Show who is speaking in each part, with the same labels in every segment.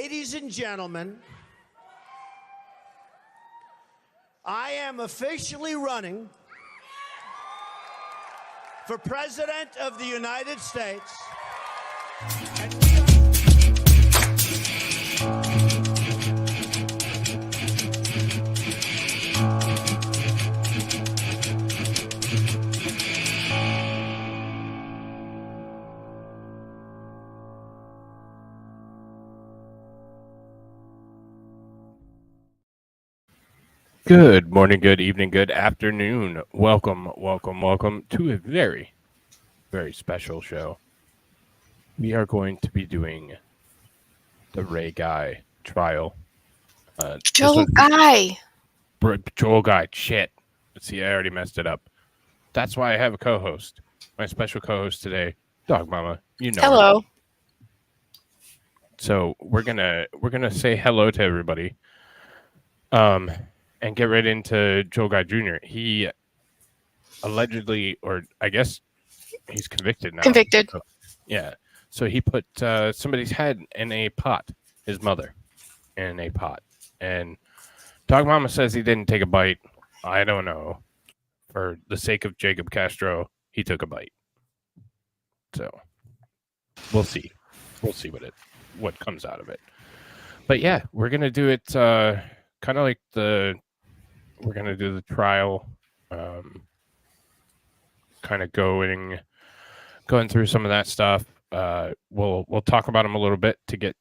Speaker 1: Ladies and gentlemen, I am officially running for President of the United States. And
Speaker 2: Good morning, good evening, good afternoon. Welcome to a very, very special show. We are going to be doing the Ray Guy trial.
Speaker 3: Joel Guy.
Speaker 2: Joel Guy. Shit. See, I already messed it up. That's why I have a co-host. My special co-host today, Dog Momma. You know.
Speaker 3: Hello.
Speaker 2: Her. So we're gonna say hello to everybody. And get right into Joel Guy Jr. He allegedly, or I guess he's convicted now.
Speaker 3: Convicted.
Speaker 2: Yeah. So he put somebody's head in a pot, his mother, in a pot. And Dog Momma says he didn't take a bite. I don't know. For the sake of Jacob Castro, he took a bite. So we'll see. We'll see what comes out of it. But yeah, we're gonna do it kind of like we're going to do the trial, kind of going through some of that stuff. We'll talk about them a little bit to get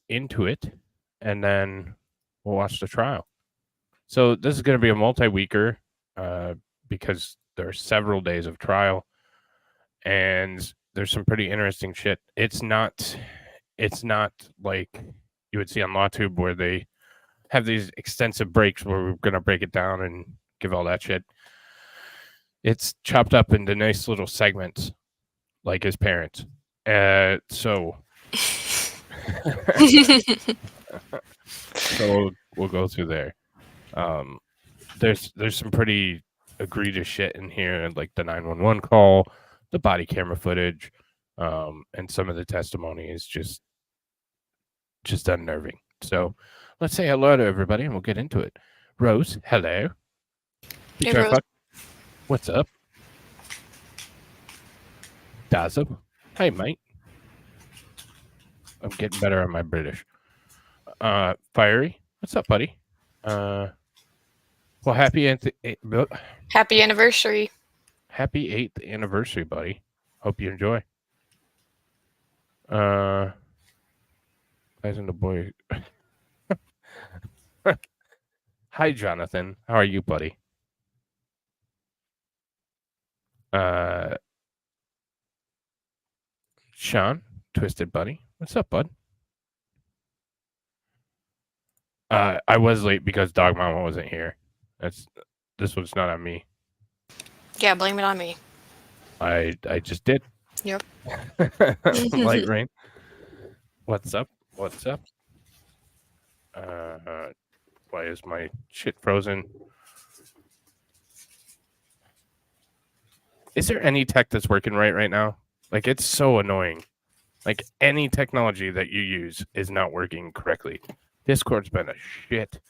Speaker 2: into it, and then we'll watch the trial. So this is going to be a multi-weeker because there are several days of trial, and there's some pretty interesting shit. It's not like you would see on LawTube where they have these extensive breaks where we're going to break it down and give all that shit. It's chopped up into nice little segments like his parents. So we'll go through there. There's some pretty egregious shit in here, like the 911 call, the body camera footage, and some of the testimony is just unnerving. So let's say hello to everybody, and we'll get into it. Rose, hello.
Speaker 3: Hey, Rose.
Speaker 2: What's up? Dazzle. Hey, mate. I'm getting better on my British. Fiery. What's up, buddy? Well, happy
Speaker 3: anniversary.
Speaker 2: Happy 8th anniversary, buddy. Hope you enjoy. Guys and the boy. Hi, Jonathan. How are you, buddy? Sean, Twisted Buddy. What's up, bud? I was late because Dog Momma wasn't here. This one's not on me.
Speaker 3: Yeah, blame it on me.
Speaker 2: I just did.
Speaker 3: Yep.
Speaker 2: Light rain. What's up? Why is my shit frozen? Is there any tech that's working right now? Like, it's so annoying. Like, any technology that you use is not working correctly. Discord's been a shit.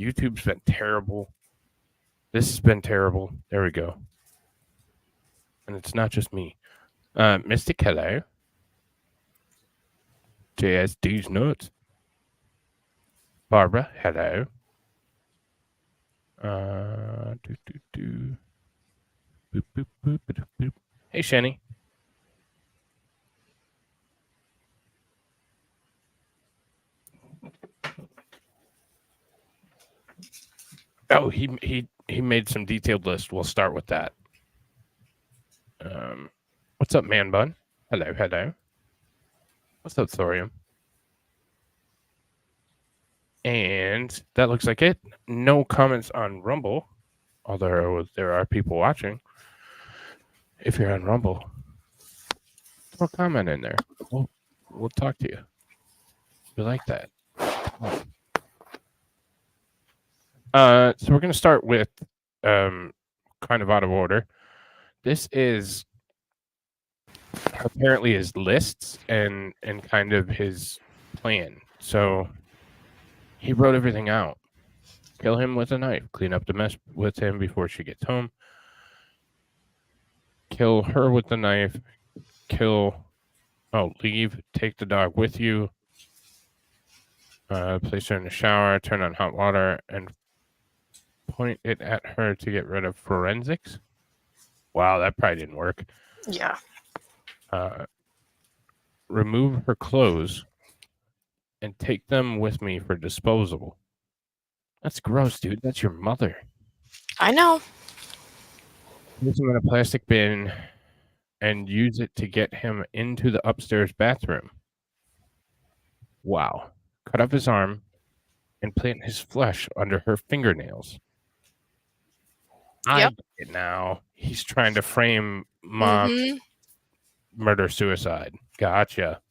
Speaker 2: YouTube's been terrible. This has been terrible. There we go. And it's not just me. Mystic, hello. JSD's nuts. Barbara, hello. Boop, boop, boop, boop, boop. Hey, Shenny. Oh, he made some detailed list. We'll start with that. What's up, man bun? Hello. What's up, Thorium? And that looks like it. No comments on Rumble, although there are people watching. If you're on Rumble, throw a comment in there. We'll talk to you. We like that. So we're going to start with kind of out of order. This is apparently his lists and kind of his plan. So he wrote everything out. Kill him with a knife. Clean up the mess with him before she gets home. Kill her with the knife. Leave. Take the dog with you. Place her in the shower. Turn on hot water and point it at her to get rid of forensics. Wow, that probably didn't work.
Speaker 3: Yeah.
Speaker 2: Remove her clothes and take them with me for disposal. That's gross, dude. That's your mother.
Speaker 3: I know.
Speaker 2: Put them in a plastic bin and use it to get him into the upstairs bathroom. Wow. Cut off his arm and plant his flesh under her fingernails. I get it now. He's trying to frame mom murder-suicide. Gotcha.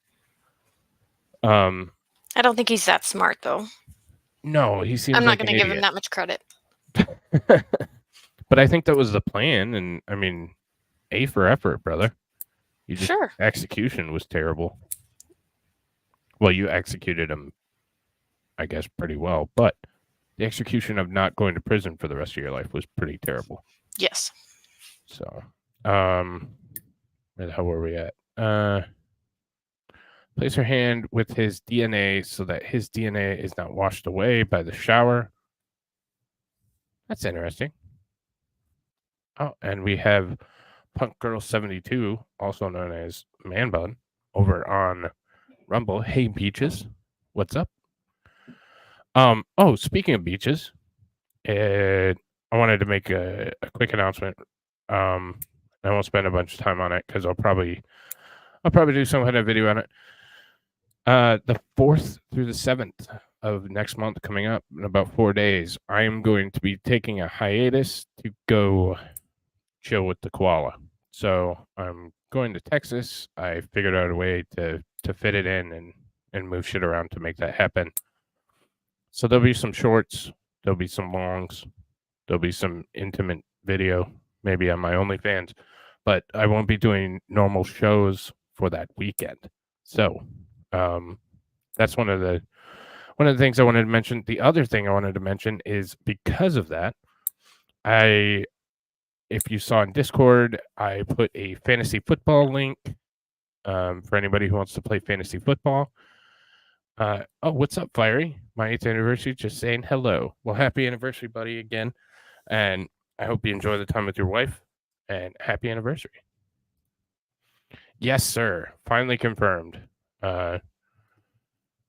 Speaker 3: I don't think he's that smart, though.
Speaker 2: No, he seems
Speaker 3: I'm not
Speaker 2: like
Speaker 3: going to give him that much credit.
Speaker 2: But I think that was the plan, and I mean, A for effort, brother. Execution was terrible. Well, you executed him, I guess, pretty well, but the execution of not going to prison for the rest of your life was pretty terrible.
Speaker 3: Yes.
Speaker 2: So, where the hell were we at? Place her hand with his DNA so that his DNA is not washed away by the shower. That's interesting. Oh, and we have Punk Girl 72, also known as Man Bun, over on Rumble. Hey, Beaches, what's up? Speaking of Beaches, I wanted to make a quick announcement. I won't spend a bunch of time on it because I'll probably do some kind of video on it. The 4th through the 7th of next month, coming up in about 4 days, I am going to be taking a hiatus to go chill with the koala. So I'm going to Texas. I figured out a way to fit it in and move shit around to make that happen. So there'll be some shorts, there'll be some longs, there'll be some intimate video, maybe on my OnlyFans, but I won't be doing normal shows for that weekend. So that's one of the things I wanted to mention. The other thing I wanted to mention is because of that, if you saw in Discord, I put a fantasy football link for anybody who wants to play fantasy football. What's up, Fiery? My 8th anniversary, just saying hello. Well, happy anniversary, buddy, again. And I hope you enjoy the time with your wife. And happy anniversary. Yes, sir. Finally confirmed. We're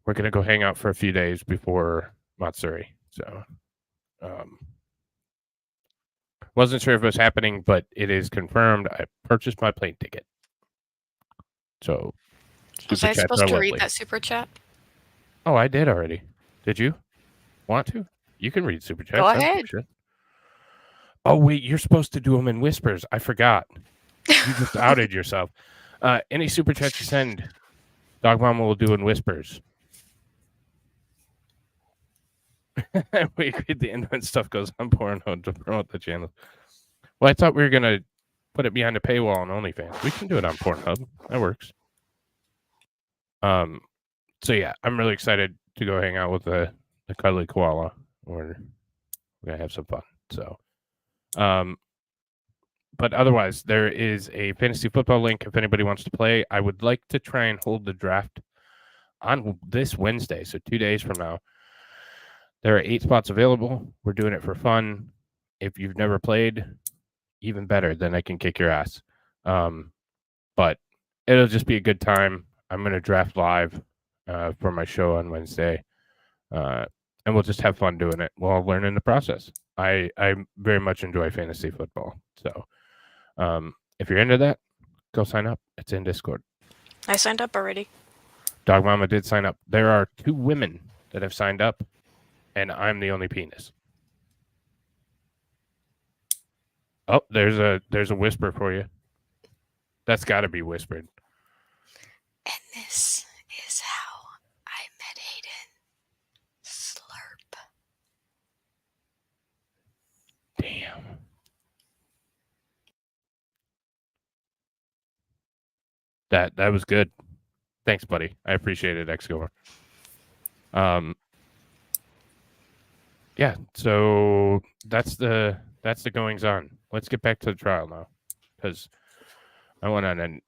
Speaker 2: going to go hang out for a few days before Matsuri. So, wasn't sure if it was happening, but it is confirmed. I purchased my plane ticket. So,
Speaker 3: was I supposed to read that super chat?
Speaker 2: Oh, I did already. Did you want to? You can read super chats.
Speaker 3: Go ahead.
Speaker 2: Oh, wait, you're supposed to do them in whispers. I forgot. You just outed yourself. Any super chats you send, Dog Momma will do in whispers. We agreed the end stuff goes on Pornhub to promote the channel. Well, I thought we were going to put it behind a paywall on OnlyFans. We can do it on Pornhub. That works. So yeah, I'm really excited to go hang out with the cuddly koala. We're gonna have some fun. So, but otherwise, there is a fantasy football link if anybody wants to play. I would like to try and hold the draft on this Wednesday, so 2 days from now. There are 8 spots available. We're doing it for fun. If you've never played, even better. Then I can kick your ass. But it'll just be a good time. I'm gonna draft live for my show on Wednesday, and we'll just have fun doing it. We'll all learn in the process. I very much enjoy fantasy football, so if you're into that, go sign up. It's in Discord.
Speaker 3: I signed up already.
Speaker 2: Dog Momma did sign up. There are 2 women that have signed up, and I'm the only penis. Oh, there's a whisper for you. That's got to be whispered.
Speaker 3: And this is how I met Hayden. Slurp.
Speaker 2: Damn. That was good. Thanks, buddy. I appreciate it, X-Gomer. Yeah, so that's the goings on. Let's get back to the trial now, because I went on an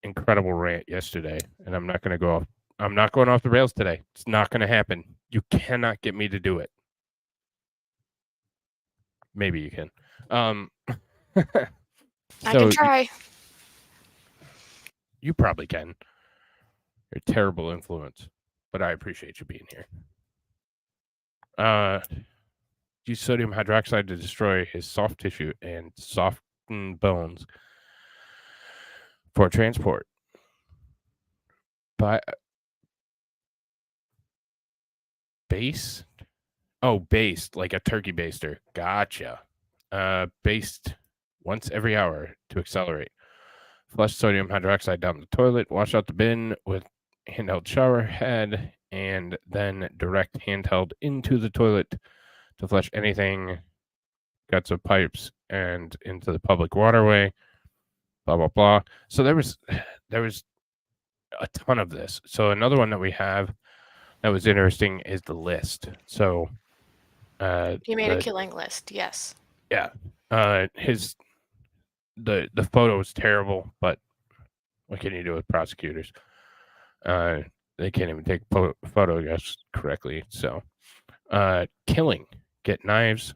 Speaker 2: incredible rant yesterday, and I'm not going to go off. I'm not going off the rails today. It's not going to happen. You cannot get me to do it. Maybe you can.
Speaker 3: I can try.
Speaker 2: You probably can. You're a terrible influence, but I appreciate you being here. Use sodium hydroxide to destroy his soft tissue and soften bones for transport. Based? Oh, based, like a turkey baster. Gotcha. Based once every hour to accelerate. Flush sodium hydroxide down the toilet. Wash out the bin with handheld shower head, and then direct handheld into the toilet to flush anything, guts of pipes, and into the public waterway. Blah blah blah. So there was a ton of this. So another one that we have that was interesting is the list. So
Speaker 3: he made a killing list. Yes.
Speaker 2: Yeah. The photo is terrible, but what can you do with prosecutors? They can't even take photographs correctly. So, killing, get knives,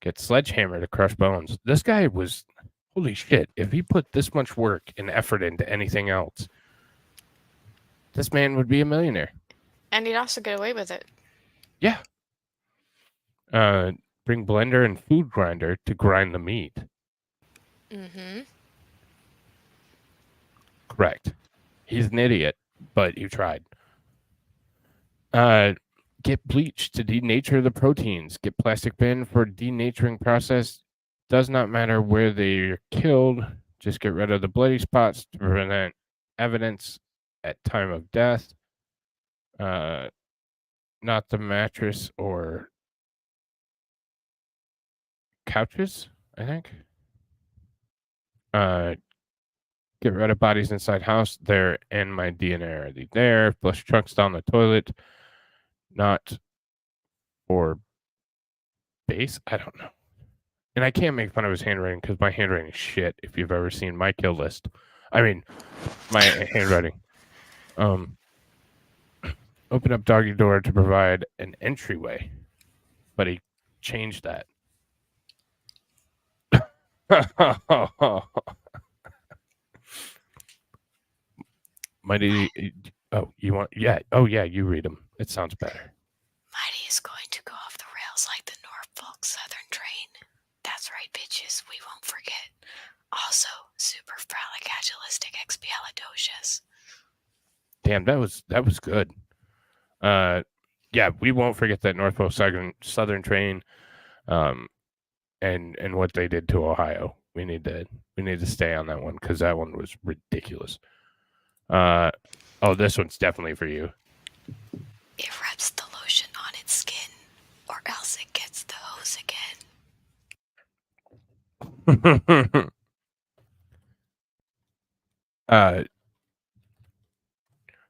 Speaker 2: get sledgehammer to crush bones. This guy was, holy shit, if he put this much work and effort into anything else, this man would be a millionaire.
Speaker 3: And he'd also get away with it.
Speaker 2: Yeah. Bring blender and food grinder to grind the meat.
Speaker 3: Mm-hmm.
Speaker 2: Correct. He's an idiot, but you tried. Get bleach to denature the proteins. Get plastic bin for denaturing process. Does not matter where they're killed. Just get rid of the bloody spots to prevent evidence at time of death. Not the mattress or couches, I think. Get rid of bodies inside house. There and my DNA are already there. Flush trunks down the toilet. Not for base. I don't know. And I can't make fun of his handwriting because my handwriting is shit. If you've ever seen my kill list, I mean, my handwriting. Open up doggy door to provide an entryway, but he changed that. Mighty. Oh, you want? Yeah. Oh, yeah. You read them. It sounds better.
Speaker 3: Mighty is going to go off the rails like the Norfolk Southern train. That's right, bitches. We won't forget. Also, superfralicagilisticexpialidocious.
Speaker 2: Damn, that was good. Yeah, we won't forget that Norfolk Southern train, and what they did to Ohio. We need to stay on that one because that one was ridiculous. Oh, this one's definitely for you.
Speaker 3: It rubs the lotion on its skin, or else it gets the hose again.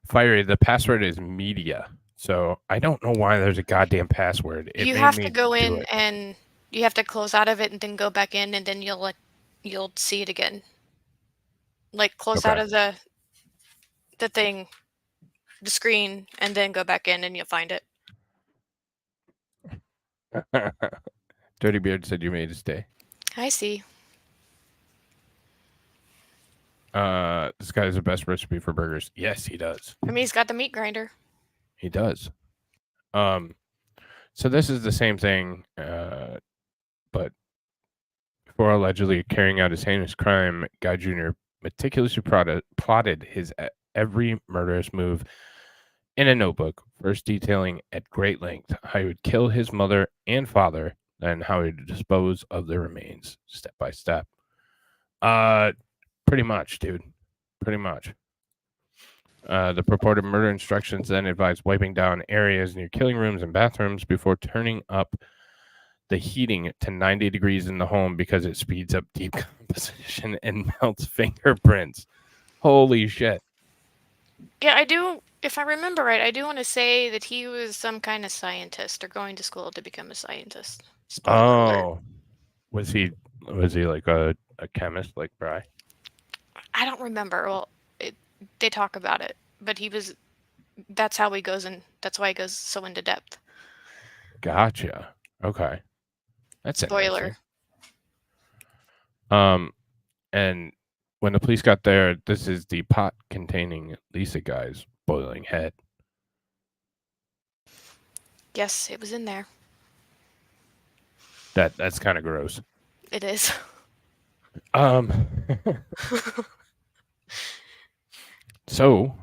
Speaker 2: Fiery, the password is media. So I don't know why there's a goddamn password.
Speaker 3: You have to go in and you have to close out of it and then go back in, and then you'll see it again. Like close out of the thing, the screen, and then go back in and you'll find it.
Speaker 2: Dirty Beard said you made his day.
Speaker 3: I see.
Speaker 2: This guy has the best recipe for burgers. Yes, he does.
Speaker 3: I mean, he's got the meat grinder.
Speaker 2: He does. So this is the same thing, but before allegedly carrying out his heinous crime, Guy Jr. meticulously plotted his every murderous move in a notebook, first detailing at great length how he would kill his mother and father, then how he would dispose of their remains step by step. Pretty much, dude. Pretty much. The purported murder instructions then advised wiping down areas near killing rooms and bathrooms before turning up the heating to 90 degrees in the home because it speeds up decomposition and melts fingerprints. Holy shit.
Speaker 3: Yeah, I do. If I remember right, I do want to say that he was some kind of scientist or going to school to become a scientist. Spoiler alert.
Speaker 2: Oh, was he like a chemist like Bry?
Speaker 3: I don't remember. Well, they talk about it, but he was. That's how he goes in. That's why he goes so into depth.
Speaker 2: Gotcha. Okay, that's
Speaker 3: Spoiler.
Speaker 2: interesting. And when the police got there, this is the pot containing Lisa guy's boiling head.
Speaker 3: Yes, it was in there.
Speaker 2: That's kind of gross.
Speaker 3: It is.
Speaker 2: So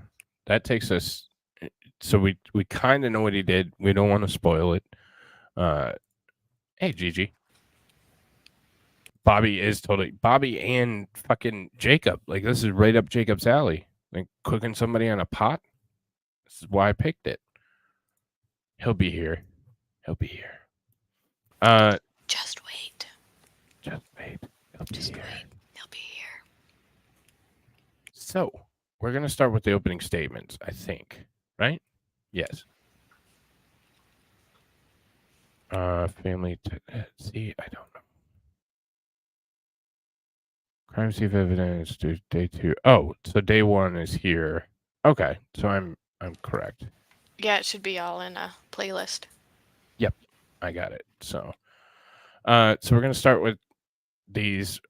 Speaker 2: that takes us. So we kind of know what he did. We don't want to spoil it. Hey Gigi, Bobby and fucking Jacob. Like this is right up Jacob's alley. Like cooking somebody on a pot. This is why I picked it. He'll be here. He'll be here.
Speaker 3: Just wait.
Speaker 2: Just wait.
Speaker 3: Just wait. He'll be here.
Speaker 2: So we're gonna start with the opening statements, I think. Right? Yes. Family. See, I don't know. Crime scene evidence. Day 2. Oh, so day 1 is here. Okay, so I'm correct.
Speaker 3: Yeah, it should be all in a playlist.
Speaker 2: Yep, I got it. So we're gonna start with these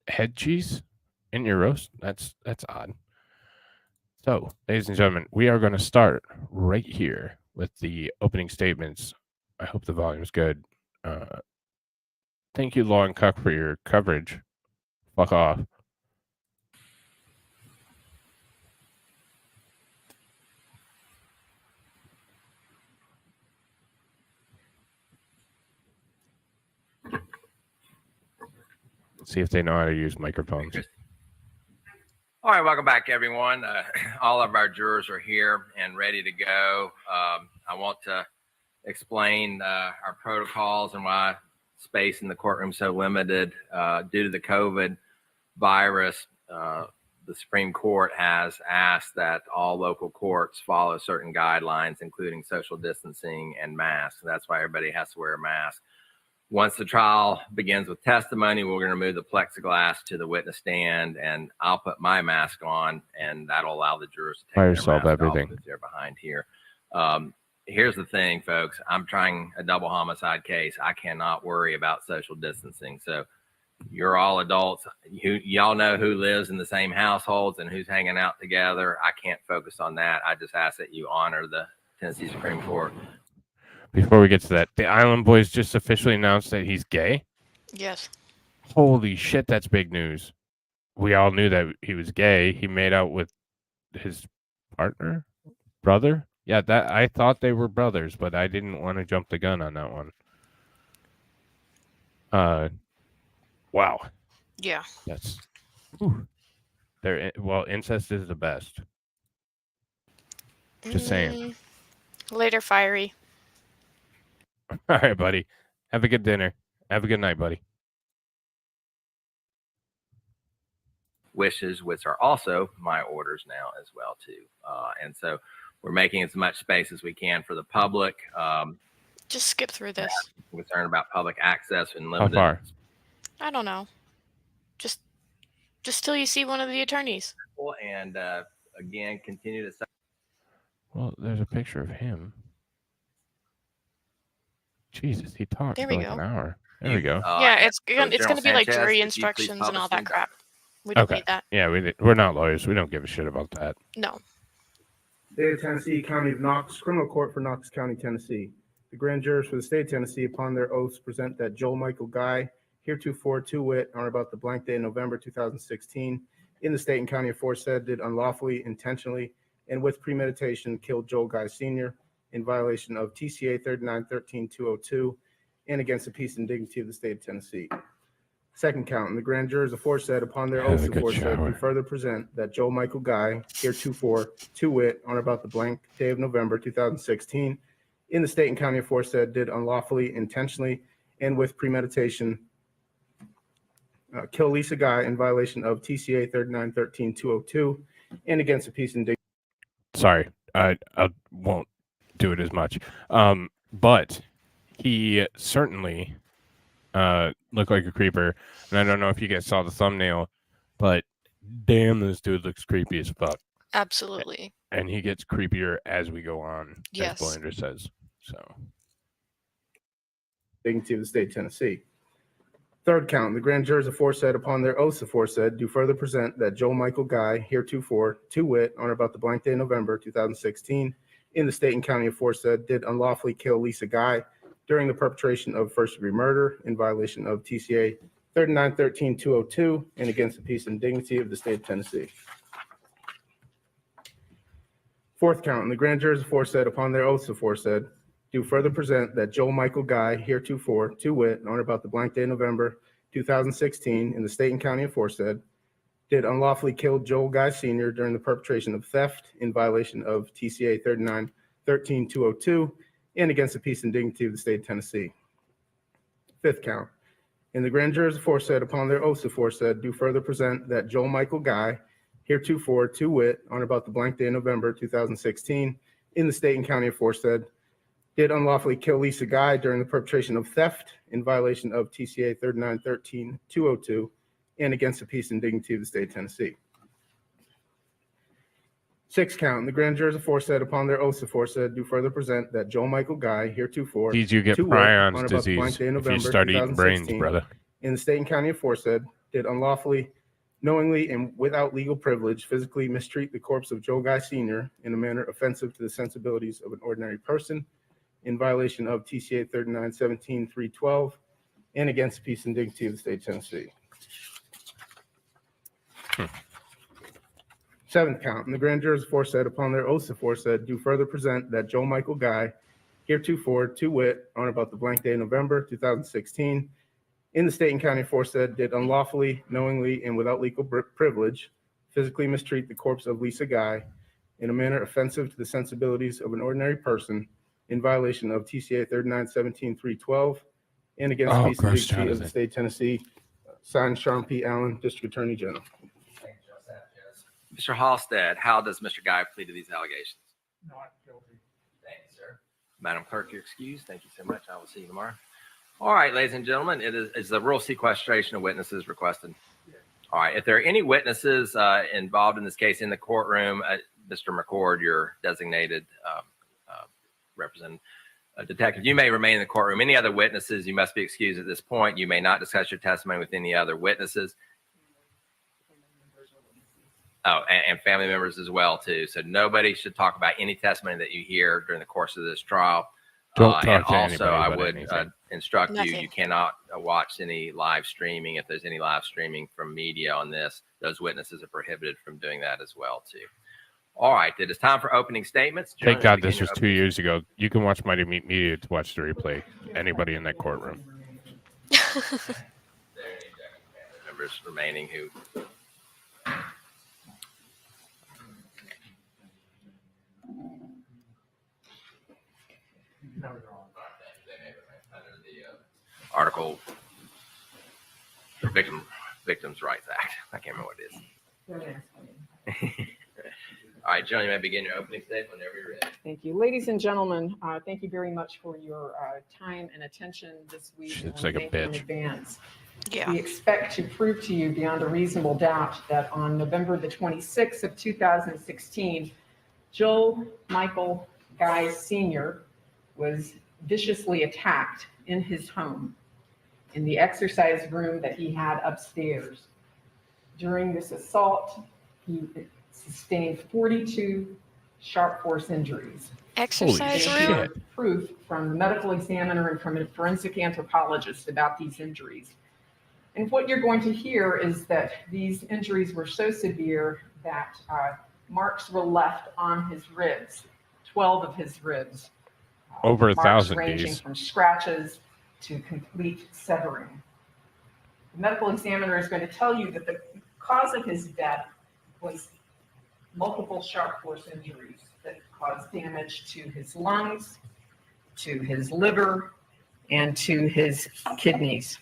Speaker 2: head cheese in your roast. That's odd. So, ladies and gentlemen, we are going to start right here with the opening statements. I hope the volume's good. Thank you, Law and Cuck, for your coverage. Fuck off. See if they know how to use microphones.
Speaker 4: All right, welcome back, everyone. All of our jurors are here and ready to go. I want to explain our protocols and why space in the courtroom is so limited due to the COVID virus. The Supreme Court has asked that all local courts follow certain guidelines, including social distancing and masks. That's why everybody has to wear a mask. Once the trial begins with testimony, we're going to move the plexiglass to the witness stand, and I'll put my mask on, and that'll allow the jurors to take their mask
Speaker 2: everything.
Speaker 4: off if they're behind here. Here's the thing, folks. I'm trying a double homicide case. I cannot worry about social distancing. So you're all adults. Y'all know who lives in the same households and who's hanging out together. I can't focus on that. I just ask that you honor the Tennessee Supreme Court.
Speaker 2: Before we get to that, the Island Boys just officially announced that he's gay.
Speaker 3: Yes.
Speaker 2: Holy shit, that's big news. We all knew that he was gay. He made out with his brother. Yeah, that I thought they were brothers, but I didn't want to jump the gun on that one. Wow.
Speaker 3: Yeah.
Speaker 2: That's incest is the best. Just saying.
Speaker 3: Later, Fiery.
Speaker 2: All right, buddy. Have a good dinner. Have a good night, buddy.
Speaker 4: Wishes, which are also my orders now as well too. And so we're making as much space as we can for the public.
Speaker 3: Just skip through this.
Speaker 4: Concerned about public access and limited.
Speaker 2: How far?
Speaker 3: I don't know. Just till you see one of the attorneys.
Speaker 4: And again, continue to.
Speaker 2: Well, there's a picture of him. Jesus, he talked for like an hour. There we go.
Speaker 3: Yeah, it's going to be like jury instructions and all that crap. We don't need that.
Speaker 2: Yeah, we're not lawyers. We don't give a shit about that.
Speaker 3: No.
Speaker 5: State of Tennessee, County of Knox, Criminal Court for Knox County, Tennessee. The grand jurors for the state of Tennessee, upon their oaths, present that Joel Michael Guy, heretofore to wit, on or about the blank day in November 2016, in the state and county aforesaid, did unlawfully, intentionally, and with premeditation killed Joel Guy Sr. in violation of TCA 3913-202 and against the peace and dignity of the state of Tennessee. Second count, and the grand jurors aforesaid, upon their oaths aforesaid, do further present that Joel Michael Guy, heretofore to wit, on or about the blank day of November 2016, in the state and county aforesaid, did unlawfully, intentionally, and with premeditation kill Lisa Guy in violation of TCA 3913-202 and against the peace and dignity.
Speaker 2: Sorry, I won't do it as much. But he certainly looked like a creeper. And I don't know if you guys saw the thumbnail, but damn, this dude looks creepy as fuck.
Speaker 3: Absolutely.
Speaker 2: And he gets creepier as we go on,
Speaker 3: Yes.
Speaker 2: as Blander says. So,
Speaker 5: Dignity of the state of Tennessee. Third count, the grand jurors aforesaid upon their oaths aforesaid do further present that Joe Michael Guy, heretofore, to wit, on or about the blank day of November 2016, in the state and county aforesaid, did unlawfully kill Lisa Guy during the perpetration of first-degree murder in violation of TCA 3913-202 and against the peace and dignity of the state of Tennessee. Fourth count, the grand jurors aforesaid upon their oaths aforesaid do further present that Joe Michael Guy, heretofore, to wit, on or about the blank day of November 2016, in the state and county aforesaid, did unlawfully kill Joel Guy Sr. during the perpetration of theft in violation of TCA 3913-202 and against the peace and dignity of the state of Tennessee. Fifth count, in the grand jurors aforesaid upon their oaths aforesaid do further present that Joel Michael Guy, heretofore, to wit, on or about the blank day of November 2016, in the state and county aforesaid, did unlawfully kill Lisa Guy during the perpetration of theft in violation of TCA 3913-202 and against the peace and dignity of the state of Tennessee. Sixth count, the grand jurors aforesaid upon their oaths aforesaid do further present that Joe Michael Guy, heretofore,
Speaker 2: did you get
Speaker 5: to wit,
Speaker 2: prions
Speaker 5: on about the blank
Speaker 2: disease
Speaker 5: day of
Speaker 2: if you
Speaker 5: November
Speaker 2: start eating brains,
Speaker 5: 2016,
Speaker 2: brother?
Speaker 5: in the state and county aforesaid, did unlawfully, knowingly, and without legal privilege, physically mistreat the corpse of Joe Guy Sr. in a manner offensive to the sensibilities of an ordinary person in violation of TCA 3917-312 and against the peace and dignity of the state of Tennessee. Seventh count, and the grand jurors aforesaid upon their oaths aforesaid do further present that Joe Michael Guy, heretofore, to wit, on about the blank day of November 2016, in the state and county aforesaid, did unlawfully, knowingly, and without legal privilege, physically mistreat the corpse of Lisa Guy in a manner offensive to the sensibilities of an ordinary person in violation of TCA 3917-312 and against the peace and dignity of the state of Tennessee. Signed, Sean P. Allen, District Attorney General.
Speaker 4: Mr. Halstead, how does Mr. Guy plead to these allegations?
Speaker 6: Not guilty.
Speaker 4: Thank you, sir. Madam Clerk, you're excused. Thank you so much. I will see you tomorrow. All right, ladies and gentlemen, is the rural sequestration of witnesses requested?
Speaker 6: Yes.
Speaker 4: All right, if there are any witnesses involved in this case in the courtroom, Mr. McCord, your designated representative detective, you may remain in the courtroom. Any other witnesses, you must be excused at this point. You may not discuss your testimony with any other witnesses. Oh, and family members as well, too. So nobody should talk about any testimony that you hear during the course of this trial.
Speaker 2: Don't talk
Speaker 4: and
Speaker 2: to
Speaker 4: also, I
Speaker 2: anybody
Speaker 4: would
Speaker 2: about anything.
Speaker 4: instruct you,
Speaker 3: Nothing.
Speaker 4: you cannot watch any live streaming. If there's any live streaming from media on this, those witnesses are prohibited from doing that as well, too. All right, it is time for opening statements.
Speaker 2: Thank
Speaker 4: Gentlemen,
Speaker 2: God
Speaker 4: begin
Speaker 2: this
Speaker 4: your
Speaker 2: was 2 years ago. You can watch MightyMeat Media to watch the replay. Anybody in that courtroom.
Speaker 4: There are any family members remaining who.
Speaker 6: No, you're wrong.
Speaker 4: Under the article, Victims' Rights Act. I can't remember what it is. All right, John, you may begin your opening statement whenever you're ready.
Speaker 7: Thank you. Ladies and gentlemen, thank you very much for your time and attention this week.
Speaker 2: She
Speaker 7: and
Speaker 2: looks like a
Speaker 7: thank you in
Speaker 2: bitch.
Speaker 7: advance.
Speaker 3: Yeah.
Speaker 7: We expect to prove to you beyond a reasonable doubt that on November the 26th of 2016, Joe Michael Guy Sr. was viciously attacked in his home in the exercise room that he had upstairs. During this assault, he sustained 42 sharp force injuries.
Speaker 3: Exercise
Speaker 2: Holy
Speaker 3: room.
Speaker 2: shit.
Speaker 7: Proof from the medical examiner and from a forensic anthropologist about these injuries. And what you're going to hear is that these injuries were so severe that marks were left on his ribs, 12 of his ribs.
Speaker 2: Over
Speaker 7: Marks
Speaker 2: 1,000
Speaker 7: ranging
Speaker 2: Ds.
Speaker 7: from scratches to complete severing. The medical examiner is going to tell you that the cause of his death was multiple sharp force injuries that caused damage to his lungs, to his liver, and to his kidneys.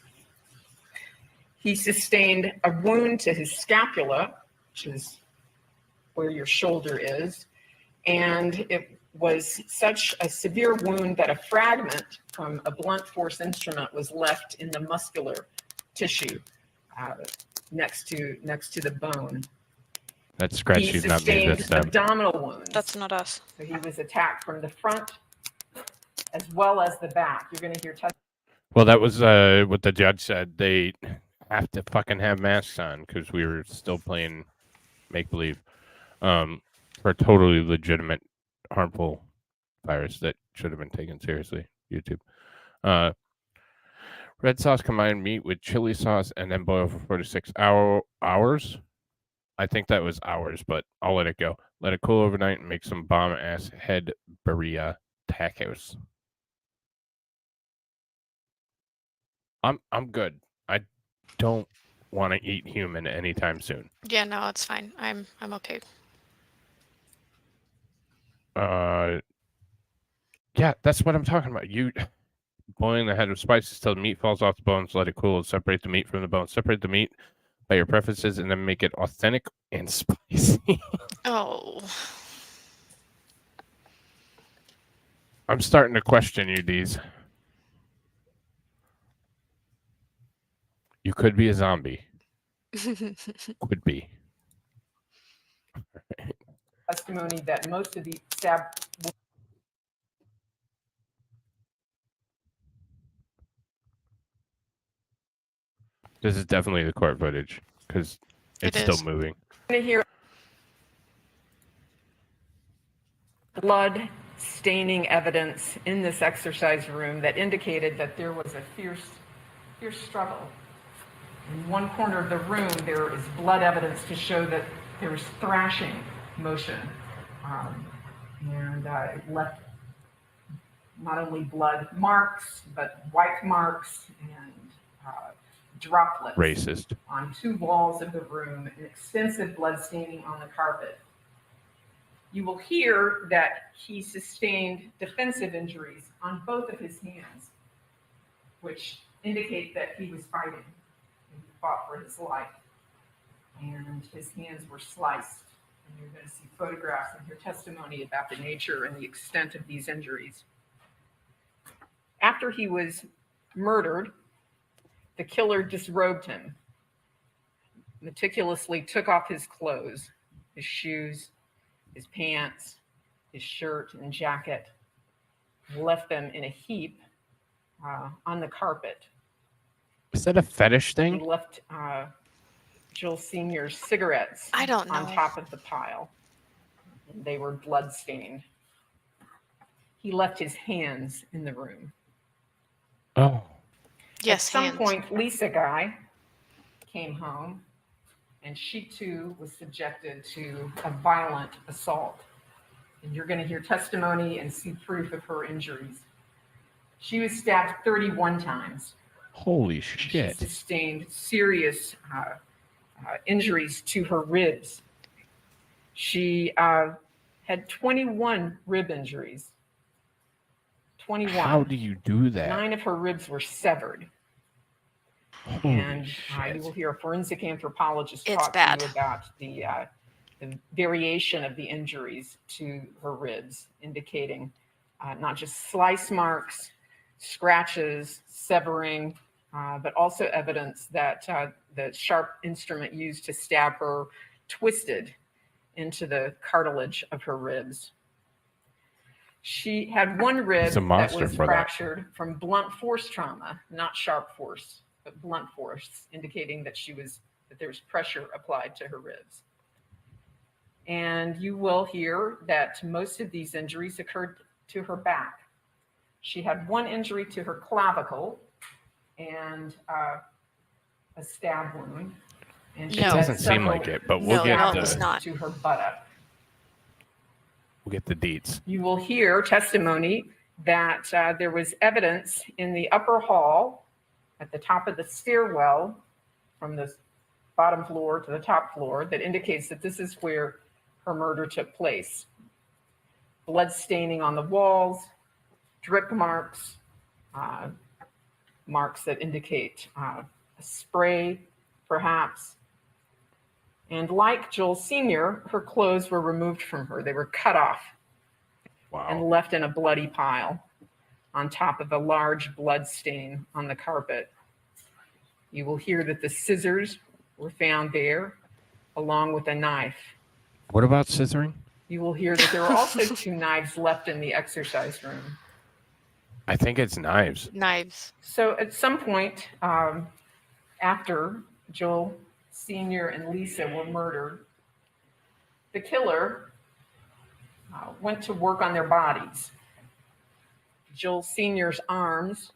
Speaker 7: He sustained a wound to his scapula, which is where your shoulder is, and it was such a severe wound that a fragment from a blunt force instrument was left in the muscular tissue next to the bone.
Speaker 2: That scratch
Speaker 7: He
Speaker 2: should not be this
Speaker 7: sustained abdominal wounds.
Speaker 3: That's not us.
Speaker 7: So he was attacked from the front as well as the back. You're going to hear
Speaker 2: Well, that was what the judge said. They have to fucking have masks on because we were still playing make believe for a totally legitimate, harmful virus that should have been taken seriously. YouTube. Red sauce combined meat with chili sauce and then boil for 46 hours. I think that was hours, but I'll let it go. Let it cool overnight and make some bomb ass head birria tacos. I'm good. I don't want to eat human anytime soon.
Speaker 3: Yeah, no, it's fine. I'm okay.
Speaker 2: Yeah, that's what I'm talking about. You boiling the head with spices till the meat falls off the bones, let it cool, separate the meat from the bone. Separate the meat by your preferences and then make it authentic and spicy.
Speaker 3: Oh.
Speaker 2: I'm starting to question you, Deez. You could be a zombie. Could be.
Speaker 7: testimony that most of the stab.
Speaker 2: This is definitely the court footage because it's still moving.
Speaker 7: I'm going to hear blood staining evidence in this exercise room that indicated that there was a fierce struggle. In one corner of the room, there is blood evidence to show that there was thrashing motion. And it left not only blood marks, but white marks and droplets
Speaker 2: Racist.
Speaker 7: on two walls of the room, and extensive blood staining on the carpet. You will hear that he sustained defensive injuries on both of his hands, which indicate that he was fighting and he fought for his life. And his hands were sliced. And you're going to see photographs and hear testimony about the nature and the extent of these injuries. After he was murdered, the killer disrobed him, meticulously took off his clothes, his shoes, his pants, his shirt and jacket, left them in a heap on the carpet.
Speaker 2: Is that a fetish
Speaker 7: He
Speaker 2: thing?
Speaker 7: left Jill Sr.'s cigarettes
Speaker 3: I don't know.
Speaker 7: on top of the pile. They were blood-stained. He left his hands in the room.
Speaker 2: Oh.
Speaker 3: Yes,
Speaker 7: At some
Speaker 3: hands.
Speaker 7: point, Lisa Guy came home, and she too was subjected to a violent assault. And you're going to hear testimony and see proof of her injuries. She was stabbed 31 times.
Speaker 2: Holy
Speaker 7: She
Speaker 2: shit.
Speaker 7: sustained serious injuries to her ribs. She had 21 rib injuries. 21.
Speaker 2: How do you do that?
Speaker 7: 9 of her ribs were severed.
Speaker 2: Holy
Speaker 7: And
Speaker 2: shit.
Speaker 7: you will hear a forensic anthropologist
Speaker 3: It's
Speaker 7: talk
Speaker 3: bad.
Speaker 7: to you about the variation of the injuries to her ribs, indicating not just slice marks, scratches, severing, but also evidence that the sharp instrument used to stab her twisted into the cartilage of her ribs. She had one rib
Speaker 2: He's a
Speaker 7: that
Speaker 2: monster
Speaker 7: was
Speaker 2: for that.
Speaker 7: fractured from blunt force trauma, not sharp force, but blunt force, indicating that there was pressure applied to her ribs. And you will hear that most of these injuries occurred to her back. She had one injury to her clavicle and a stab wound. And she
Speaker 3: No.
Speaker 2: It
Speaker 7: had
Speaker 2: doesn't seem
Speaker 7: several
Speaker 2: like it, but
Speaker 3: No,
Speaker 2: we'll get
Speaker 3: no, it
Speaker 2: the
Speaker 3: was not.
Speaker 7: to her buttock.
Speaker 2: we'll get the deets.
Speaker 7: You will hear testimony that there was evidence in the upper hall at the top of the stairwell from the bottom floor to the top floor that indicates that this is where her murder took place. Blood staining on the walls, drip marks, marks that indicate a spray perhaps. And like Joel Sr., her clothes were removed from her. They were cut off and
Speaker 2: Wow.
Speaker 7: left in a bloody pile on top of a large blood stain on the carpet. You will hear that the scissors were found there, along with a knife.
Speaker 2: What about scissoring?
Speaker 7: You will hear that there were also 2 knives left in the exercise room.
Speaker 2: I think it's knives.
Speaker 3: Knives.
Speaker 7: So at some point, after Joel Sr. and Lisa were murdered, the killer went to work on their bodies. Joel Sr.'s arms,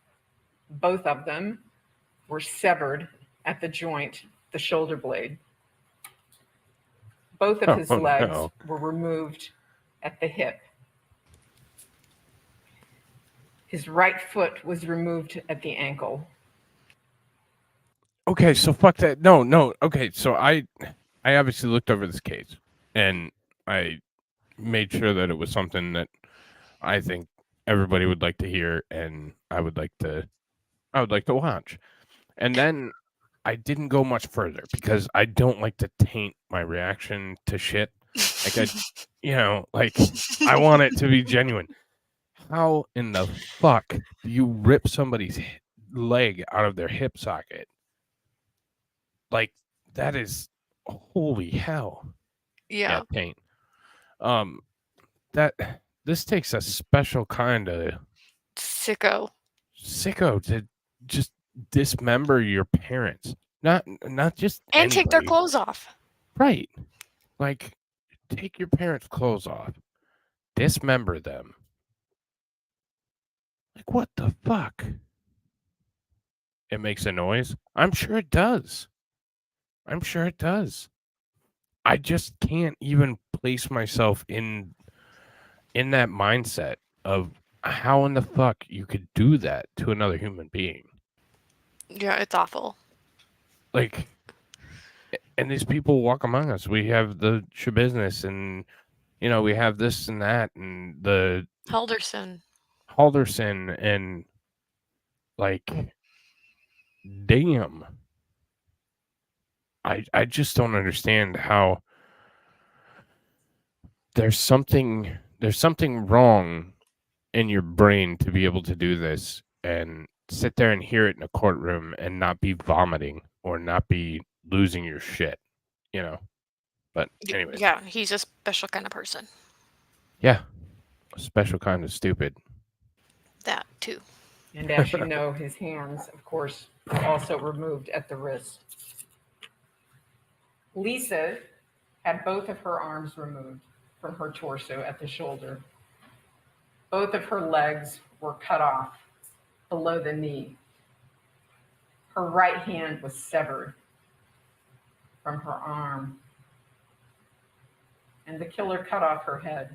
Speaker 7: both of them, were severed at the joint, the shoulder blade. Both of his legs
Speaker 2: no.
Speaker 7: were removed at the hip. His right foot was removed at the ankle.
Speaker 2: Okay, so fuck that. No. Okay, so I obviously looked over this case and I made sure that it was something that I think everybody would like to hear and I would like to watch. And then I didn't go much further because I don't like to taint my reaction to shit. Like I want it to be genuine. How in the fuck do you rip somebody's leg out of their hip socket? Like, that is holy hell.
Speaker 3: Yeah.
Speaker 2: Taint. This takes a special kind of
Speaker 3: Sicko.
Speaker 2: to just dismember your parents. Not just
Speaker 3: And take their
Speaker 2: anybody.
Speaker 3: clothes off.
Speaker 2: Right. Like, take your parents' clothes off. Dismember them. Like, what the fuck? It makes a noise? I'm sure it does. I just can't even place myself in that mindset of how in the fuck you could do that to another human being.
Speaker 3: Yeah, it's awful.
Speaker 2: Like, and these people walk among us. We have the business and, we have this and that and the
Speaker 3: Halderson.
Speaker 2: and like, damn. I just don't understand how there's something wrong in your brain to be able to do this and sit there and hear it in a courtroom and not be vomiting or not be losing your shit, But anyways,
Speaker 3: Yeah, he's a special kind of person.
Speaker 2: yeah, a special kind of stupid.
Speaker 3: That too.
Speaker 7: And as you know, his hands, of course, were also removed at the wrist. Lisa had both of her arms removed from her torso at the shoulder. Both of her legs were cut off below the knee. Her right hand was severed from her arm, and the killer cut off her head.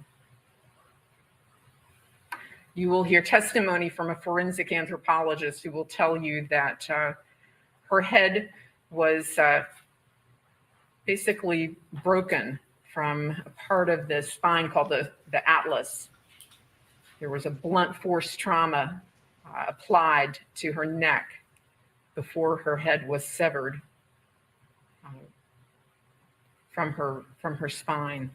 Speaker 7: You will hear testimony from a forensic anthropologist who will tell you that her head was basically broken from a part of the spine called the atlas. There was a blunt force trauma applied to her neck before her head was severed from her spine.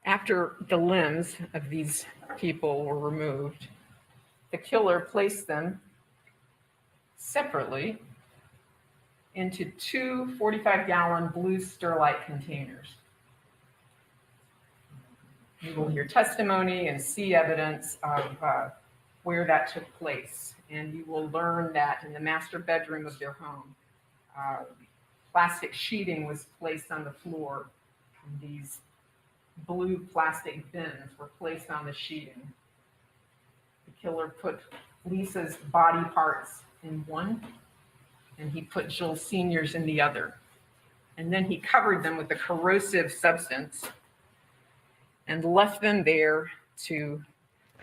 Speaker 7: After the limbs of these people were removed, the killer placed them separately into 2 45-gallon blue Sterlite containers. You will hear testimony and see evidence of where that took place. And you will learn that in the master bedroom of their home, plastic sheeting was placed on the floor. And these blue plastic bins were placed on the sheeting. The killer put Lisa's body parts in one, and he put Joel Sr.'s in the other. And then he covered them with a corrosive substance and left them there to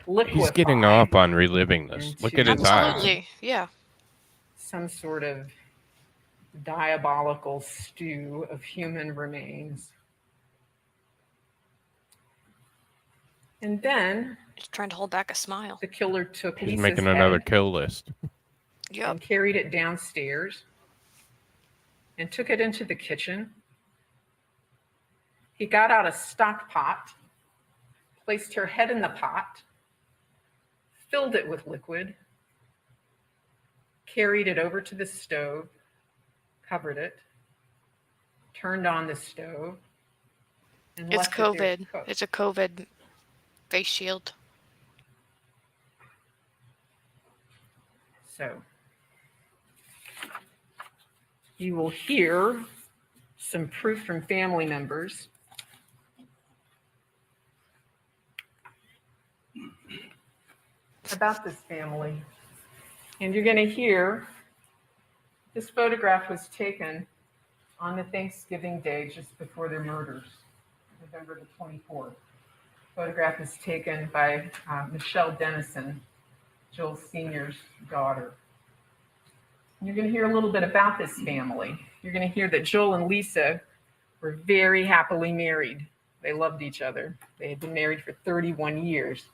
Speaker 7: liquefy.
Speaker 2: He's getting off on reliving this. Look at his eyes.
Speaker 3: Absolutely, yeah.
Speaker 7: Some sort of diabolical stew of human remains. And then
Speaker 3: Just trying to hold back a smile.
Speaker 7: the killer took
Speaker 2: He's
Speaker 7: Lisa's
Speaker 2: making another
Speaker 7: head
Speaker 2: kill list.
Speaker 3: Yep.
Speaker 7: and carried it downstairs and took it into the kitchen. He got out a stock pot, placed her head in the pot, filled it with liquid, carried it over to the stove, covered it, turned on the stove, and
Speaker 3: It's
Speaker 7: left it there to
Speaker 3: COVID.
Speaker 7: cook.
Speaker 3: It's a COVID face shield.
Speaker 7: So you will hear some proof from family members. About this family. And you're going to hear this photograph was taken on the Thanksgiving day just before their murders, November the 24th. Photograph is taken by Michelle Dennison, Joel Sr.'s daughter. You're going to hear a little bit about this family. You're going to hear that Joel and Lisa were very happily married. They loved each other. They had been married for 31 years.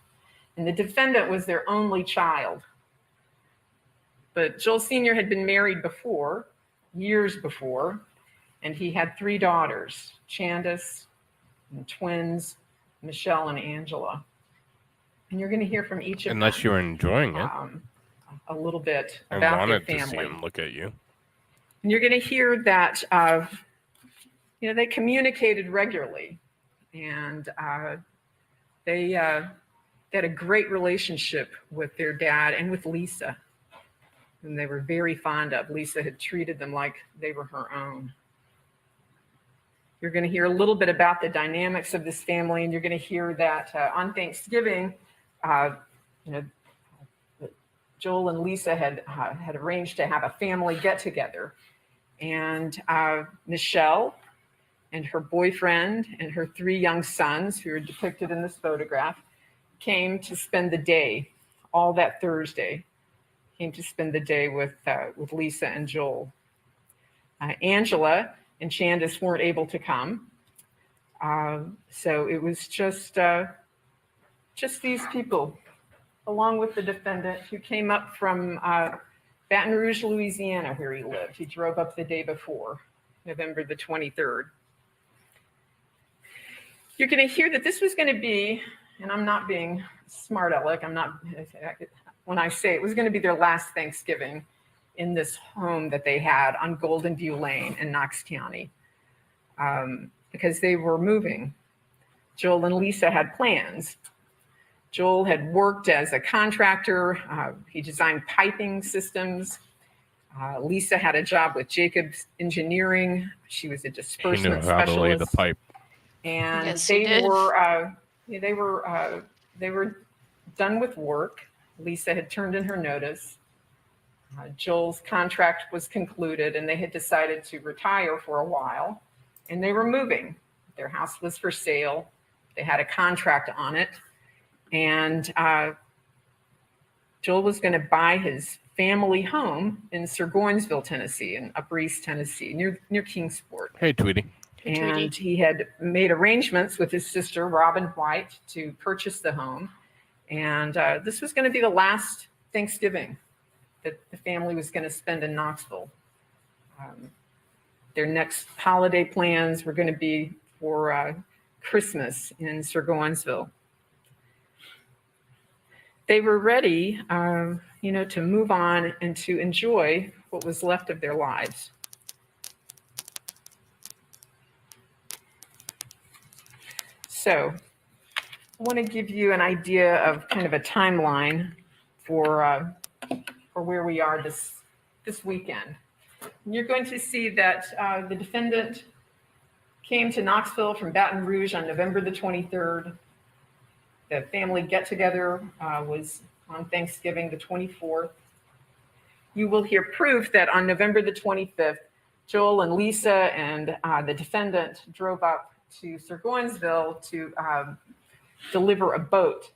Speaker 7: And the defendant was their only child. But Joel Sr. had been married before, years before, and he had 3 daughters, Candace and twins, Michelle and Angela. And you're going to hear from each of
Speaker 2: Unless
Speaker 7: them
Speaker 2: you're enjoying it
Speaker 7: a little bit
Speaker 2: and
Speaker 7: about their
Speaker 2: wanted to see
Speaker 7: family.
Speaker 2: him look at you.
Speaker 7: And you're going to hear that they communicated regularly, and they had a great relationship with their dad and with Lisa, and they were very fond of. Lisa had treated them like they were her own. You're going to hear a little bit about the dynamics of this family, and you're going to hear that on Thanksgiving, Joel and Lisa had arranged to have a family get-together, and Michelle and her boyfriend and her 3 young sons, who are depicted in this photograph, came to spend the day, all that Thursday, came to spend the day with Lisa and Joel. Angela and Candace weren't able to come, so it was just these people, along with the defendant, who came up from Baton Rouge, Louisiana, where he lived. He drove up the day before, November the 23rd. You're going to hear that this was going to be, and I'm not being smart aleck, when I say it was going to be their last Thanksgiving in this home that they had on Golden View Lane in Knox County, because they were moving. Joel and Lisa had plans. Joel had worked as a contractor. He designed piping systems. Lisa had a job with Jacobs Engineering. She was a disbursement
Speaker 2: He knew how to lay the
Speaker 7: specialist.
Speaker 2: pipe.
Speaker 7: And
Speaker 3: Yes,
Speaker 7: they
Speaker 3: he did.
Speaker 7: were done with work. Lisa had turned in her notice. Joel's contract was concluded, and they had decided to retire for a while. And they were moving. Their house was for sale. They had a contract on it. And Joel was going to buy his family home in Surgoinsville, Tennessee, in Upper East Tennessee, near Kingsport.
Speaker 2: Hey, Tweety.
Speaker 3: Hey, Tweety.
Speaker 7: And he had made arrangements with his sister, Robin White, to purchase the home. And this was going to be the last Thanksgiving that the family was going to spend in Knoxville. Their next holiday plans were going to be for Christmas in Surgoinsville. They were ready, to move on and to enjoy what was left of their lives. So I want to give you an idea of kind of a timeline for where we are this weekend. And you're going to see that the defendant came to Knoxville from Baton Rouge on November the 23rd. The family get-together was on Thanksgiving the 24th. You will hear proof that on November the 25th, Joel and Lisa and the defendant drove up to Surgoinsville to deliver a boat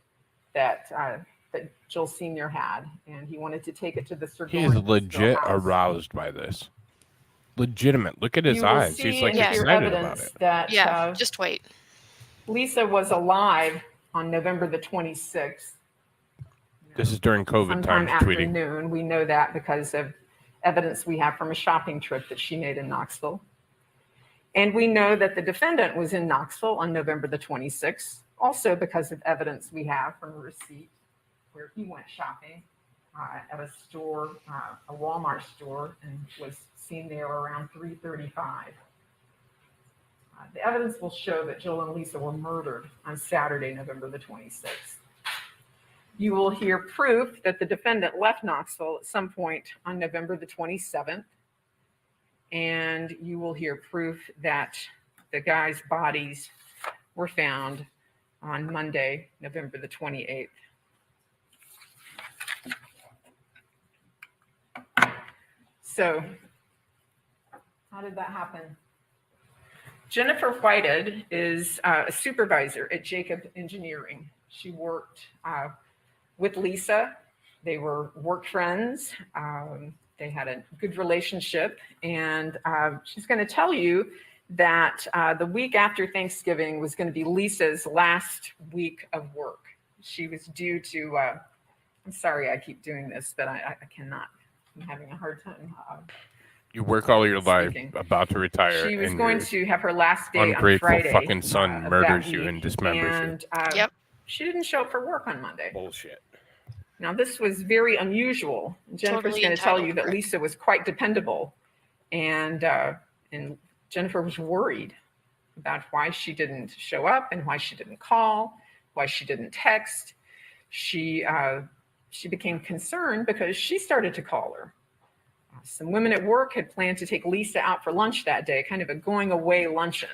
Speaker 7: that Joel Sr. had, and he wanted to take it to the Surgoinsville
Speaker 2: He's legit
Speaker 7: house.
Speaker 2: aroused by this. Legitimate. Look at his
Speaker 7: You will
Speaker 2: eyes.
Speaker 7: see
Speaker 2: He's like
Speaker 7: and hear
Speaker 2: excited about
Speaker 7: evidence
Speaker 2: it.
Speaker 7: that
Speaker 3: Yeah, just wait.
Speaker 7: Lisa was alive on November the 26th.
Speaker 2: This is during COVID
Speaker 7: Sometime
Speaker 2: times
Speaker 7: after
Speaker 2: tweeting.
Speaker 7: noon. We know that because of evidence we have from a shopping trip that she made in Knoxville. And we know that the defendant was in Knoxville on November the 26th, also because of evidence we have from a receipt where he went shopping at a store, a Walmart store, and was seen there around 3:35. The evidence will show that Joel and Lisa were murdered on Saturday, November the 26th. You will hear proof that the defendant left Knoxville at some point on November the 27th. And you will hear proof that the guys' bodies were found on Monday, November the 28th. So, how did that happen? Jennifer Whitehead is a supervisor at Jacob Engineering. She worked with Lisa. They were work friends. They had a good relationship. And she's going to tell you that the week after Thanksgiving was going to be Lisa's last week of work. She was due to, I'm sorry I keep doing this, but I cannot. I'm having a hard time.
Speaker 2: You work all your life,
Speaker 7: speaking.
Speaker 2: about to retire.
Speaker 7: She was
Speaker 2: and
Speaker 7: going
Speaker 2: your
Speaker 7: to have her last day on
Speaker 2: ungrateful
Speaker 7: Friday.
Speaker 2: fucking son
Speaker 7: of
Speaker 2: murders
Speaker 7: that
Speaker 2: you
Speaker 7: week.
Speaker 2: and dismembers you.
Speaker 7: And
Speaker 3: Yep.
Speaker 7: she didn't show up for work on Monday.
Speaker 2: Bullshit.
Speaker 7: Now, this was very unusual. Jennifer's
Speaker 3: Totally
Speaker 7: going to tell you
Speaker 3: entitled
Speaker 7: that
Speaker 3: for it.
Speaker 7: Lisa was quite dependable. And Jennifer was worried about why she didn't show up and why she didn't call, why she didn't text. She became concerned because she started to call her. Some women at work had planned to take Lisa out for lunch that day, kind of a going away luncheon.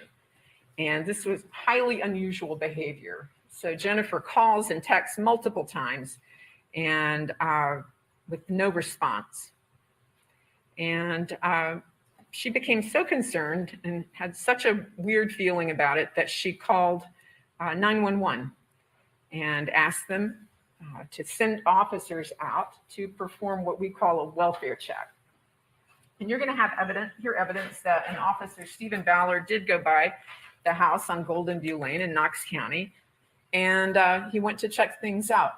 Speaker 7: And this was highly unusual behavior. So Jennifer calls and texts multiple times and with no response. And she became so concerned and had such a weird feeling about it that she called 911 and asked them to send officers out to perform what we call a welfare check. And you're going to have hear evidence that an officer, Stephen Ballard, did go by the house on Golden View Lane in Knox County, and he went to check things out.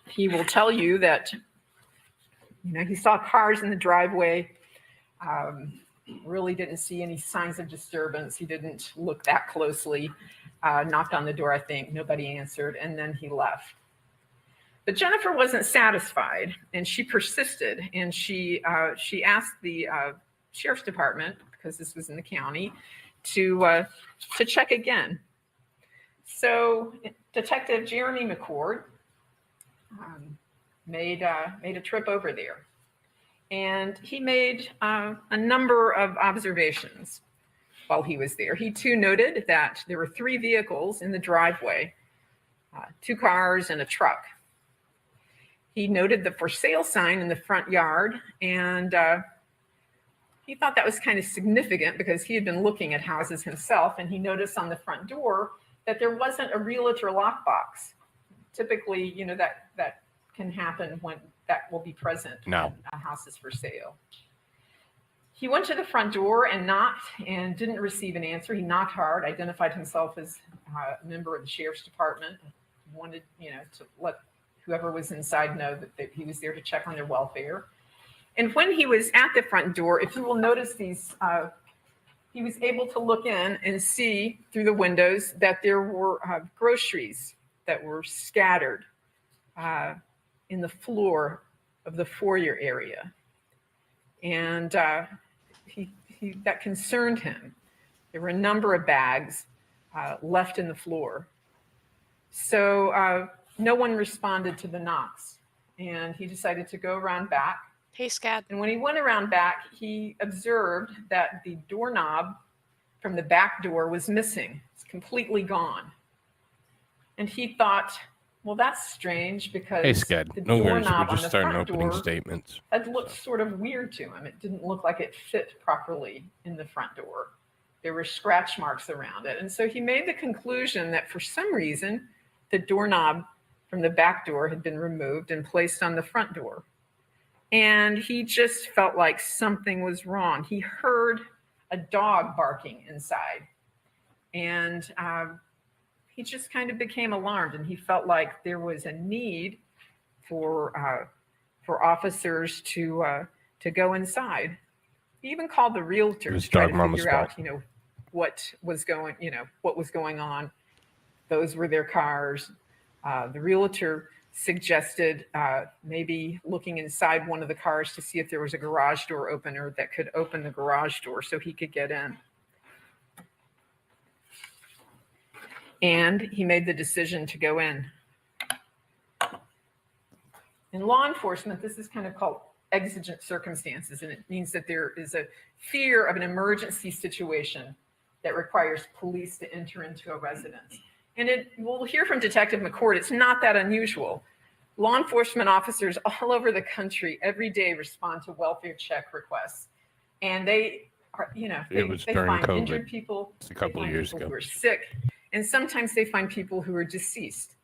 Speaker 7: He will tell you that, he saw cars in the driveway, really didn't see any signs of disturbance. He didn't look that closely, knocked on the door, I think, nobody answered, and then he left. But Jennifer wasn't satisfied, and she persisted, and she asked the sheriff's department, because this was in the county, to check again. So Detective Jeremy McCord made a trip over there, and he made a number of observations while he was there. He too noted that there were 3 vehicles in the driveway, 2 cars and a truck. He noted the for sale sign in the front yard, and he thought that was kind of significant because he had been looking at houses himself, and he noticed on the front door that there wasn't a realtor lockbox. Typically, that can happen when that will be present when a house is for sale. He went to the front door and knocked and didn't receive an answer. He knocked hard, identified himself as a member of the sheriff's department, wanted, to let whoever was inside know that he was there to check on their welfare. And when he was at the front door, if you will notice these, he was able to look in and see through the windows that there were groceries that were scattered in the floor of the foyer area. And that concerned him. There were a number of bags left in the floor. So no one responded to the knocks, and he decided to go around back.
Speaker 3: Hey, Scad.
Speaker 7: And when he went around back, he observed that the doorknob from the back door was missing. It's completely gone. And he thought, well, that's strange because
Speaker 2: Hey, Scad.
Speaker 7: the
Speaker 2: No worries.
Speaker 7: doorknob
Speaker 2: We're
Speaker 7: on
Speaker 2: just
Speaker 7: the
Speaker 2: starting
Speaker 7: front
Speaker 2: opening
Speaker 7: door
Speaker 2: statements.
Speaker 7: had looked sort of weird to him. It didn't look like it fit properly in the front door. There were scratch marks around it. And so he made the conclusion that for some reason, the doorknob from the back door had been removed and placed on the front door. And he just felt like something was wrong. He heard a dog barking inside. And he just kind of became alarmed, and he felt like there was a need for officers to go inside. He even called the realtor to try to figure out, what was going on. Those were their cars. The realtor suggested maybe looking inside one of the cars to see if there was a garage door opener that could open the garage door so he could get in. And he made the decision to go in. In law enforcement, this is kind of called exigent circumstances, and it means that there is a fear of an emergency situation that requires police to enter into a residence. And we'll hear from Detective McCord, it's not that unusual. Law enforcement officers all over the country every day respond to welfare check requests. And they are, they find
Speaker 2: COVID,
Speaker 7: injured people,
Speaker 2: a couple of years ago,
Speaker 7: who are sick, and sometimes they find people who are deceased.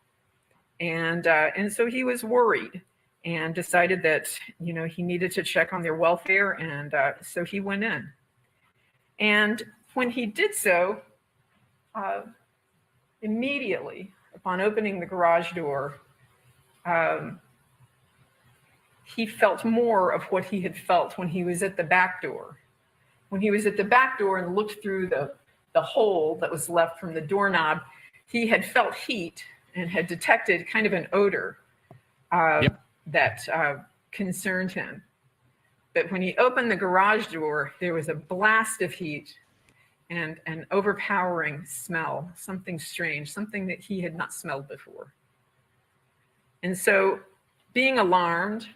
Speaker 7: And so he was worried and decided that, he needed to check on their welfare. And so he went in. And when he did so, immediately upon opening the garage door, he felt more of what he had felt when he was at the back door. When he was at the back door and looked through the hole that was left from the doorknob, he had felt heat and had detected kind of an odor that concerned him. But when he opened the garage door, there was a blast of heat and an overpowering smell, something strange, something that he had not smelled before. And so, being alarmed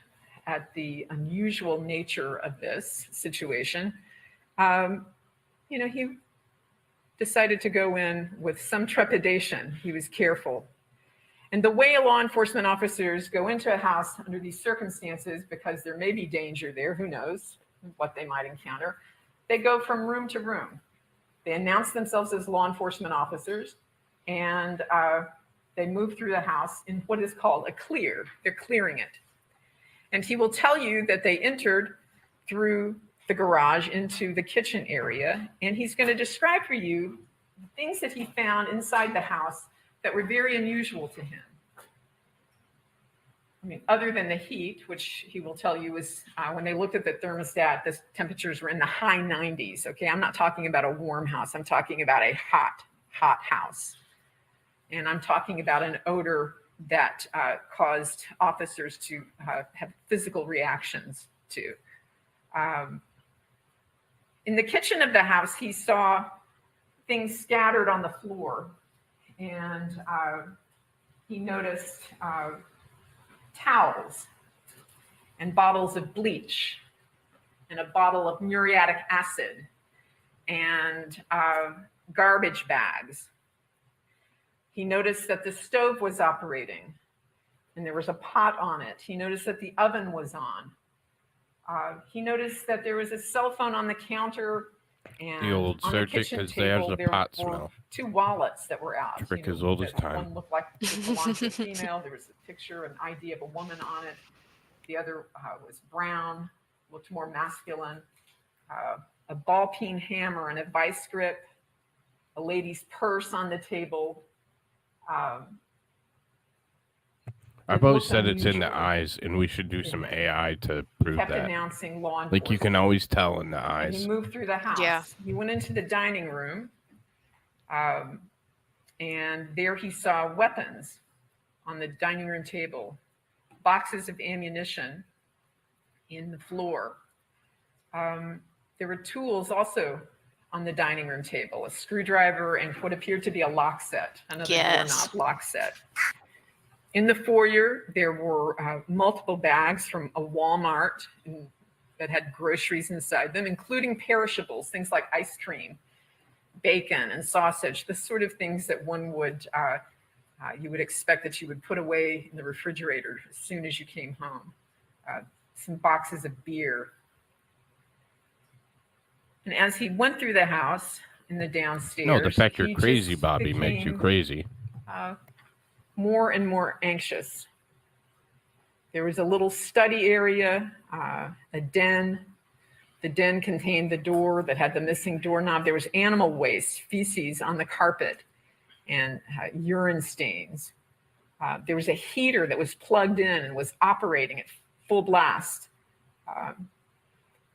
Speaker 7: at the unusual nature of this situation, he decided to go in with some trepidation. He was careful. And the way law enforcement officers go into a house under these circumstances, because there may be danger there, who knows what they might encounter, they go from room to room. They announce themselves as law enforcement officers, and they move through the house in what is called a clear. They're clearing it. And he will tell you that they entered through the garage into the kitchen area, and he's going to describe for you the things that he found inside the house that were very unusual to him. I mean, other than the heat, which he will tell you is when they looked at the thermostat, the temperatures were in the high 90s. Okay, I'm not talking about a warm house. I'm talking about a hot house. And I'm talking about an odor that caused officers to have physical reactions to. In the kitchen of the house, he saw things scattered on the floor. And he noticed towels and bottles of bleach and a bottle of muriatic acid and garbage bags. He noticed that the stove was operating and there was a pot on it. He noticed that the oven was on. He noticed that there was a cell phone on the counter. And
Speaker 2: the old search it because there's a pot smell.
Speaker 7: 2 wallets that were out.
Speaker 2: Trick as old as time.
Speaker 7: One looked like it belonged to a female. There was a picture, an ID of a woman on it. The other was brown, looked more masculine. A ball peen hammer and a vice grip. A lady's purse on the table.
Speaker 2: I've always said it's in the eyes, and we should do some AI to prove
Speaker 7: kept
Speaker 2: that.
Speaker 7: Announcing law enforcement.
Speaker 2: Like you can always tell in the
Speaker 7: And
Speaker 2: eyes.
Speaker 7: he moved through the house.
Speaker 3: Yeah.
Speaker 7: He went into the dining room, and there he saw weapons on the dining room table, boxes of ammunition in the floor. There were tools also on the dining room table, a screwdriver and what appeared to be a lock set, another doorknob lock set. In the foyer, there were multiple bags from a Walmart that had groceries inside them, including perishables, things like ice cream, bacon, and sausage, the sort of things that one would, you would expect that you would put away in the refrigerator as soon as you came home. Some boxes of beer. And as he went through the house in the downstairs,
Speaker 2: No, the fact you're crazy, Bobby, makes you crazy.
Speaker 7: More and more anxious. There was a little study area, a den. The den contained the door that had the missing doorknob. There was animal waste, feces on the carpet. and urine stains. There was a heater that was plugged in and was operating at full blast.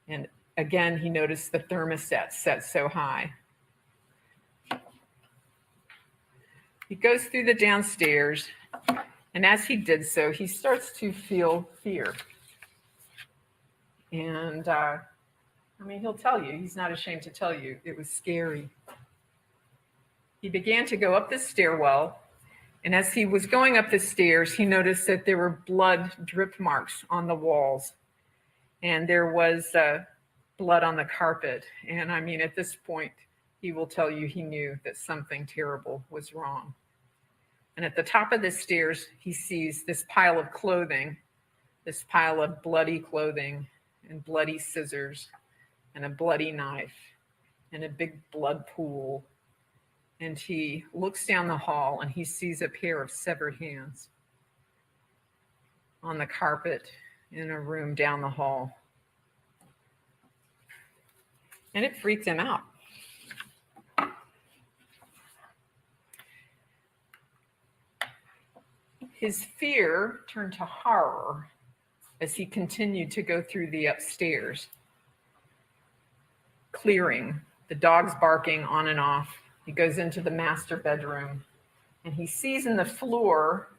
Speaker 7: And again, he noticed the thermostat set so high. He goes through the downstairs, and as he did so, he starts to feel fear. And I mean, he'll tell you, he's not ashamed to tell you, it was scary. He began to go up the stairwell, and as he was going up the stairs, he noticed that there were blood drip marks on the walls, and there was blood on the carpet. And I mean, at this point, he will tell you he knew that something terrible was wrong. And at the top of the stairs, he sees this pile of clothing, this pile of bloody clothing and bloody scissors and a bloody knife and a big blood pool. And he looks down the hall and he sees a pair of severed hands on the carpet in a room down the hall. And it freaked him out. His fear turned to horror as he continued to go through the upstairs, clearing, the dogs barking on and off. He goes into the master bedroom and he sees in the floor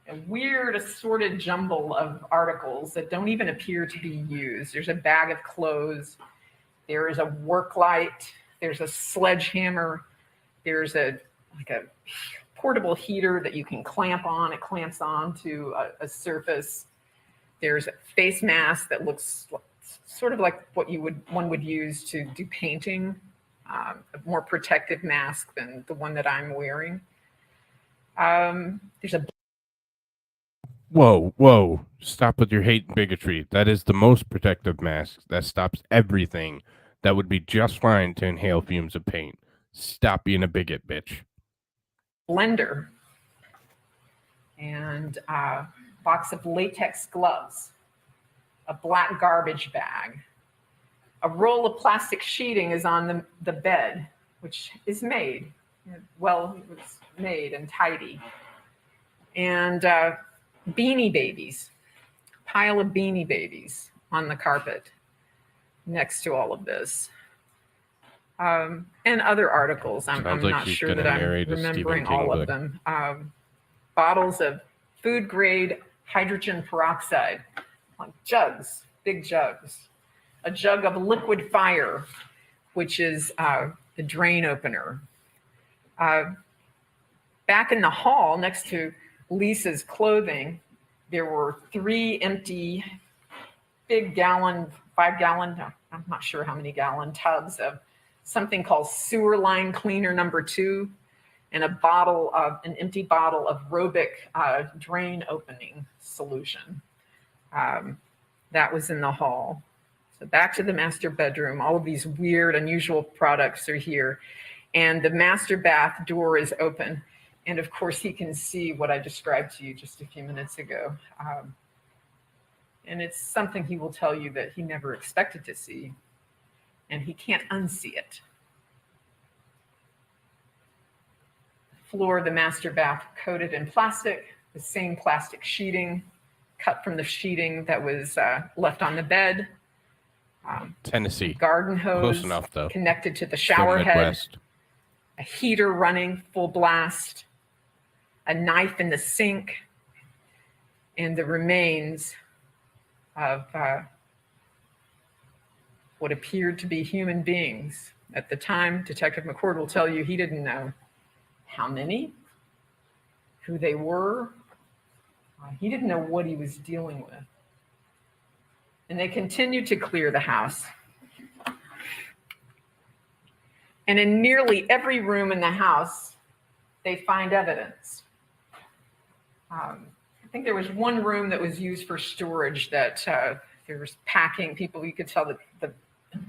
Speaker 7: a weird assorted jumble of articles that don't even appear to be used. There's a bag of clothes. There is a work light. There's a sledgehammer. There's a portable heater that you can clamp on. It clamps on to a surface. There's a face mask that looks sort of like what one would use to do painting, a more protective mask than the one that I'm wearing. There's a
Speaker 2: Whoa. Stop with your hate and bigotry. That is the most protective mask that stops everything that would be just fine to inhale fumes of paint. Stop being a bigot, bitch.
Speaker 7: blender and a box of latex gloves, a black garbage bag. A roll of plastic sheeting is on the bed, which is made. Well, it was made and tidy. And beanie babies, pile of beanie babies on the carpet next to all of this. And other articles. I'm
Speaker 2: like
Speaker 7: not sure that I'm remembering all of them. Bottles of food grade hydrogen peroxide, like jugs, big jugs. A jug of liquid fire, which is the drain opener. Back in the hall next to Lisa's clothing, there were 3 empty big gallon, 5 gallon, I'm not sure how many gallon tubs of something called sewer line cleaner number 2, and an empty bottle of Robic drain opening solution. That was in the hall. So back to the master bedroom. All of these weird, unusual products are here. And the master bath door is open. And of course, he can see what I described to you just a few minutes ago. And it's something he will tell you that he never expected to see. And he can't unsee it. The floor of the master bath coated in plastic, the same plastic sheeting cut from the sheeting that was left on the bed.
Speaker 2: Tennessee.
Speaker 7: Garden hose
Speaker 2: Close enough, though.
Speaker 7: connected to the shower head. A heater running full blast. A knife in the sink. And the remains of what appeared to be human beings. At the time, Detective McCord will tell you he didn't know how many, who they were. He didn't know what he was dealing with. And they continued to clear the house. And in nearly every room in the house, they find evidence. I think there was one room that was used for storage that there was packing. People, you could tell that the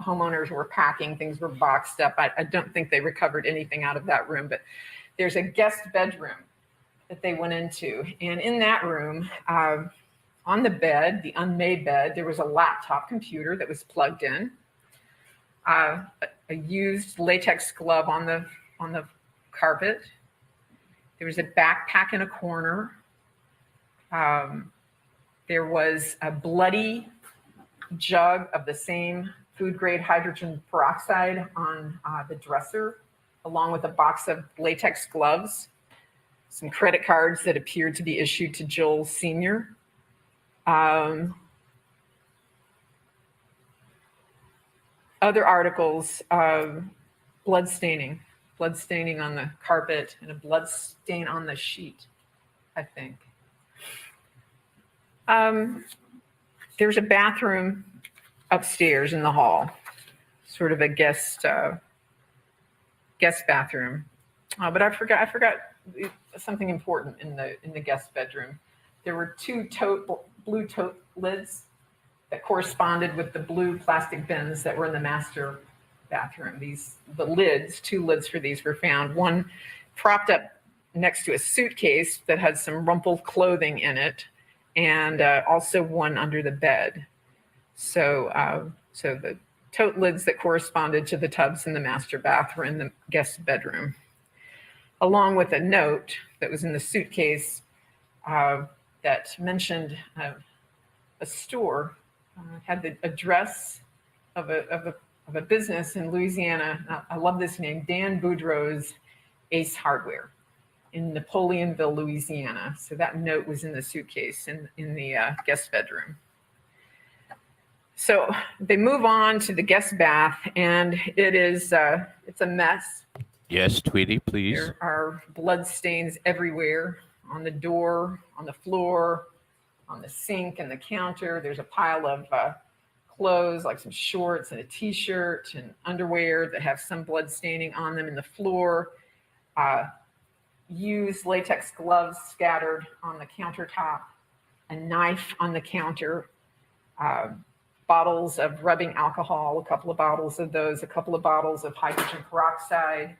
Speaker 7: homeowners were packing. Things were boxed up. I don't think they recovered anything out of that room, but there's a guest bedroom that they went into. And in that room, on the bed, the unmade bed, there was a laptop computer that was plugged in, a used latex glove on the carpet, There was a backpack in a corner. There was a bloody jug of the same food grade hydrogen peroxide on the dresser, along with a box of latex gloves, some credit cards that appeared to be issued to Joel Sr. Other articles, blood staining on the carpet and a blood stain on the sheet, I think. There's a bathroom upstairs in the hall, sort of a guest bathroom. But I forgot something important in the guest bedroom. There were two blue tote lids that corresponded with the blue plastic bins that were in the master bathroom. Two lids for these were found. One propped up next to a suitcase that had some rumpled clothing in it, and also one under the bed. So the tote lids that corresponded to the tubs in the master bath were in the guest bedroom, along with a note that was in the suitcase that mentioned a store, had the address of a business in Louisiana. I love this name, Dan Boudreaux's Ace Hardware in Napoleonville, Louisiana. So that note was in the suitcase in the guest bedroom. So they move on to the guest bath, and it's a mess.
Speaker 2: Yes, Tweety, please.
Speaker 7: There are blood stains everywhere, on the door, on the floor, on the sink and the counter. There's a pile of clothes, like some shorts and a t-shirt and underwear that have some blood staining on them in the floor. Used latex gloves scattered on the countertop, a knife on the counter, bottles of rubbing alcohol, a couple of bottles of those, a couple of bottles of hydrogen peroxide,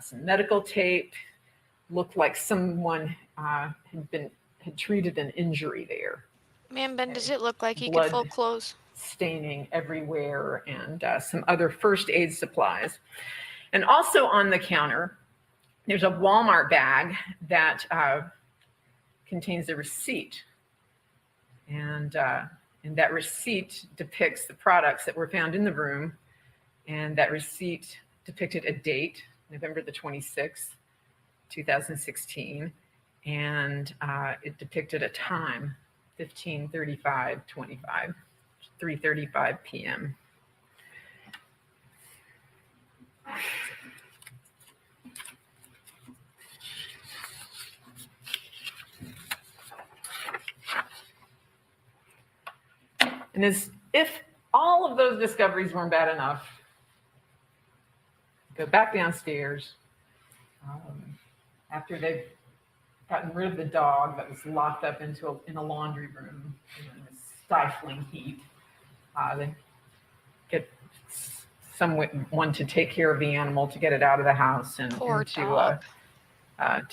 Speaker 7: some medical tape. Looked like someone had treated an injury there.
Speaker 3: Man, Ben, does it look like he
Speaker 7: Blood
Speaker 3: could fold clothes?
Speaker 7: Staining everywhere, and some other first aid supplies. And also on the counter, there's a Walmart bag that contains a receipt. And that receipt depicts the products that were found in the room. And that receipt depicted a date, November the 26th, 2016. And it depicted a time, 15:35:25, 3:35 p.m. And as if all of those discoveries weren't bad enough, go back downstairs after they've gotten rid of the dog that was locked up in a laundry room in a stifling heat. They get someone to take care of the animal, to get it out of the house and to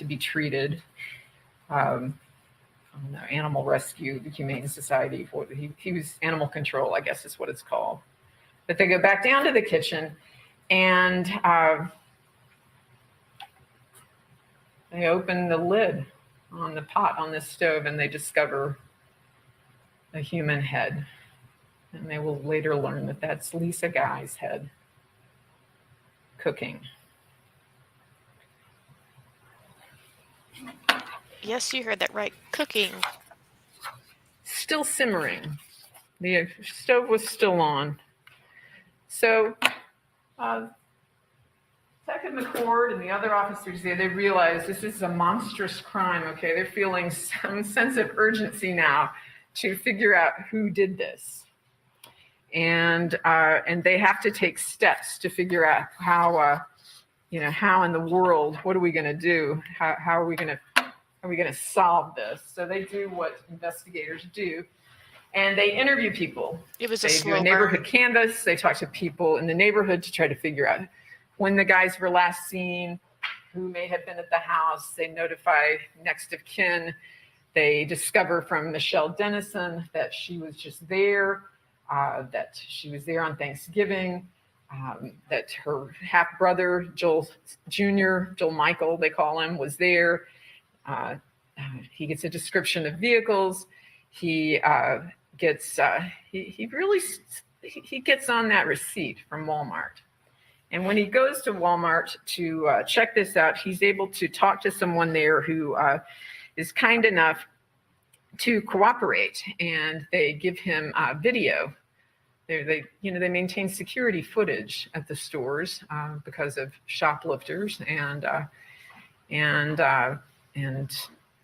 Speaker 7: be treated. Animal rescue, the Humane Society. He was animal control, I guess is what it's called. But they go back down to the kitchen, and they open the lid on the pot on the stove, and they discover a human head. And they will later learn that that's Lisa Guy's head cooking.
Speaker 3: Yes, you heard that right. Cooking.
Speaker 7: Still simmering. The stove was still on. So Detective McCord and the other officers there, they realize this is a monstrous crime, okay? They're feeling some sense of urgency now to figure out who did this. And they have to take steps to figure out how in the world, what are we going to do? How are we going to solve this? So they do what investigators do, and they interview people.
Speaker 3: It was
Speaker 7: They do a neighborhood canvass. They talk to people in the neighborhood to try to figure out when the guys were last seen, who may have been at the house. They notify next of kin. They discover from Michelle Dennison that she was just there, that she was there on Thanksgiving, that her half brother, Joel Jr., Joel Michael, they call him, was there. He gets a description of vehicles. He gets he gets on that receipt from Walmart. And when he goes to Walmart to check this out, he's able to talk to someone there who is kind enough to cooperate, and they give him video. They maintain security footage at the stores because of shoplifters and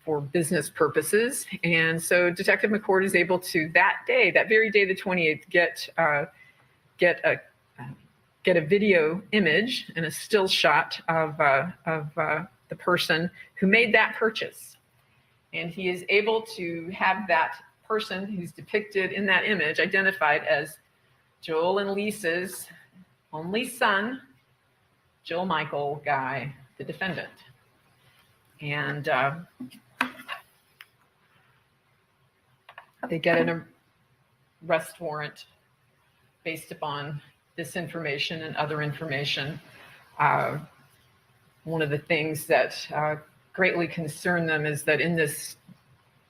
Speaker 7: for business purposes. And so Detective McCord is able to that very day, the 28th, get a video image and a still shot of the person who made that purchase. And he is able to have that person who's depicted in that image identified as Joel and Lisa's only son, Joe Michael Guy, the defendant. And they get an arrest warrant based upon this information and other information. One of the things that greatly concerned them is that in this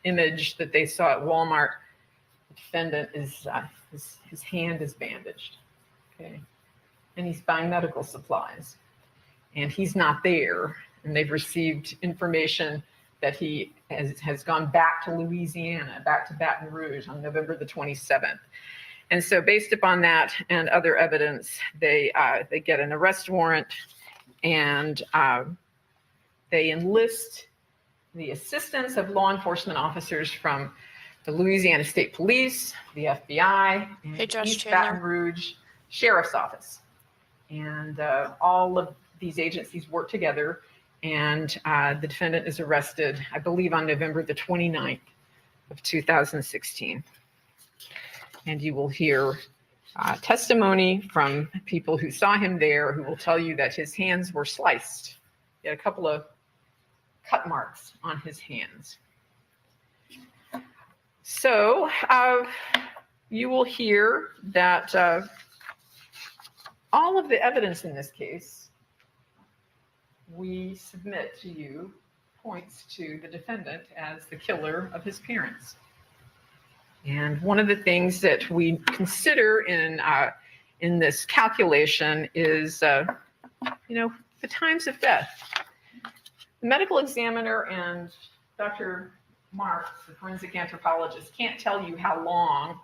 Speaker 7: image that they saw at Walmart, the defendant is his hand is bandaged, okay, and he's buying medical supplies, and he's not there. And they've received information that he has gone back to Louisiana, back to Baton Rouge on November the 27th. And so based upon that and other evidence, they get an arrest warrant, and they enlist the assistance of law enforcement officers from the Louisiana State Police, the FBI, and East Baton Rouge Sheriff's Office. And all of these agencies work together, and the defendant is arrested, I believe, on November the 29th of 2016. And you will hear testimony from people who saw him there, who will tell you that his hands were sliced. He had a couple of cut marks on his hands. So you will hear that all of the evidence in this case we submit to you points to the defendant as the killer of his parents. And one of the things that we consider in this calculation is, the times of death. The medical examiner and Dr. Marks, the forensic anthropologist, can't tell you how long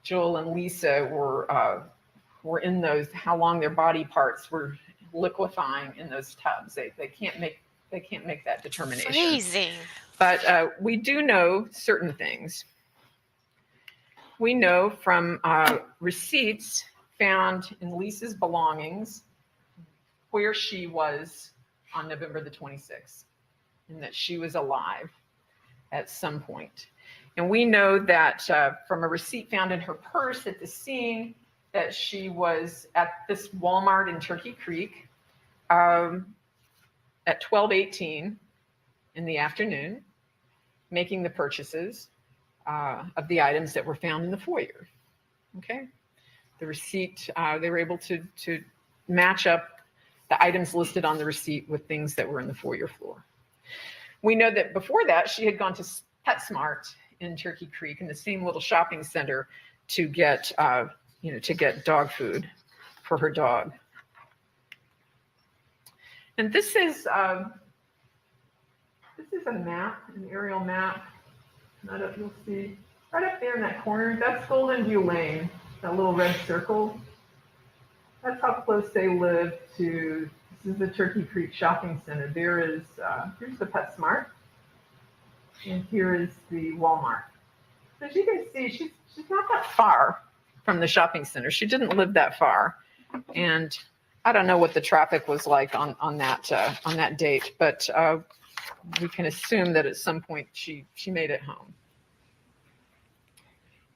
Speaker 7: Joel and Lisa were in those, how long their body parts were liquefying in those tubs. They can't make that determination.
Speaker 3: Freezing.
Speaker 7: But we do know certain things. We know from receipts found in Lisa's belongings where she was on November the 26th, and that she was alive at some point. And we know that from a receipt found in her purse at the scene, that she was at this Walmart in Turkey Creek at 12:18 in the afternoon, making the purchases of the items that were found in the foyer. Okay, the receipt, they were able to match up the items listed on the receipt with things that were in the foyer floor. We know that before that, she had gone to PetSmart in Turkey Creek, in the same little shopping center, to get dog food for her dog. And this is a map, an aerial map. You'll see right up there in that corner. That's Golden View Lane, that little red circle. That's how close they live to. This is the Turkey Creek Shopping Center. Here's the PetSmart, and here is the Walmart. So as you can see, she's not that far from the shopping center. She didn't live that far, and I don't know what the traffic was like on that date, but we can assume that at some point she made it home.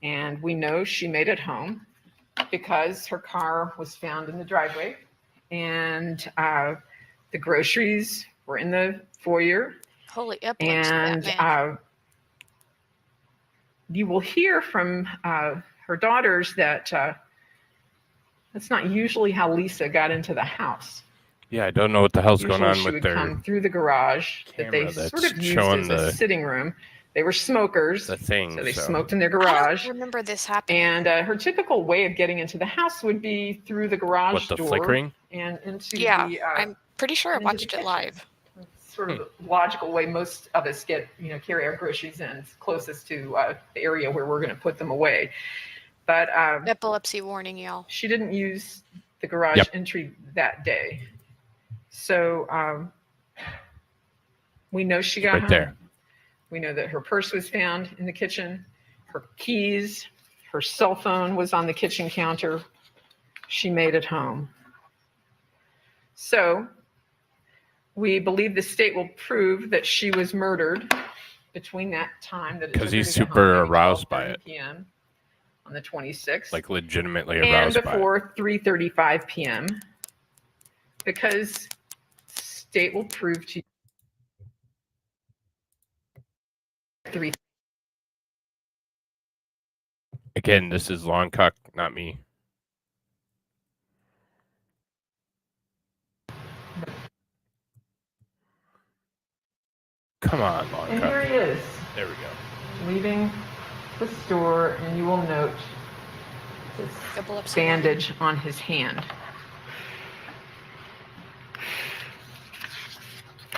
Speaker 7: And we know she made it home because her car was found in the driveway, and the groceries were in the foyer.
Speaker 3: Holy up!
Speaker 7: And you will hear from her daughters that that's not usually how Lisa got into the house.
Speaker 2: Yeah, I don't know what the hell's going
Speaker 7: Usually
Speaker 2: on
Speaker 7: she
Speaker 2: with
Speaker 7: would
Speaker 2: their
Speaker 7: come through the garage that they
Speaker 2: camera
Speaker 7: sort
Speaker 2: that's
Speaker 7: of used
Speaker 2: showing
Speaker 7: as a
Speaker 2: the
Speaker 7: sitting room. They were smokers,
Speaker 2: the thing.
Speaker 7: so they
Speaker 2: So
Speaker 7: smoked in their
Speaker 3: I don't
Speaker 7: garage.
Speaker 3: remember this happening.
Speaker 7: And her typical way of getting into the house would be through the garage
Speaker 2: what, the
Speaker 7: door
Speaker 2: flickering?
Speaker 7: and into
Speaker 3: Yeah,
Speaker 7: the
Speaker 3: I'm pretty sure I
Speaker 7: into the
Speaker 3: watched it
Speaker 7: kitchen.
Speaker 3: live.
Speaker 7: Sort of logical way most of us get, carry our groceries in. It's closest to the area where we're going to put them away. But
Speaker 3: Epilepsy warning, y'all.
Speaker 7: she didn't use the garage
Speaker 2: Yep.
Speaker 7: entry that day. So we know she got
Speaker 2: Right
Speaker 7: home.
Speaker 2: there.
Speaker 7: We know that her purse was found in the kitchen, her keys, her cell phone was on the kitchen counter. She made it home. So we believe the state will prove that she was murdered between that time that it took
Speaker 2: Because
Speaker 7: her
Speaker 2: he's
Speaker 7: to get
Speaker 2: super
Speaker 7: home, maybe
Speaker 2: aroused by
Speaker 7: 12:30
Speaker 2: it.
Speaker 7: p.m. on the 26th.
Speaker 2: Like legitimately
Speaker 7: and
Speaker 2: aroused by it.
Speaker 7: before 3:35 p.m. because state will prove to you 3.
Speaker 2: Again, this is Long Cock, not me. Come on, Long
Speaker 7: And here
Speaker 2: Cock.
Speaker 7: he is,
Speaker 2: There we go.
Speaker 7: leaving the store, and you will note this
Speaker 3: Epilepsy warning.
Speaker 7: bandage on his hand.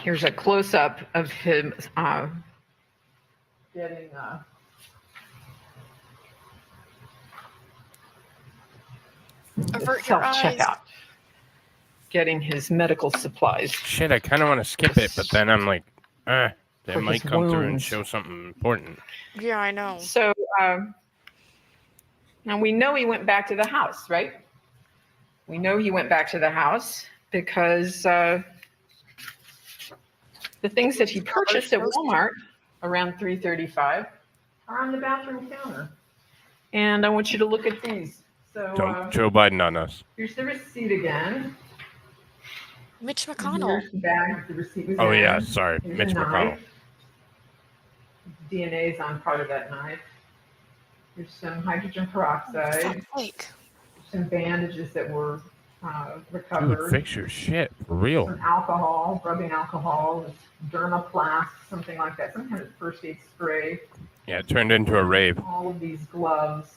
Speaker 7: Here's a close-up of him getting
Speaker 3: Avert your eyes.
Speaker 7: self-checkout, getting his medical supplies.
Speaker 2: Shit, I kind of want to skip it, but then I'm like, they
Speaker 7: For
Speaker 2: might
Speaker 7: his
Speaker 2: come through and
Speaker 7: wounds.
Speaker 2: show something important.
Speaker 3: Yeah, I know.
Speaker 7: So now we know he went back to the house, right? We know he went back to the house because the things that he purchased at Walmart around 3:35 are on the bathroom counter. And I want you to look at these. So
Speaker 2: Don't Joe Biden on us.
Speaker 7: here's the receipt again.
Speaker 3: Mitch McConnell.
Speaker 7: Here's the bag that the receipt was
Speaker 2: Oh,
Speaker 7: in.
Speaker 2: yeah, sorry.
Speaker 7: Here's
Speaker 2: Mitch
Speaker 7: a
Speaker 2: McConnell.
Speaker 7: knife. DNA is on part of that knife. There's some hydrogen peroxide.
Speaker 3: Fuck's sake.
Speaker 7: Some bandages that were
Speaker 2: Dude,
Speaker 7: recovered.
Speaker 2: fix your shit. For real.
Speaker 7: Some alcohol, rubbing alcohol, Dermaplast, something like that, some kind of first aid spray.
Speaker 2: Yeah, it turned into a rave.
Speaker 7: All of these gloves.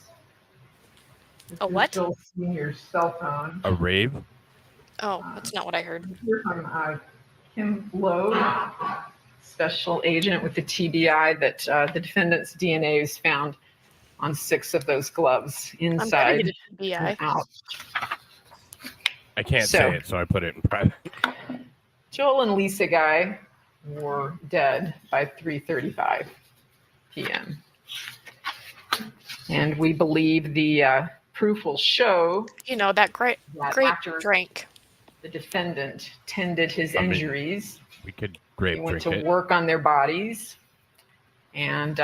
Speaker 7: This
Speaker 3: A
Speaker 7: is
Speaker 3: what?
Speaker 7: Jill Senior's cell phone.
Speaker 2: A rave?
Speaker 3: Oh, that's not what I heard.
Speaker 7: Here's from Kim Lowe, special agent with the TBI, that the defendant's DNA is found on 6 of those gloves,
Speaker 3: I'm
Speaker 7: inside
Speaker 3: getting it BI.
Speaker 7: and out.
Speaker 2: I can't
Speaker 7: So-
Speaker 2: say it, so I put it in private.
Speaker 7: Joel and Lisa Guy were dead by 3:35 p.m. And we believe the proof will show
Speaker 3: You know, that great
Speaker 7: that
Speaker 3: great
Speaker 7: after
Speaker 3: drink.
Speaker 7: the defendant tended his
Speaker 2: I mean,
Speaker 7: injuries,
Speaker 2: We could
Speaker 7: he
Speaker 2: grape
Speaker 7: went
Speaker 2: drink
Speaker 7: to
Speaker 2: it.
Speaker 7: work on their bodies and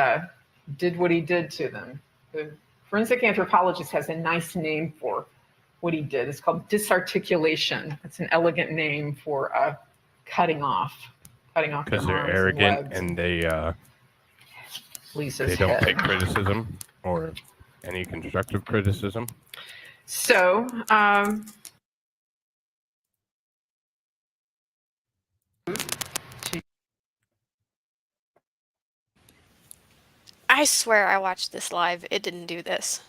Speaker 7: did what he did to them. The forensic anthropologist has a nice name for what he did. It's called disarticulation. It's an elegant name for cutting off
Speaker 2: Because
Speaker 7: their
Speaker 2: they're
Speaker 7: arms
Speaker 2: arrogant
Speaker 7: legs
Speaker 2: and they
Speaker 7: Lisa's
Speaker 2: don't
Speaker 7: head.
Speaker 2: take criticism or any constructive criticism.
Speaker 7: So,
Speaker 3: I swear I watched this live. It didn't do this.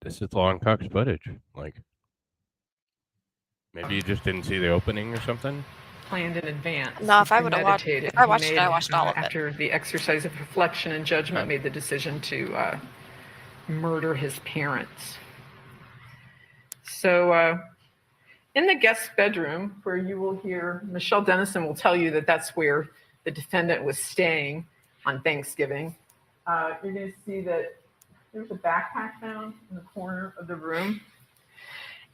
Speaker 2: This is Long Cock's footage. Like, maybe you just didn't see the opening or something.
Speaker 7: planned in advance.
Speaker 3: No, if I
Speaker 7: He
Speaker 3: would've watched-
Speaker 7: premeditated.
Speaker 3: if I
Speaker 7: He
Speaker 3: watched it, I
Speaker 7: made,
Speaker 3: watched all of it.
Speaker 7: After the exercise of reflection and judgment, made the decision to murder his parents. So, in the guest bedroom, where you will hear Michelle Dennison will tell you that that's where the defendant was staying on Thanksgiving. You're going to see that there's a backpack found in the corner of the room.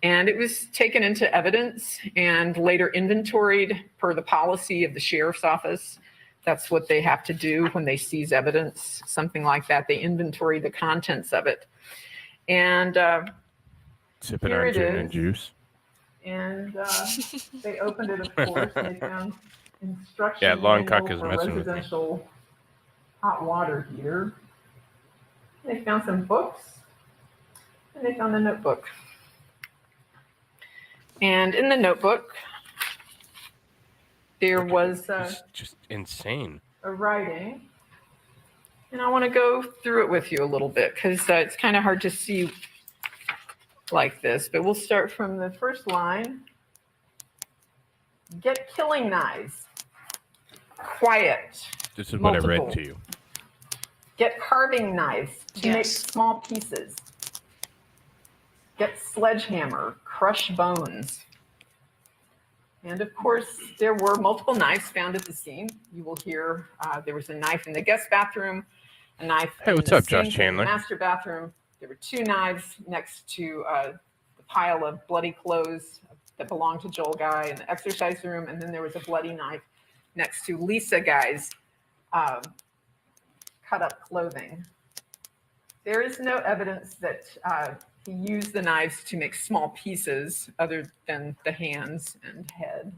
Speaker 7: And it was taken into evidence and later inventoried per the policy of the sheriff's office. That's what they have to do when they seize evidence, something like that. They inventory the contents of it. And
Speaker 2: Sipping
Speaker 7: Here
Speaker 2: our
Speaker 7: it
Speaker 2: gin
Speaker 7: is.
Speaker 2: and juice.
Speaker 7: They opened it, of course. They found instructions
Speaker 2: Yeah, Long Cock
Speaker 7: manual
Speaker 2: is
Speaker 7: for
Speaker 2: messing with me.
Speaker 7: residential hot water heater. They found some books. And they found a notebook. And in the notebook, there was
Speaker 2: It's just insane.
Speaker 7: a writing. And I want to go through it with you a little bit because it's kind of hard to see like this. But we'll start from the first line. Get killing knives. Quiet.
Speaker 2: This is what I read
Speaker 7: Multiple.
Speaker 2: to you.
Speaker 7: Get carving knives to make
Speaker 3: Yes.
Speaker 7: small pieces. Get sledgehammer, crush bones. And of course, there were multiple knives found at the scene. You will hear there was a knife in the guest bathroom, a knife
Speaker 2: Hey,
Speaker 7: in
Speaker 2: what's
Speaker 7: the
Speaker 2: up, Josh
Speaker 7: sink in
Speaker 2: Chandler?
Speaker 7: the master bathroom. There were 2 knives next to the pile of bloody clothes that belonged to Joel Guy in the exercise room. And then there was a bloody knife next to Lisa Guy's cut up clothing. There is no evidence that he used the knives to make small pieces other than the hands and head,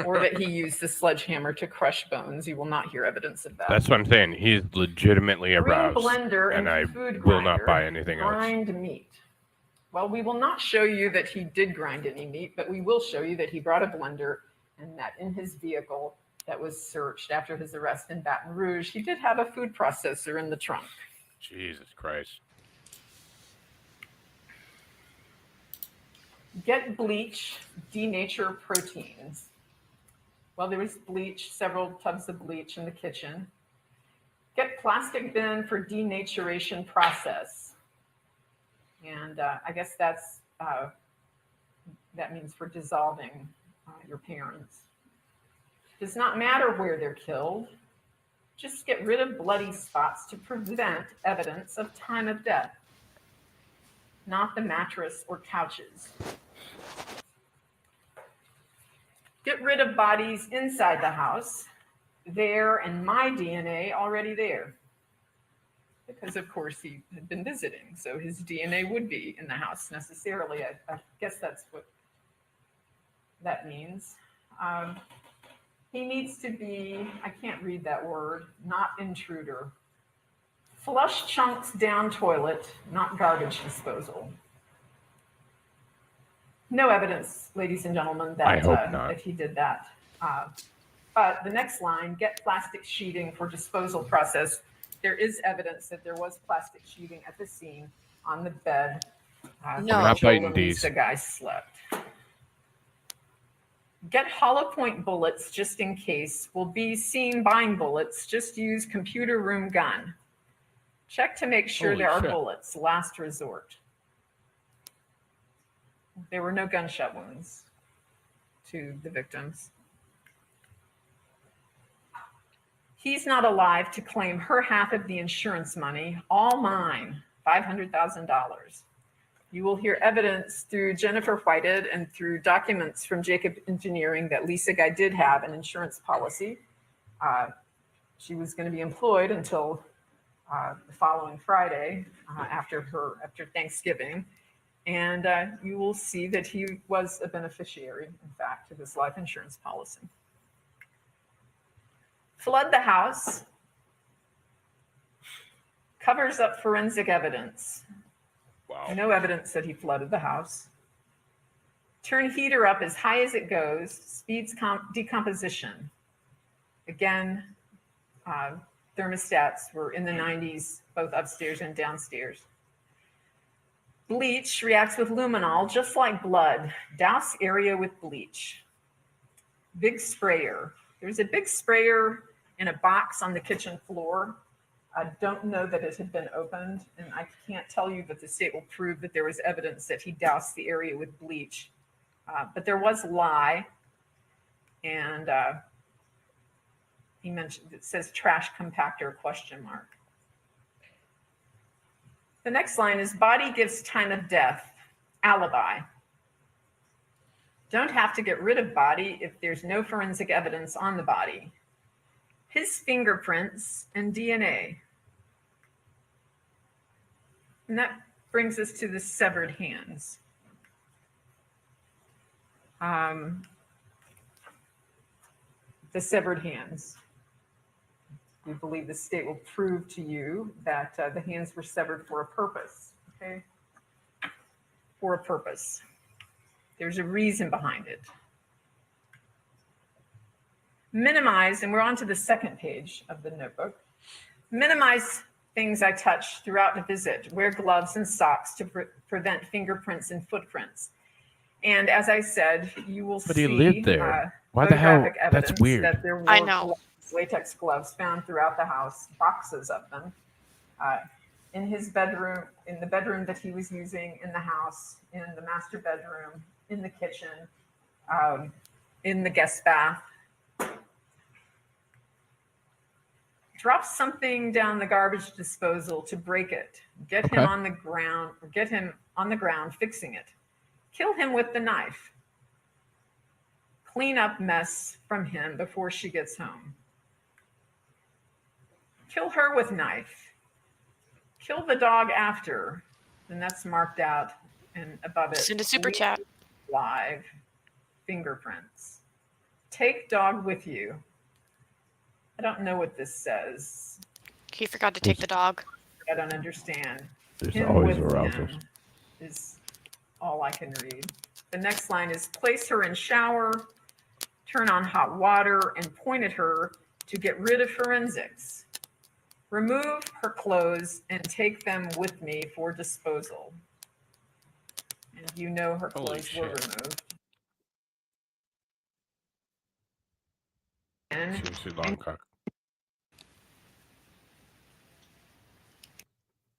Speaker 7: or that he used the sledgehammer to crush bones. You will not hear evidence of that.
Speaker 2: That's what I'm saying. He's legitimately
Speaker 7: Green
Speaker 2: aroused,
Speaker 7: blender
Speaker 2: and I
Speaker 7: food
Speaker 2: will not
Speaker 7: grinder
Speaker 2: buy anything else.
Speaker 7: grind meat. Well, we will not show you that he did grind any meat, but we will show you that he brought a blender and that in his vehicle that was searched after his arrest in Baton Rouge, he did have a food processor in the trunk.
Speaker 2: Jesus Christ.
Speaker 7: Get bleach, denature proteins. Well, there was bleach, several tubs of bleach in the kitchen. Get plastic bin for denaturation process. And I guess that's that means for dissolving your parents. Does not matter where they're killed. Just get rid of bloody spots to prevent evidence of time of death, not the mattress or couches. Get rid of bodies inside the house, there and my DNA already there. Because of course he had been visiting, so his DNA would be in the house necessarily. I guess that's what that means. He needs to be, I can't read that word, not intruder. Flush chunks down toilet, not garbage disposal. No evidence, ladies and gentlemen, that,
Speaker 2: I hope not.
Speaker 7: that he did that. But the next line, get plastic sheeting for disposal process. There is evidence that there was plastic sheeting at the scene on the bed.
Speaker 3: No. I'm
Speaker 2: not
Speaker 7: Joel
Speaker 2: biting
Speaker 7: and
Speaker 2: these.
Speaker 7: Lisa Guy slept. Get hollow point bullets just in case. Will be seen buying bullets. Just use computer room gun. Check to make sure
Speaker 2: Holy
Speaker 7: there are
Speaker 2: shit.
Speaker 7: bullets. Last resort. There were no gunshot wounds to the victims. He's not alive to claim her half of the insurance money, all mine, $500,000. You will hear evidence through Jennifer Whited and through documents from Jacob Engineering that Lisa Guy did have an insurance policy. She was going to be employed until the following Friday after Thanksgiving. And you will see that he was a beneficiary, in fact, to this life insurance policy. Flood the house. Covers up forensic evidence.
Speaker 2: Wow.
Speaker 7: No evidence that he flooded the house. Turn heater up as high as it goes. Speeds decomposition. Again, thermostats were in the 90s, both upstairs and downstairs. Bleach reacts with luminol, just like blood. Douse area with bleach. Big sprayer. There's a big sprayer in a box on the kitchen floor. I don't know that it had been opened, and I can't tell you that the state will prove that there was evidence that he doused the area with bleach. But there was lye, and he mentioned, it says trash compactor, ? The next line is body gives time of death, alibi. Don't have to get rid of body if there's no forensic evidence on the body. His fingerprints and DNA. And that brings us to the severed hands. The severed hands. We believe the state will prove to you that the hands were severed for a purpose. Okay. For a purpose. There's a reason behind it. Minimize, and we're on to the second page of the notebook. Minimize things I touch throughout the visit. Wear gloves and socks to prevent fingerprints and footprints. And as I said, you will
Speaker 2: But
Speaker 7: see
Speaker 2: he lived there. Why the hell?
Speaker 7: photographic evidence
Speaker 2: That's weird.
Speaker 7: that there
Speaker 3: I
Speaker 7: were
Speaker 3: know.
Speaker 7: gloves, latex gloves found throughout the house, boxes of them, in his bedroom, in the bedroom that he was using in the house, in the master bedroom, in the kitchen, in the guest bath. Drop something down the garbage disposal to break it. Get him on the ground, or get him on the ground fixing it. Kill him with the knife. Clean up mess from him before she gets home. Kill her with knife. Kill the dog after. And that's marked out and above it.
Speaker 3: Send a super chat.
Speaker 7: Live fingerprints. Take dog with you. I don't know what this says.
Speaker 3: He forgot to take the dog.
Speaker 7: I don't understand.
Speaker 2: There's
Speaker 7: Him
Speaker 2: always
Speaker 7: with
Speaker 2: arousals.
Speaker 7: him is all I can read. The next line is place her in shower, turn on hot water, and point at her to get rid of forensics. Remove her clothes and take them with me for disposal. And you know her
Speaker 2: Holy
Speaker 7: clothes were
Speaker 2: shit.
Speaker 7: removed. And
Speaker 2: Seriously, long cock.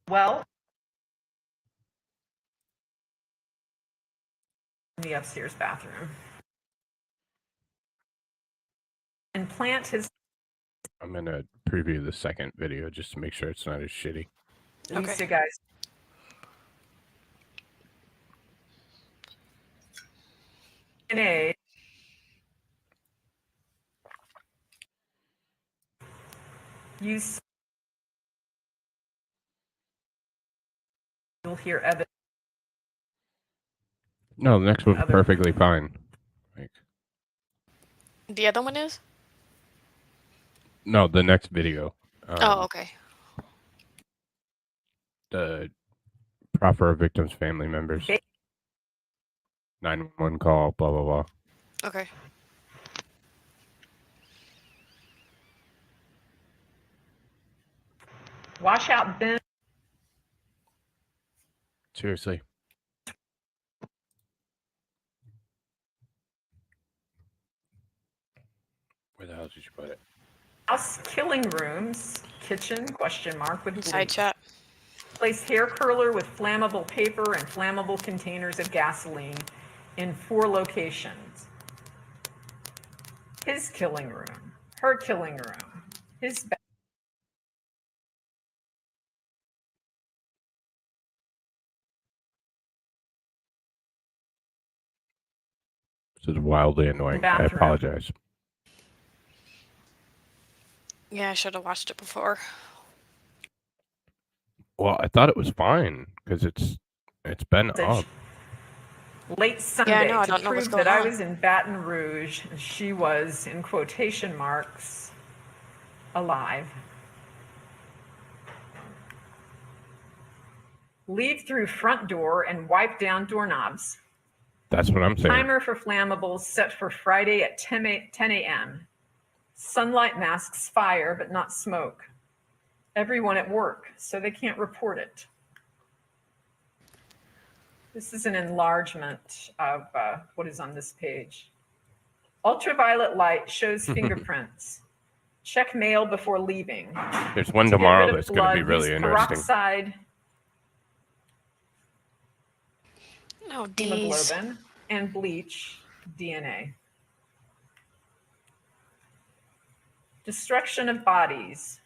Speaker 7: well, in the upstairs bathroom. And plant his
Speaker 2: I'm gonna preview the second video just to make sure it's not as shitty.
Speaker 7: Lisa, guys. DNA. Use. You'll hear evidence.
Speaker 2: No, the next one's
Speaker 7: Other-
Speaker 2: perfectly fine. Like,
Speaker 3: The other one is?
Speaker 2: no, the next video.
Speaker 3: Oh, okay.
Speaker 2: The proper victims' family members. 911 call, blah, blah, blah.
Speaker 3: Okay.
Speaker 7: Wash out bin.
Speaker 2: Seriously. Where the hell did you put it?
Speaker 7: House killing rooms. Kitchen, question mark, with
Speaker 3: Side
Speaker 7: bleach.
Speaker 3: chat.
Speaker 7: Place hair curler with flammable paper and flammable containers of gasoline in 4 locations. His killing room, her killing room, his bed.
Speaker 2: This is wildly annoying. I
Speaker 7: Bathroom.
Speaker 2: apologize.
Speaker 3: Yeah, I should have watched it before.
Speaker 2: Well, I thought it was fine because it's been up.
Speaker 7: Late Sunday
Speaker 3: no, I
Speaker 7: to
Speaker 3: don't know what's
Speaker 7: prove that
Speaker 3: going
Speaker 7: I
Speaker 3: on.
Speaker 7: was in Baton Rouge. She was, in quotation marks, alive. Leave through front door and wipe down doorknobs.
Speaker 2: That's what I'm saying.
Speaker 7: Timer for flammables set for Friday at 10 a.m. Sunlight masks fire, but not smoke. Everyone at work, so they can't report it. This is an enlargement of what is on this page. Ultraviolet light shows fingerprints. Check mail before leaving.
Speaker 2: There's one
Speaker 7: To get
Speaker 2: tomorrow
Speaker 7: rid of
Speaker 2: that's going to
Speaker 7: blood,
Speaker 2: be really
Speaker 7: use
Speaker 2: interesting.
Speaker 7: peroxide,
Speaker 3: No, D's.
Speaker 7: hemoglobin, and bleach DNA. Destruction of bodies.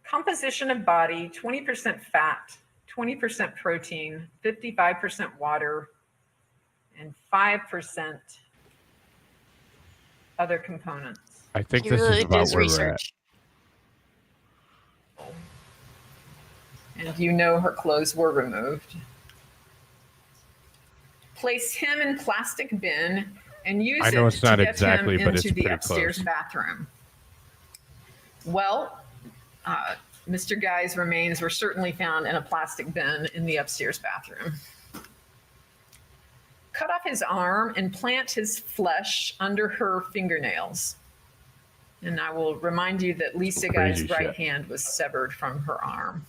Speaker 7: Composition of body, 20% fat, 20% protein, 55% water, and 5% other components.
Speaker 2: I think
Speaker 3: He
Speaker 2: this
Speaker 3: really
Speaker 2: is about
Speaker 3: does
Speaker 2: where we're at.
Speaker 3: research.
Speaker 7: And you know her clothes were removed. Place him in plastic bin and use
Speaker 2: I know
Speaker 7: it
Speaker 2: it's not
Speaker 7: to get
Speaker 2: exactly,
Speaker 7: him
Speaker 2: but it's
Speaker 7: into the
Speaker 2: pretty
Speaker 7: upstairs
Speaker 2: close.
Speaker 7: bathroom. Well, Mr. Guy's remains were certainly found in a plastic bin in the upstairs bathroom. Cut off his arm and plant his flesh under her fingernails. And I will remind you that Lisa Guy's right hand was severed from her arm.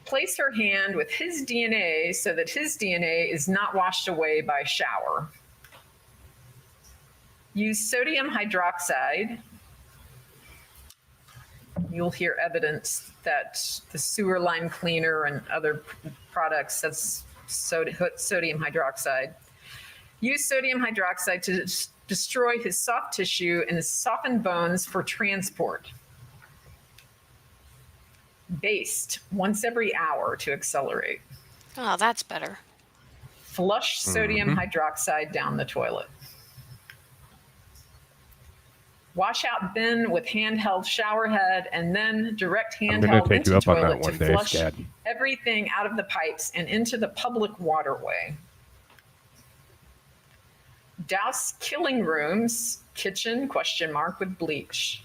Speaker 7: Place her hand with his DNA so that his DNA is not washed away by shower. Use sodium hydroxide. You'll hear evidence that the sewer line cleaner and other products, that's sodium hydroxide. Use sodium hydroxide to destroy his soft tissue and his softened bones for transport. Baste once every hour to accelerate.
Speaker 3: Oh, that's better.
Speaker 7: Flush sodium hydroxide down the toilet. Wash out bin with handheld shower head and then direct handheld into toilet to flush everything out of the pipes and into the public waterway. Douse killing rooms, kitchen, ? With bleach.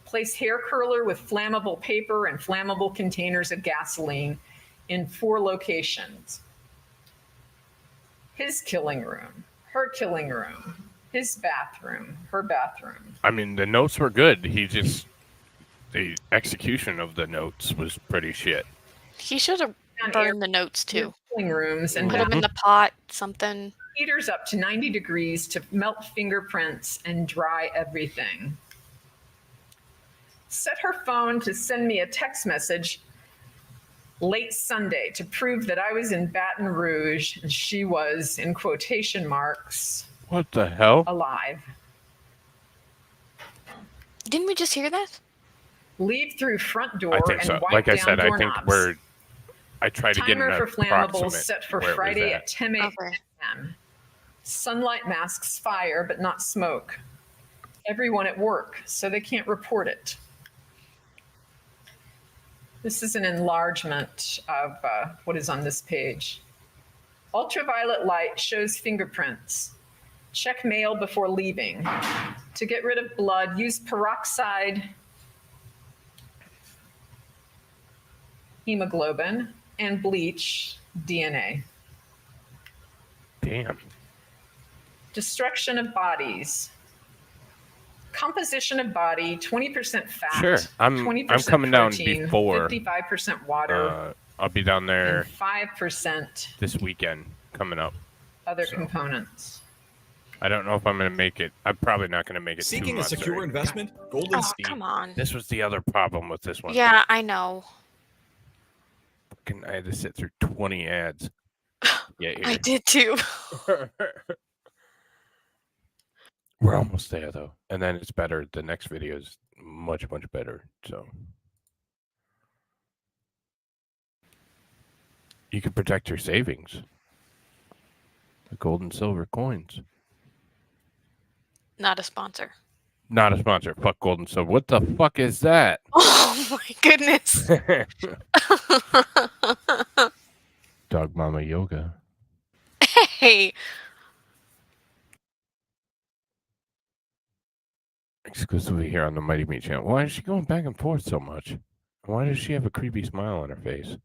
Speaker 7: Place hair curler with flammable paper and flammable containers of gasoline in 4 locations. His killing room, her killing room, his bathroom, her bathroom.
Speaker 2: I mean, the notes were good. The execution of the notes was pretty shit.
Speaker 3: He should have burned the notes too.
Speaker 7: Killing rooms and
Speaker 3: put them in the pot, something.
Speaker 7: Heaters up to 90 degrees to melt fingerprints and dry everything. Set her phone to send me a text message late Sunday to prove that I was in Baton Rouge and she was, in quotation marks,
Speaker 2: what the hell?
Speaker 7: Alive.
Speaker 3: Didn't we just hear that?
Speaker 7: Leave through front door
Speaker 2: I think
Speaker 7: and
Speaker 2: so.
Speaker 7: wipe
Speaker 2: Like I
Speaker 7: down
Speaker 2: said,
Speaker 7: doorknobs.
Speaker 2: I think I tried to get an
Speaker 7: Timer for flammables
Speaker 2: approximate
Speaker 7: set for
Speaker 2: where it was
Speaker 7: Friday
Speaker 2: at.
Speaker 7: at 10 a.m. Sunlight masks fire, but not smoke. Everyone at work, so they can't report it. This is an enlargement of what is on this page. Ultraviolet light shows fingerprints. Check mail before leaving. To get rid of blood, use peroxide, hemoglobin, and bleach, DNA.
Speaker 2: Damn.
Speaker 7: Destruction of bodies. Composition of body, 20% fat.
Speaker 2: Sure. I'm
Speaker 7: 20%
Speaker 2: coming down
Speaker 7: protein,
Speaker 2: before.
Speaker 7: 55% water.
Speaker 2: I'll be down there.
Speaker 7: And 5%
Speaker 2: this weekend coming up.
Speaker 7: Other components.
Speaker 2: I don't know if I'm going to make it. I'm probably not going to make it.
Speaker 6: Seeking a secure investment? Golden
Speaker 3: Oh, come on.
Speaker 2: This was the other problem with this one.
Speaker 3: Yeah, I know.
Speaker 2: I had to sit through 20 ads. Yeah,
Speaker 3: I did too.
Speaker 2: We're almost there though, and then it's better. The next video is much better. So you can protect your savings. The gold and silver coins.
Speaker 3: Not a sponsor.
Speaker 2: Not a sponsor. Fuck gold and silver. What the fuck is that?
Speaker 3: Oh my goodness.
Speaker 2: Dog Momma yoga.
Speaker 3: Hey.
Speaker 2: Exclusively here on the MightyMeat channel. Why is she going back and forth so much? Why does she have a creepy smile on her face?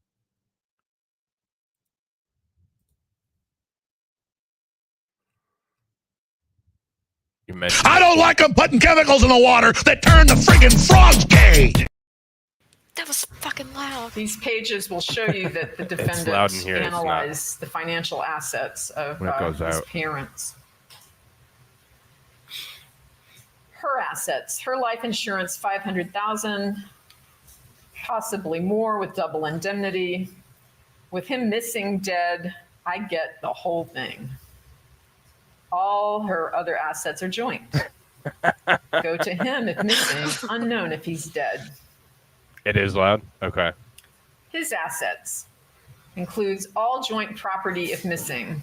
Speaker 2: You mentioned
Speaker 8: I don't like them putting chemicals in the water that turn the friggin' frogs gay.
Speaker 3: That was fucking loud.
Speaker 7: These pages will show you that the
Speaker 2: It's loud in
Speaker 7: defendant
Speaker 2: here, it's not.
Speaker 7: analyzed the financial assets of
Speaker 2: When it goes
Speaker 7: his
Speaker 2: out.
Speaker 7: parents. Her assets, her life insurance, $500,000, possibly more with double indemnity. With him missing, dead, I get the whole thing. All her other assets are joint. Go to him if missing, unknown if he's dead.
Speaker 2: it is loud. Okay.
Speaker 7: His assets includes all joint property if missing.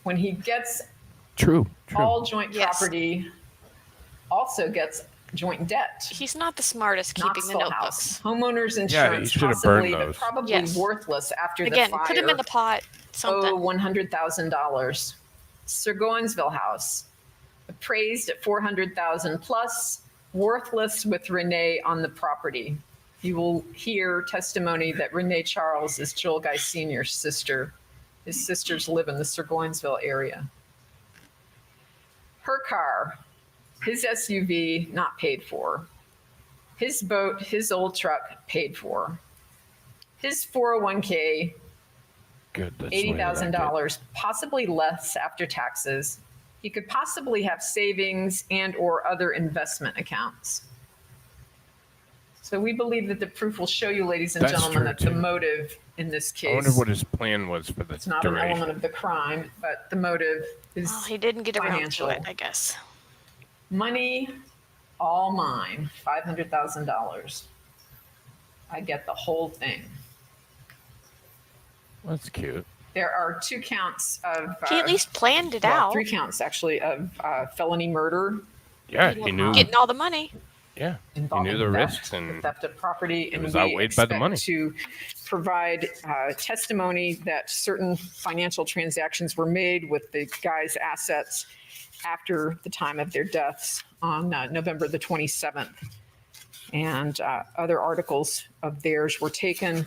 Speaker 7: When he gets
Speaker 2: True.
Speaker 7: all joint
Speaker 3: Yes.
Speaker 7: property, also gets joint debt.
Speaker 3: He's not the smartest keeping the
Speaker 7: Knoxville
Speaker 3: notebooks.
Speaker 7: house, homeowners
Speaker 2: he
Speaker 7: insurance,
Speaker 2: should have
Speaker 7: possibly,
Speaker 2: burned
Speaker 7: but
Speaker 2: those.
Speaker 7: probably
Speaker 3: Yes.
Speaker 7: worthless after
Speaker 3: Again,
Speaker 7: the fire.
Speaker 3: put him in the pot. Something.
Speaker 7: $100,000. Sir Goinsville house, appraised at $400,000 plus, worthless with Renee on the property. You will hear testimony that Renee Charles is Joel Guy Sr.'s sister. His sisters live in the Burgoynesville area. Her car, his SUV, not paid for. His boat, his old truck, paid for. His 401k,
Speaker 2: Good. That's the way I like it.
Speaker 7: $80,000, possibly less after taxes. He could possibly have savings and or other investment accounts. So we believe that the proof will show you, ladies and
Speaker 2: That's
Speaker 7: gentlemen,
Speaker 2: true,
Speaker 7: that the
Speaker 2: too.
Speaker 7: motive in this
Speaker 2: I wonder
Speaker 7: case,
Speaker 2: what his plan was for the
Speaker 7: it's not an
Speaker 2: duration.
Speaker 7: element of the crime, but the motive is
Speaker 3: Well, he didn't get around
Speaker 7: financial.
Speaker 3: to it, I guess.
Speaker 7: Money, all mine, $500,000. I get the whole thing.
Speaker 2: That's cute.
Speaker 7: There are 2 counts of,
Speaker 3: He at least planned it
Speaker 7: well,
Speaker 3: out.
Speaker 7: 3 counts actually of felony murder,
Speaker 2: Yeah, he knew.
Speaker 3: Getting all the money.
Speaker 2: Yeah, he
Speaker 7: involving
Speaker 2: knew the
Speaker 7: theft,
Speaker 2: risks, and
Speaker 7: theft of property, and
Speaker 2: was
Speaker 7: we
Speaker 2: outweighed by the
Speaker 7: expect
Speaker 2: money.
Speaker 7: to provide testimony that certain financial transactions were made with the guy's assets after the time of their deaths on November the 27th. And other articles of theirs were taken,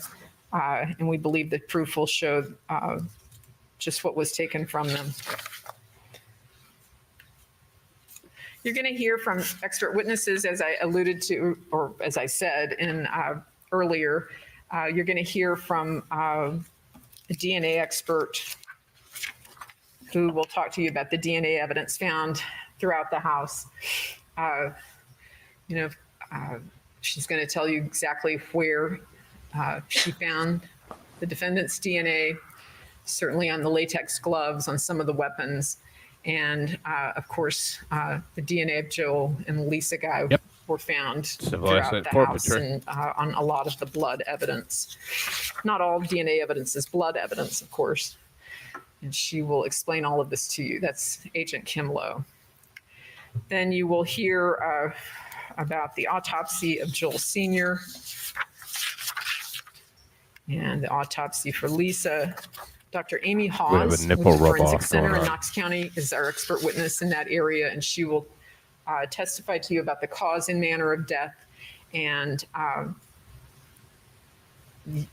Speaker 7: and we believe that proof will show just what was taken from them. You're going to hear from expert witnesses, as I alluded to, or as I said in earlier. You're going to hear from a DNA expert who will talk to you about the DNA evidence found throughout the house. She's going to tell you exactly where she found the defendant's DNA, certainly on the latex gloves, on some of the weapons. And of course, the DNA of Joel and Lisa Guy were found
Speaker 2: Civil
Speaker 7: throughout
Speaker 2: asset
Speaker 7: the house
Speaker 2: forfeiture.
Speaker 7: and on a lot of the blood evidence. Not all DNA evidence is blood evidence, of course. And she will explain all of this to you. That's Agent Kim Lowe. Then you will hear about the autopsy of Joel Sr. and the autopsy for Lisa. Dr. Amy
Speaker 2: have a
Speaker 7: Hawes
Speaker 2: nipple
Speaker 7: with the
Speaker 2: rub
Speaker 7: Forensic
Speaker 2: off
Speaker 7: Center
Speaker 2: going
Speaker 7: in
Speaker 2: on.
Speaker 7: Knox County is our expert witness in that area, and she will testify to you about the cause and manner of death. And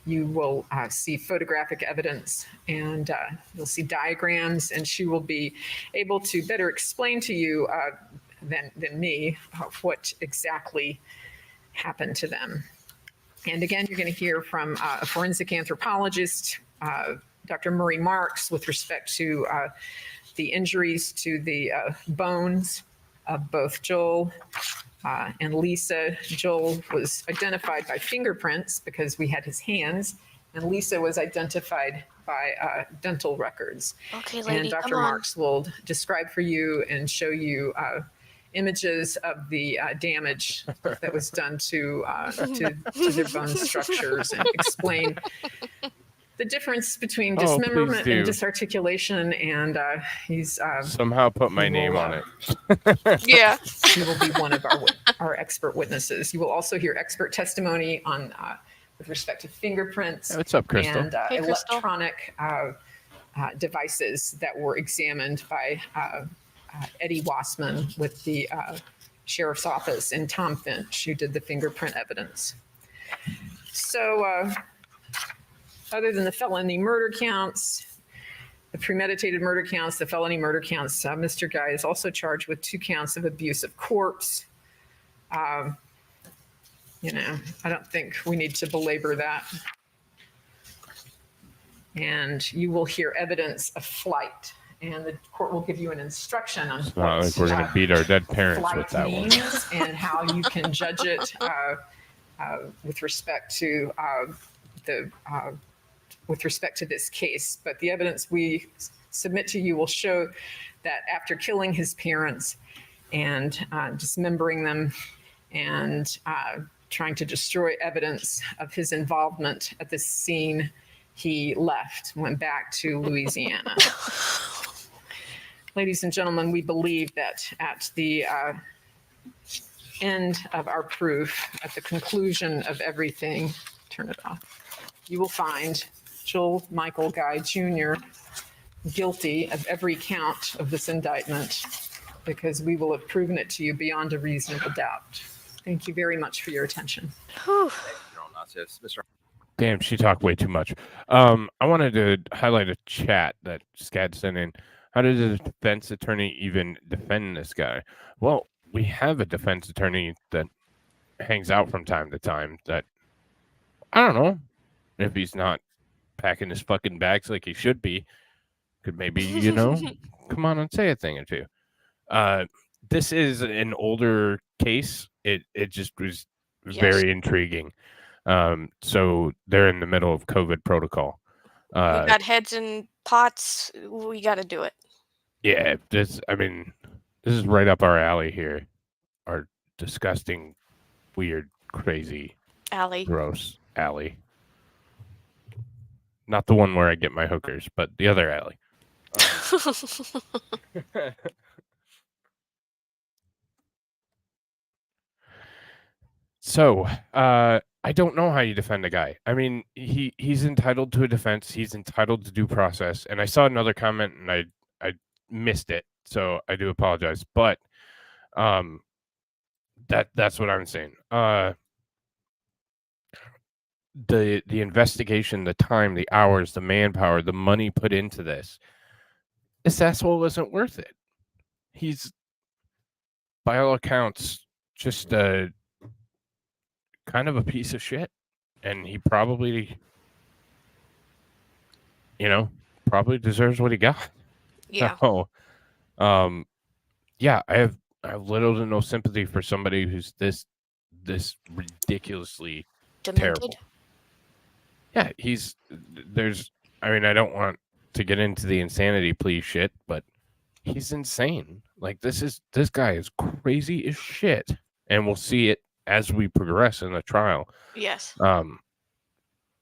Speaker 7: you will see photographic evidence, and you'll see diagrams, and she will be able to better explain to you than me what exactly happened to them. And again, you're going to hear from a forensic anthropologist, Dr. Murray Marks, with respect to the injuries to the bones of both Joel and Lisa. Joel was identified by fingerprints because we had his hands, and Lisa was identified by dental records.
Speaker 3: Okay, lady,
Speaker 7: And Dr.
Speaker 3: come on.
Speaker 7: Marks will describe for you and show you images of the damage that was done to their bone structures, and explain the difference between
Speaker 2: Oh, please
Speaker 7: dismemberment
Speaker 2: do.
Speaker 7: and disarticulation. And he's
Speaker 2: Somehow put my name on it.
Speaker 3: Yeah.
Speaker 7: he will be one of our expert witnesses. You will also hear expert testimony on with respect to fingerprints
Speaker 2: What's up, Crystal?
Speaker 7: and
Speaker 3: Hey, Crystal.
Speaker 7: electronic devices that were examined by Eddie Wassman with the sheriff's office, and Tom Finch, who did the fingerprint evidence. So other than the felony murder counts, the premeditated murder counts, the felony murder counts, Mr. Guy is also charged with 2 counts of abuse of corpse. I don't think we need to belabor that. And you will hear evidence of flight, and the court will give you an instruction on
Speaker 2: It's not like we're gonna beat our dead parents with
Speaker 7: flight
Speaker 2: that one.
Speaker 7: means and how you can judge it with respect to this case. But the evidence we submit to you will show that after killing his parents and dismembering them and trying to destroy evidence of his involvement at this scene, he went back to Louisiana. Ladies and gentlemen, we believe that at the end of our proof, at the conclusion of everything, turn it off, you will find Joel Michael Guy Jr. guilty of every count of this indictment, because we will have proven it to you beyond a reasonable doubt. Thank you very much for your attention.
Speaker 3: Whew.
Speaker 4: analysis. Mr.
Speaker 2: Damn, she talked way too much. I wanted to highlight a chat that Scad sent in. How did the defense attorney even defend this guy? Well, we have a defense attorney that hangs out from time to time that, I don't know, if he's not packing his fucking bags like he should be, could maybe, come on and say a thing or two. This is an older case. It just was very intriguing. So they're in the middle of COVID protocol.
Speaker 3: We got heads in pots. We got to do it.
Speaker 2: Yeah, this is right up our alley here. Our disgusting, weird, crazy,
Speaker 3: Alley.
Speaker 2: gross alley. Not the one where I get my hookers, but the other alley. So, I don't know how you defend a guy. I mean, he's entitled to a defense. He's entitled to due process. And I saw another comment, and I missed it, so I do apologize. But that's what I'm saying. The investigation, the time, the hours, the manpower, the money put into this asshole isn't worth it. He's, by all accounts, just kind of a piece of shit, and he probably deserves what he got.
Speaker 3: Yeah.
Speaker 2: So, yeah, I have little to no sympathy for somebody who's this ridiculously terrible. Yeah, I don't want to get into the insanity plea shit, but he's insane. Like, this guy is crazy as shit, and we'll see it as we progress in the trial.
Speaker 3: Yes.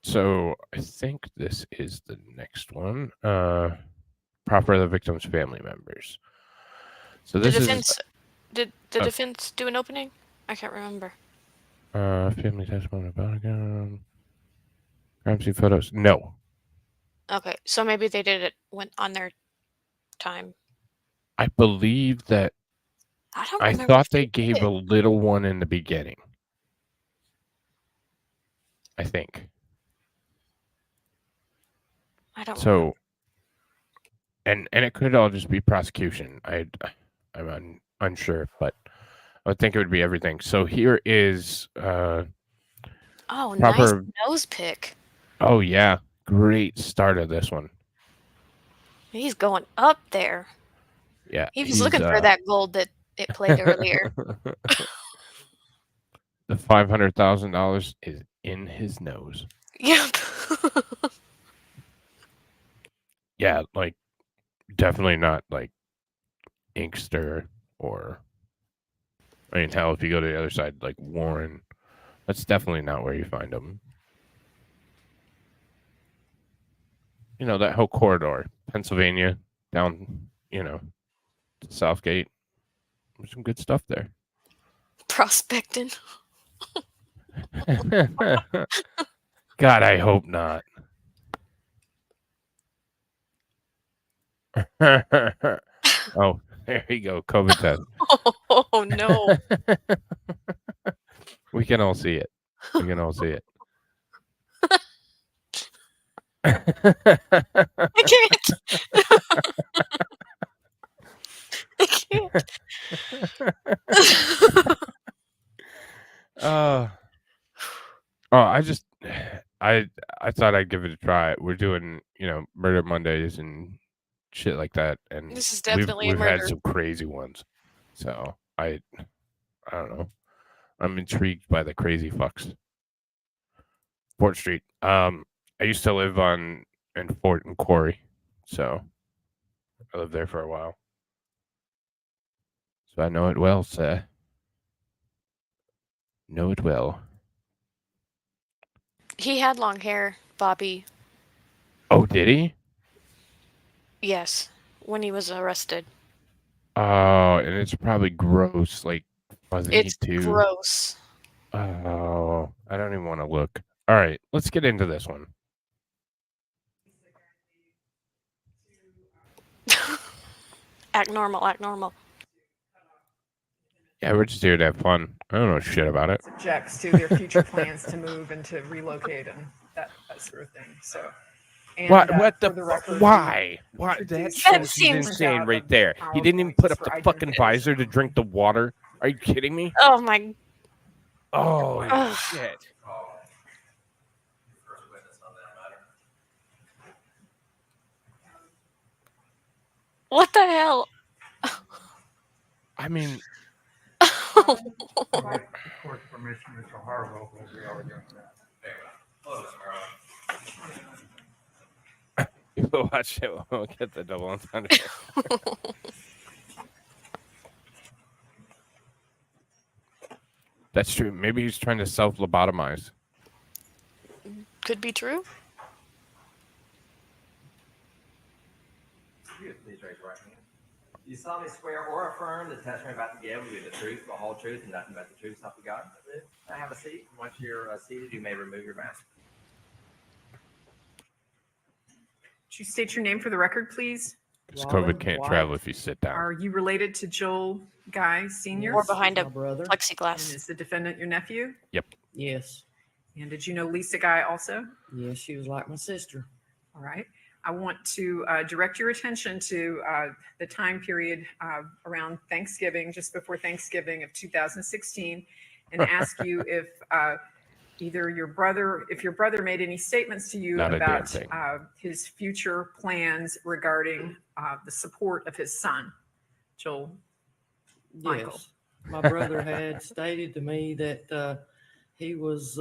Speaker 2: So I think this is the next one. Proper the victim's family members. So this
Speaker 3: did the defense do an opening? I can't remember.
Speaker 2: Family testimony about crime scene photos. No.
Speaker 3: Okay, so maybe they did it on their time.
Speaker 2: I believe that. I thought they gave a little one in the beginning. I think.
Speaker 3: I don't.
Speaker 2: So. And it could all just be prosecution. I'm unsure, but I would think it would be everything. So here is
Speaker 3: nice nose pick.
Speaker 2: Oh yeah, great start of this one.
Speaker 3: He's going up there.
Speaker 2: Yeah,
Speaker 3: he was looking for that gold that it played earlier.
Speaker 2: The $500,000 is in his nose.
Speaker 3: Yep.
Speaker 2: Yeah, like definitely not like Inkster or. I mean, hell, if you go to the other side, like Warren, that's definitely not where you find them. That whole corridor, Pennsylvania, down, to Southgate. There's some good stuff there.
Speaker 3: Prospecting.
Speaker 2: God, I hope not. Oh, there you go. COVID test.
Speaker 3: Oh, no.
Speaker 2: We can all see it.
Speaker 3: I can't. I can't.
Speaker 2: I thought I'd give it a try. We're doing, Murder Mondays and shit like that, and
Speaker 3: this is definitely
Speaker 2: we've
Speaker 3: a murder.
Speaker 2: had some crazy ones. So I don't know. I'm intrigued by the crazy fucks. Fort Street. I used to live in Fort and Quarry, so I lived there for a while. So I know it well, sir. Know it well.
Speaker 3: He had long hair, Bobby.
Speaker 2: Oh, did he?
Speaker 3: Yes, when he was arrested.
Speaker 2: Oh, and it's probably gross, like fuzzy
Speaker 3: It's
Speaker 2: too.
Speaker 3: gross.
Speaker 2: Oh, I don't even want to look. All right, let's get into this one.
Speaker 3: Act normal.
Speaker 2: Yeah, we're just here to have fun. I don't know shit about it.
Speaker 7: Subjects to their future plans to move and to relocate and that sort of thing. So. And,
Speaker 2: What the
Speaker 7: for
Speaker 2: fuck?
Speaker 7: record,
Speaker 2: Why? Why?
Speaker 7: introduced
Speaker 2: That
Speaker 7: the
Speaker 2: shows he's
Speaker 3: seems-
Speaker 2: insane
Speaker 7: out
Speaker 2: right
Speaker 7: of
Speaker 2: there. He didn't even put up the
Speaker 7: PowerPoints for
Speaker 2: fucking visor to
Speaker 7: identification.
Speaker 2: drink the water. Are you kidding me?
Speaker 3: Oh my.
Speaker 2: Oh,
Speaker 3: Ugh.
Speaker 2: shit.
Speaker 4: First witness on that matter.
Speaker 3: What the hell?
Speaker 2: I mean,
Speaker 9: Court permission, Mr. Harwell will be over there.
Speaker 2: we'll watch it. We'll get the double entendre. That's true. Maybe he's trying to self-lobotomize.
Speaker 3: Could be true.
Speaker 4: Please raise your right hand. Do you solemnly swear or affirm the testimony about to give will be the truth, the whole truth, and nothing but the truth, so help you God? I have a seat. Once you're seated, you may remove your mask.
Speaker 7: Would you state your name for the record, please?
Speaker 2: Because COVID can't travel if you sit down.
Speaker 7: Are you related to Joel Guy Sr.?
Speaker 3: Or behind a
Speaker 10: brother.
Speaker 7: And
Speaker 3: plexiglass.
Speaker 7: is the defendant your nephew?
Speaker 10: Yes.
Speaker 7: And did you know Lisa Guy also?
Speaker 10: Yes, she was like my sister.
Speaker 7: All right. I want to direct your attention to the time period around Thanksgiving, just before Thanksgiving of 2016, and ask you if either your brother made any statements to you
Speaker 2: Not a damn
Speaker 7: about
Speaker 2: thing.
Speaker 7: his future plans regarding the support of his son, Joel Michael.
Speaker 10: Yes. My brother had stated to me that he was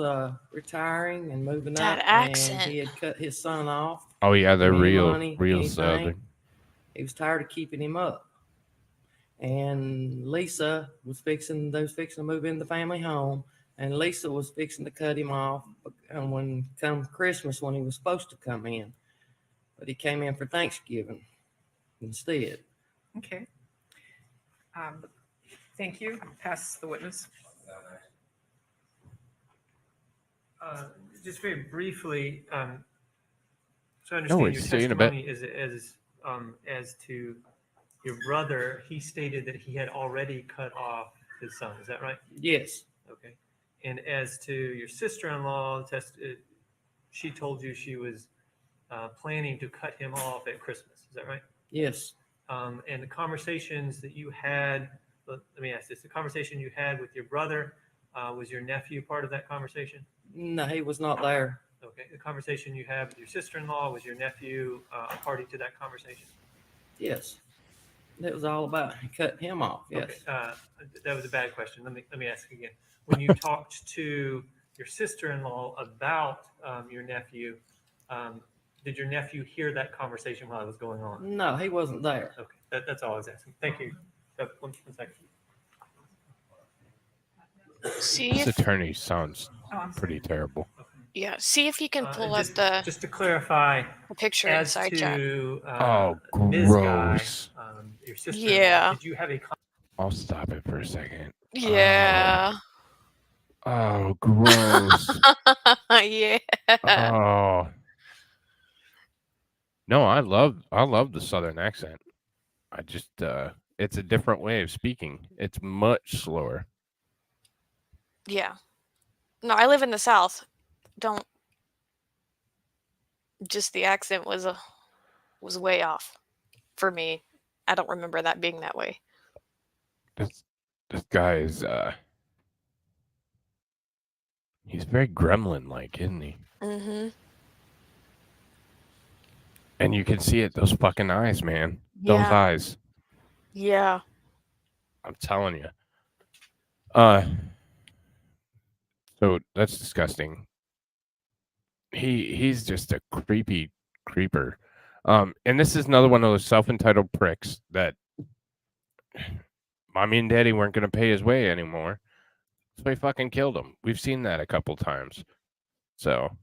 Speaker 10: retiring and moving
Speaker 3: That
Speaker 10: up,
Speaker 3: accent.
Speaker 10: and he had cut his son off.
Speaker 2: Oh yeah, they're
Speaker 10: Any
Speaker 2: real,
Speaker 10: money,
Speaker 2: real
Speaker 10: anything.
Speaker 2: Southern.
Speaker 10: He was tired of keeping him up. And Lisa was fixing to move in the family home, and Lisa was fixing to cut him off. And when come Christmas, when he was supposed to come in, but he came in for Thanksgiving instead.
Speaker 7: Okay. Thank you. Pass the witness.
Speaker 11: Just very briefly, so I
Speaker 2: No
Speaker 11: understand
Speaker 2: worries,
Speaker 11: your
Speaker 2: see you in a bit.
Speaker 11: testimony is as to your brother. He stated that he had already cut off his son. Is that right?
Speaker 10: Yes.
Speaker 11: Okay. And as to your sister-in-law, she told you she was planning to cut him off at Christmas. Is that right?
Speaker 10: Yes.
Speaker 11: And the conversations that you had, let me ask this, the conversation you had with your brother, was your nephew part of that conversation?
Speaker 10: No, he was not there.
Speaker 11: Okay. The conversation you had with your sister-in-law, was your nephew a party to that conversation?
Speaker 10: Yes. That was all about cutting him off. Yes.
Speaker 11: Okay. That was a bad question. Let me ask again. When you talked to your sister-in-law about your nephew, did your nephew hear that conversation while it was going on?
Speaker 10: No, he wasn't there.
Speaker 11: Okay. That's all I was asking. Thank you. One second.
Speaker 3: See
Speaker 2: This
Speaker 3: if,
Speaker 2: attorney sounds
Speaker 7: Oh, I'm sorry.
Speaker 2: pretty terrible.
Speaker 3: yeah, see if you can pull
Speaker 11: And
Speaker 3: up
Speaker 11: just to clarify,
Speaker 3: the picture
Speaker 11: as
Speaker 3: inside chat.
Speaker 11: to
Speaker 2: Oh,
Speaker 11: Ms. Guy,
Speaker 2: gross.
Speaker 11: your sister-in-law,
Speaker 3: Yeah.
Speaker 11: did you have a
Speaker 2: I'll stop it for a second.
Speaker 3: Yeah.
Speaker 2: Oh, gross.
Speaker 3: Yeah.
Speaker 2: Oh. No, I love the Southern accent. I just it's a different way of speaking. It's much slower.
Speaker 3: Yeah. No, I live in the South. Don't. Just the accent was way off for me. I don't remember that being that way.
Speaker 2: This guy is he's very gremlin-like, isn't he?
Speaker 3: Mm-hmm.
Speaker 2: And you can see it, those fucking eyes, man. Those
Speaker 3: Yeah.
Speaker 2: eyes.
Speaker 3: Yeah.
Speaker 2: I'm telling you. So that's disgusting. He's just a creepy creeper. And this is another one of those self-entitled pricks that mommy and daddy weren't gonna pay his way anymore. So he fucking killed him. We've seen that a couple times. So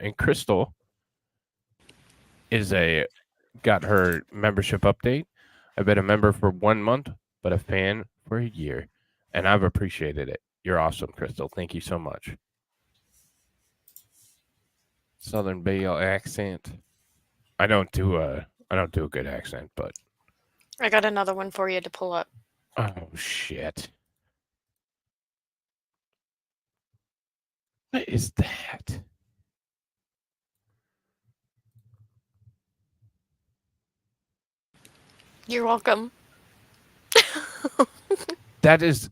Speaker 2: and Crystal got her membership update. I've been a member for 1 month, but a fan for a year. And I've appreciated it. You're awesome, Crystal. Thank you so much. Southern Belle accent. I don't do a good accent, but
Speaker 3: I got another one for you to pull up.
Speaker 2: Oh shit! What is that?
Speaker 3: You're welcome.
Speaker 2: That is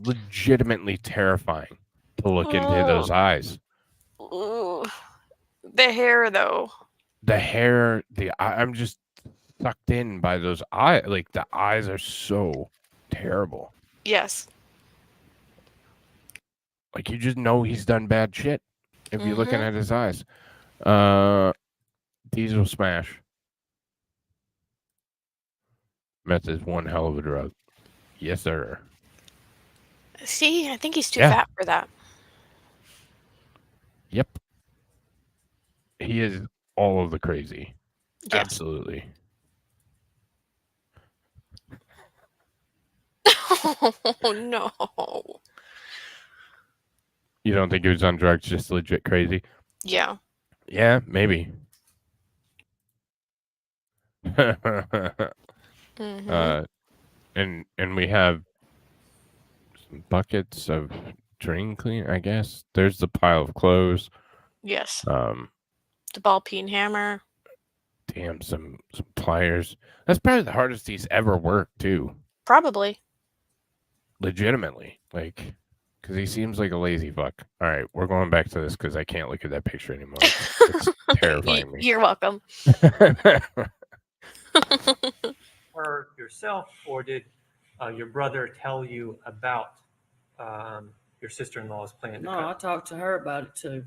Speaker 2: legitimately terrifying to look into those eyes.
Speaker 3: Ooh. The hair, though.
Speaker 2: The hair, I'm just sucked in by those eyes. Like the eyes are so terrible.
Speaker 3: Yes.
Speaker 2: Like you just know he's done bad shit if you're looking at his eyes. Diesel smash. Meth is one hell of a drug. Yes, sir.
Speaker 3: See, I think he's too
Speaker 2: Yeah.
Speaker 3: fat for that.
Speaker 2: Yep. He is all of the crazy.
Speaker 3: Yes.
Speaker 2: Absolutely.
Speaker 3: Oh, no.
Speaker 2: You don't think he was on drugs, just legit crazy?
Speaker 3: Yeah.
Speaker 2: Yeah, maybe. And we have some buckets of drain clean, I guess. There's the pile of clothes.
Speaker 3: Yes. The ball peen hammer.
Speaker 2: Damn, some pliers. That's probably the hardest he's ever worked, too.
Speaker 3: Probably.
Speaker 2: Legitimately. Like, because he seems like a lazy fuck. All right, we're going back to this because I can't look at that picture anymore. It's terrifying me.
Speaker 3: You're welcome.
Speaker 11: Her yourself, or did your brother tell you about your sister-in-law's plan? To
Speaker 10: No, I talked to her about it too.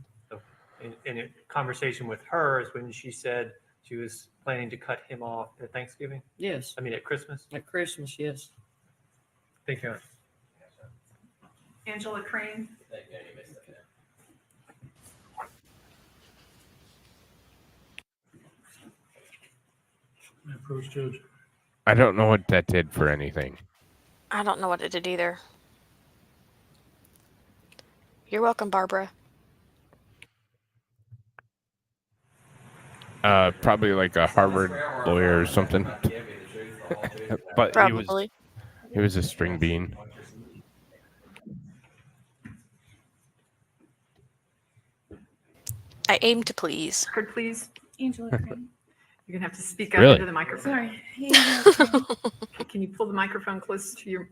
Speaker 11: In a conversation with her is when she said she was planning to cut him off at Thanksgiving?
Speaker 10: Yes.
Speaker 11: I mean, at Christmas?
Speaker 10: At Christmas, yes.
Speaker 11: Thank you.
Speaker 7: Angela Crane.
Speaker 5: Approach judge.
Speaker 2: I don't know what that did for anything.
Speaker 3: I don't know what it did either. You're welcome, Barbara.
Speaker 2: Probably like a Harvard lawyer or something. But
Speaker 3: Probably.
Speaker 2: he was a string bean.
Speaker 3: I aim to please.
Speaker 7: Record, please.
Speaker 12: Angela Crane.
Speaker 7: You're gonna have to speak up
Speaker 2: Really?
Speaker 7: into the microphone.
Speaker 12: Sorry. Hey, Angela Crane.
Speaker 7: Can you pull the microphone close to your?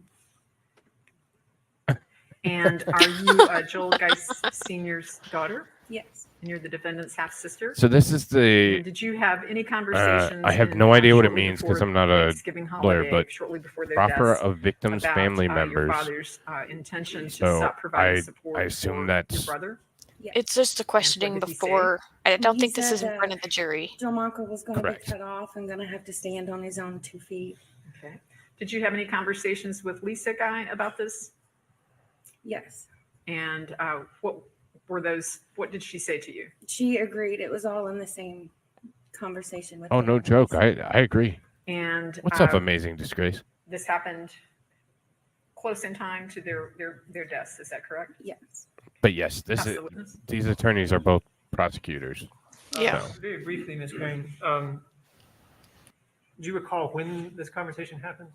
Speaker 7: And are you Joel Geis Sr.'s daughter?
Speaker 12: Yes.
Speaker 7: And you're the defendant's half sister.
Speaker 2: So this is the.
Speaker 7: And did you have any conversations?
Speaker 2: I have
Speaker 7: in,
Speaker 2: no idea what it
Speaker 7: shortly
Speaker 2: means
Speaker 7: before
Speaker 2: because I'm not a
Speaker 7: Thanksgiving
Speaker 2: lawyer,
Speaker 7: holiday,
Speaker 2: but
Speaker 7: shortly before their
Speaker 2: proper
Speaker 7: deaths,
Speaker 2: of victims'
Speaker 7: about,
Speaker 2: family
Speaker 7: your
Speaker 2: members.
Speaker 7: father's intention to
Speaker 2: So
Speaker 7: stop providing support
Speaker 2: I assume
Speaker 7: for
Speaker 2: that's.
Speaker 7: your brother?
Speaker 12: Yes.
Speaker 3: It's just a questioning
Speaker 7: did he say?
Speaker 3: before. I don't
Speaker 12: He
Speaker 3: think this
Speaker 12: said
Speaker 3: is in front
Speaker 12: that
Speaker 3: of the jury.
Speaker 12: Joe Michael was going to be
Speaker 2: Correct.
Speaker 12: cut off and going to have to stand on his own 2 feet.
Speaker 7: Okay. Did you have any conversations with Lisa Guy about this?
Speaker 12: Yes.
Speaker 7: And what were those? What did she say to you?
Speaker 12: She agreed. It was all in the same conversation with
Speaker 2: Oh,
Speaker 12: him.
Speaker 2: no joke. I agree.
Speaker 7: And
Speaker 2: What's up, Amazing Disgrace?
Speaker 7: This happened close in time to their deaths. Is that correct?
Speaker 12: Yes.
Speaker 2: But yes,
Speaker 7: That's the witness.
Speaker 2: these attorneys are both prosecutors.
Speaker 3: Yeah.
Speaker 2: So.
Speaker 11: Very briefly, Ms. Crane, do you recall when this conversation happened?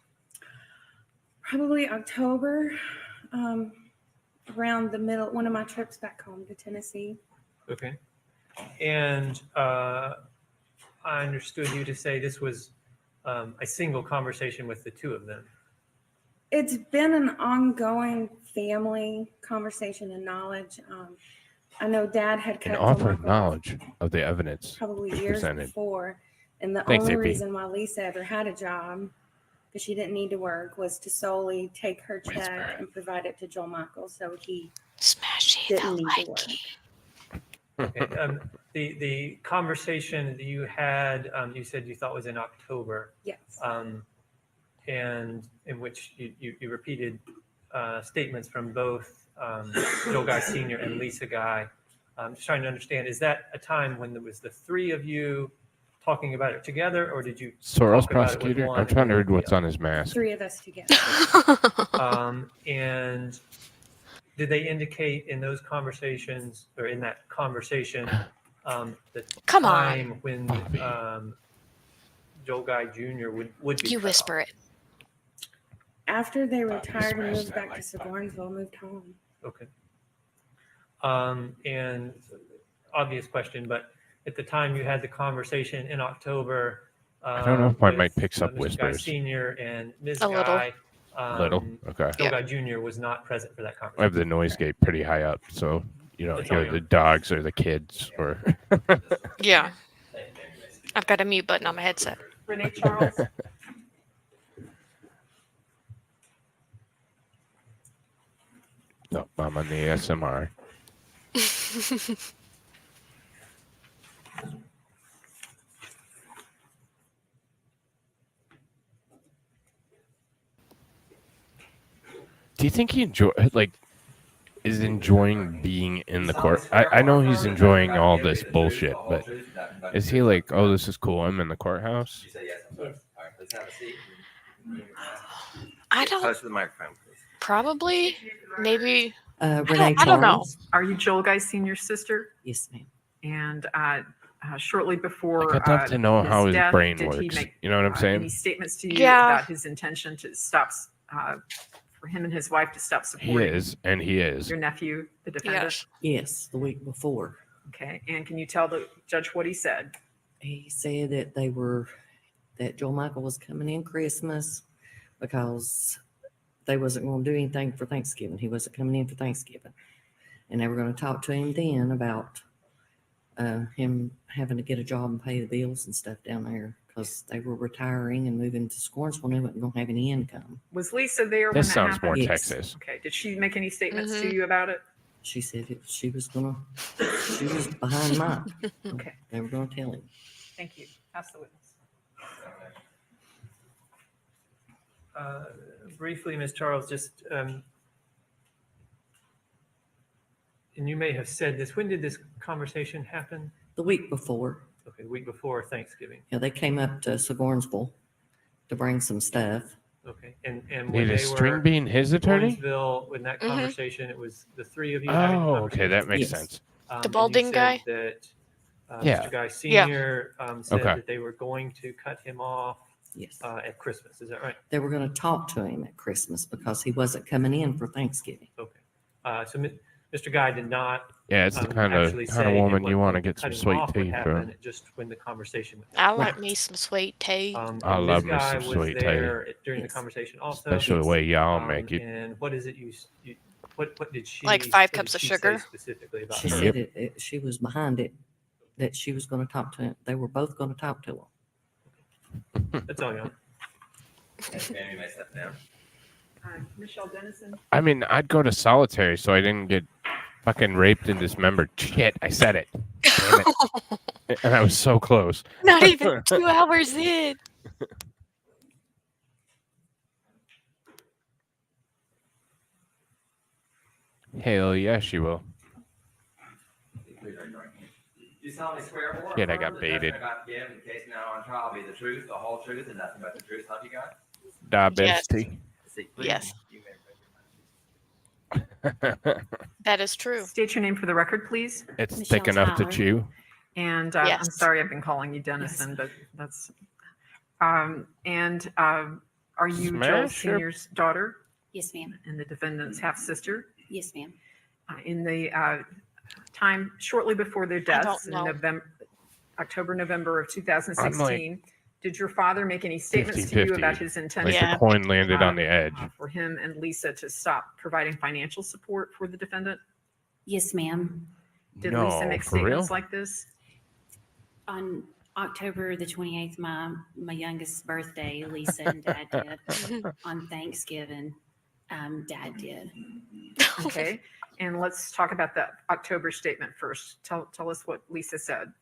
Speaker 12: Probably October, around the middle, one of my trips back home to Tennessee.
Speaker 11: Okay. And I understood you to say this was a single conversation with the two of them.
Speaker 12: It's been an ongoing family conversation and knowledge. I know Dad had
Speaker 2: An
Speaker 12: cut
Speaker 2: author
Speaker 12: Joe
Speaker 2: of
Speaker 12: Michael off
Speaker 2: knowledge of the evidence
Speaker 12: probably years
Speaker 2: presented.
Speaker 12: before, and the
Speaker 2: Thanks,
Speaker 12: only
Speaker 2: AP.
Speaker 12: reason why Lisa ever had a job, because she didn't need to work, was to solely take her check and provide it to Joe Michael, so he didn't need to work.
Speaker 11: Okay. The conversation that you had, you said you thought was in October.
Speaker 12: Yes.
Speaker 11: And in which you repeated statements from both Joel Guy Sr. and Lisa Guy. I'm just trying to understand, is that a time when there was the three of you talking about it together, or did you
Speaker 2: Soros
Speaker 11: talk about it with
Speaker 2: prosecutor?
Speaker 11: one
Speaker 2: I'm trying to
Speaker 11: and
Speaker 2: read
Speaker 11: the
Speaker 2: what's
Speaker 11: other?
Speaker 2: on his mask.
Speaker 12: 3 of us together.
Speaker 11: And did they indicate in those conversations, or in that conversation, the
Speaker 3: Come
Speaker 11: time
Speaker 3: on.
Speaker 11: when Joel Guy Jr. would be.
Speaker 3: You whisper it.
Speaker 12: After they retired and moved back to Seguinsville, moved home.
Speaker 11: Okay. And obvious question, but at the time you had the conversation in October.
Speaker 2: I don't know if my
Speaker 11: with,
Speaker 2: mic picks up
Speaker 11: Mr. Guy
Speaker 2: whispers.
Speaker 11: Senior and Ms.
Speaker 3: A little.
Speaker 11: Guy.
Speaker 2: Little, okay.
Speaker 11: Joel Guy Jr. was not present for that
Speaker 2: I
Speaker 11: conversation.
Speaker 2: have the noise gate pretty high up, so you don't
Speaker 11: It's
Speaker 2: hear
Speaker 11: all
Speaker 2: the dogs or the kids or.
Speaker 3: Yeah. I've got a mute button on my headset.
Speaker 7: Renee Charles.
Speaker 2: No, I'm on the ASMR. Do you think he is enjoying being in the court? I know he's enjoying all this bullshit, but is he like, oh, this is cool, I'm in the courthouse?
Speaker 3: I don't.
Speaker 4: Close to the microphone, please.
Speaker 3: Probably. Maybe.
Speaker 13: Renee
Speaker 3: I don't know.
Speaker 13: Charles.
Speaker 7: Are you Joel Guy Senior's sister?
Speaker 13: Yes, ma'am.
Speaker 7: And shortly before
Speaker 2: I'd love to know how his
Speaker 7: death,
Speaker 2: brain
Speaker 7: did he
Speaker 2: works.
Speaker 7: make,
Speaker 2: You know what I'm saying?
Speaker 7: Any statements to you
Speaker 3: Yeah.
Speaker 7: about his intention to stop, for him and his wife to stop
Speaker 2: He
Speaker 7: supporting
Speaker 2: is, and he is.
Speaker 7: your nephew, the defendant?
Speaker 3: Yes.
Speaker 13: Yes, the week before.
Speaker 7: Okay. And can you tell the judge what he said?
Speaker 13: He said that that Joel Michael was coming in Christmas because they wasn't going to do anything for Thanksgiving. He wasn't coming in for Thanksgiving. And they were going to talk to him then about him having to get a job and pay the bills and stuff down there because they were retiring and moving to Scornsville and they wasn't going to have any income.
Speaker 7: Was Lisa there when
Speaker 2: This
Speaker 7: that
Speaker 2: sounds
Speaker 7: happened?
Speaker 2: more
Speaker 13: Yes.
Speaker 2: Texas.
Speaker 7: Okay. Did she make any statements
Speaker 3: Mhm.
Speaker 7: to you about it?
Speaker 13: She said she was behind Mike.
Speaker 7: Okay.
Speaker 13: They were going to tell him.
Speaker 7: Thank you. Ask the witness.
Speaker 11: Briefly, Ms. Charles, just, and you may have said this, when did this conversation happen?
Speaker 13: The week before,
Speaker 11: Okay, the week before Thanksgiving.
Speaker 13: they came up to Seguinsville to bring some stuff.
Speaker 11: Okay, and when
Speaker 2: Need
Speaker 11: they
Speaker 2: a string
Speaker 11: were
Speaker 2: being his attorney?
Speaker 11: Gainesville, in that
Speaker 3: Mhm.
Speaker 11: conversation, it was the three of you having the
Speaker 2: Oh, okay, that makes
Speaker 13: Yes.
Speaker 2: sense.
Speaker 11: And
Speaker 3: The
Speaker 11: you
Speaker 3: balding
Speaker 11: said
Speaker 3: guy?
Speaker 11: That
Speaker 2: Yeah.
Speaker 11: Mr. Guy
Speaker 3: Yeah.
Speaker 11: Senior said
Speaker 2: Okay.
Speaker 11: that they were going to cut him off
Speaker 13: Yes.
Speaker 11: at Christmas. Is that right?
Speaker 13: They were going to talk to him at Christmas because he wasn't coming in for Thanksgiving.
Speaker 11: Okay. So Mr. Guy did not.
Speaker 2: Yeah, it's the kind
Speaker 11: actually
Speaker 2: of
Speaker 11: say
Speaker 2: woman
Speaker 11: what
Speaker 2: you want to
Speaker 11: the
Speaker 2: get some
Speaker 11: cutting
Speaker 2: sweet
Speaker 11: off would
Speaker 2: tea
Speaker 11: happen,
Speaker 2: from.
Speaker 11: it just when the conversation.
Speaker 3: I like me some sweet tea.
Speaker 2: I
Speaker 11: and
Speaker 2: love
Speaker 11: this
Speaker 2: me
Speaker 11: guy
Speaker 2: some
Speaker 11: was
Speaker 2: sweet tea.
Speaker 11: there during the
Speaker 13: Yes.
Speaker 11: conversation also.
Speaker 2: Especially the way y'all make it.
Speaker 11: And what is it you what did she
Speaker 3: Like 5
Speaker 11: what
Speaker 3: cups
Speaker 11: did
Speaker 3: of
Speaker 11: she say
Speaker 3: sugar?
Speaker 11: specifically about
Speaker 13: She
Speaker 11: her?
Speaker 13: said she was behind it, that she was going to talk to him. They were both going to talk to him.
Speaker 11: That's all you know.
Speaker 4: Amy may step down.
Speaker 7: Michelle Dennison.
Speaker 2: I mean, I'd go to solitary so I didn't get fucking raped and dismembered. Shit, I said it. Damn it. And I was so close.
Speaker 3: Not even 2 hours in.
Speaker 2: Hell yeah, she will.
Speaker 4: You solemnly swear or
Speaker 2: Shit, I
Speaker 4: affirm
Speaker 2: got
Speaker 4: the testimony
Speaker 2: baited.
Speaker 4: about to give in the case now on trial be the truth, the whole truth, and nothing but the truth. Help you God?
Speaker 2: Diabetes.
Speaker 3: Yes.
Speaker 4: You may raise your hand.
Speaker 3: That is true.
Speaker 7: State your name for the record, please.
Speaker 2: It's
Speaker 12: Michelle
Speaker 2: thick enough to
Speaker 12: Tyler.
Speaker 2: chew.
Speaker 7: And
Speaker 3: Yes.
Speaker 7: I'm sorry I've been calling you Dennison, but that's. Are you Joel
Speaker 2: Smash her.
Speaker 7: Senior's daughter
Speaker 12: Yes, ma'am.
Speaker 7: and the defendant's half sister?
Speaker 12: Yes, ma'am.
Speaker 7: In the time shortly before their
Speaker 3: don't
Speaker 7: deaths in
Speaker 3: know.
Speaker 7: October, November of 2016, did your father make any statements to
Speaker 2: 50-50.
Speaker 7: you about his
Speaker 2: Like
Speaker 7: intention
Speaker 3: Yeah.
Speaker 2: the coin landed on the edge.
Speaker 7: for him and Lisa to stop providing financial support for the defendant?
Speaker 12: Yes, ma'am.
Speaker 7: Did
Speaker 2: No,
Speaker 7: Lisa make
Speaker 2: for real?
Speaker 7: statements like this?
Speaker 12: On October the 28th, my youngest birthday, Lisa and Dad did. On Thanksgiving, Dad did.
Speaker 7: Okay, and let's talk about that October statement first. Tell us what Lisa said.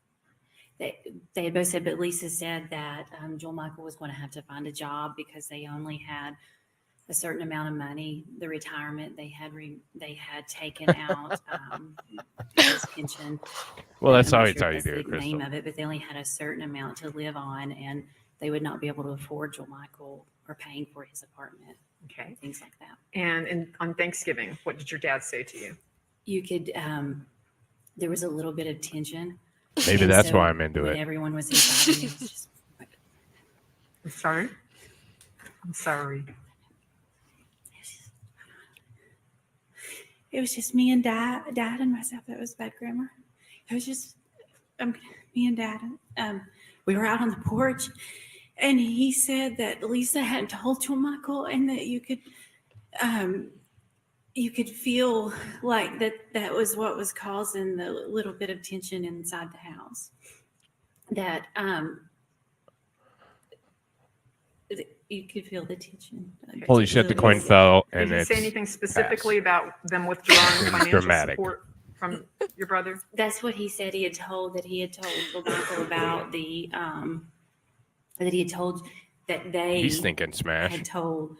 Speaker 12: They had both said, but Lisa said that Joel Michael was going to have to find a job because they only had a certain amount of money. The retirement they had taken out his pension.
Speaker 2: Well, that's
Speaker 12: I'm not
Speaker 2: always
Speaker 12: sure
Speaker 2: how
Speaker 12: if
Speaker 2: you
Speaker 12: that's
Speaker 2: do
Speaker 12: the
Speaker 2: it, Crystal.
Speaker 12: name of it, but they only had a certain amount to live on, and they would not be able to afford Joel Michael or paying for his apartment.
Speaker 7: Okay,
Speaker 12: things like that.
Speaker 7: and on Thanksgiving, what did your dad say to you?
Speaker 12: You could. There was a little bit of tension.
Speaker 2: Maybe
Speaker 12: And
Speaker 2: that's
Speaker 12: so
Speaker 2: why I'm into
Speaker 12: when
Speaker 2: it.
Speaker 12: everyone was inside, it was just
Speaker 7: I'm sorry. I'm sorry.
Speaker 12: It was just me and Dad and myself. That was bad grammar. It was just me and Dad. We were out on the porch, and he said that Lisa hadn't told Joel Michael, and that you could feel like that was what was causing the little bit of tension inside the house. That you could feel the tension.
Speaker 2: Holy shit, the coin fell, and
Speaker 7: Did he
Speaker 2: it's
Speaker 7: say anything specifically about them withdrawing financial
Speaker 2: dramatic.
Speaker 7: support from your brother?
Speaker 12: That's what he said. He had told Joel Michael about the that he had told that they
Speaker 2: He's thinking smash.
Speaker 12: had told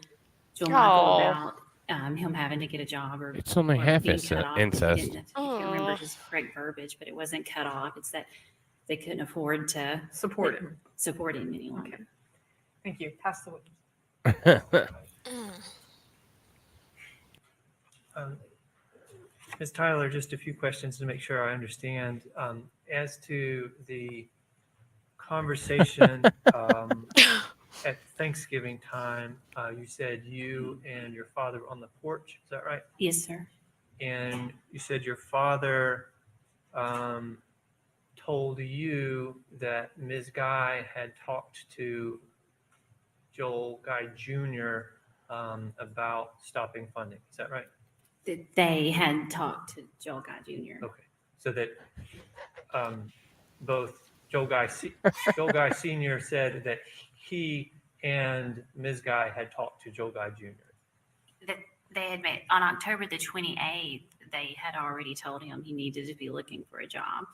Speaker 12: Joel Michael
Speaker 3: Oh.
Speaker 12: about him having to get a job, or
Speaker 2: It's only
Speaker 12: or
Speaker 2: half
Speaker 12: being cut off. He
Speaker 2: incest.
Speaker 12: didn't- I can't remember his correct verbiage, but it wasn't cut off. It's that they couldn't afford to
Speaker 7: Support him.
Speaker 12: support him any longer.
Speaker 7: Thank you. Pass the witness.
Speaker 11: Ms. Tyler, just a few questions to make sure I understand. As to the conversation at Thanksgiving time, you said you and your father were on the porch. Is that right?
Speaker 12: Yes, sir.
Speaker 11: And you said your father told you that Ms. Guy had talked to Joel Guy Jr. About stopping funding. Is that right?
Speaker 12: That they had talked to Joel Guy Jr.
Speaker 11: Okay. So that both Joel Guy Sr. said that he and Ms. Guy had talked to Joel Guy Jr.
Speaker 12: That they had made on October the 28th. They had already told him he needed to be looking for a job,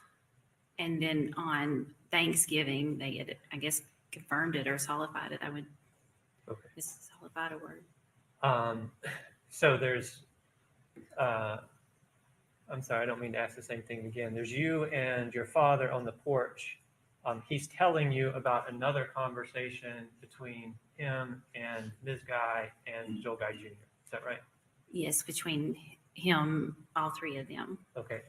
Speaker 12: and then on Thanksgiving they had, I guess, confirmed it or solidified it. I would.
Speaker 11: Okay.
Speaker 12: Is solidified a word?
Speaker 11: So there's, I'm sorry, I don't mean to ask the same thing again. There's you and your father on the porch. He's telling you about another conversation between him and Ms. Guy and Joel Guy Jr. Is that right?
Speaker 12: Yes, between him, all three of them.
Speaker 11: Okay.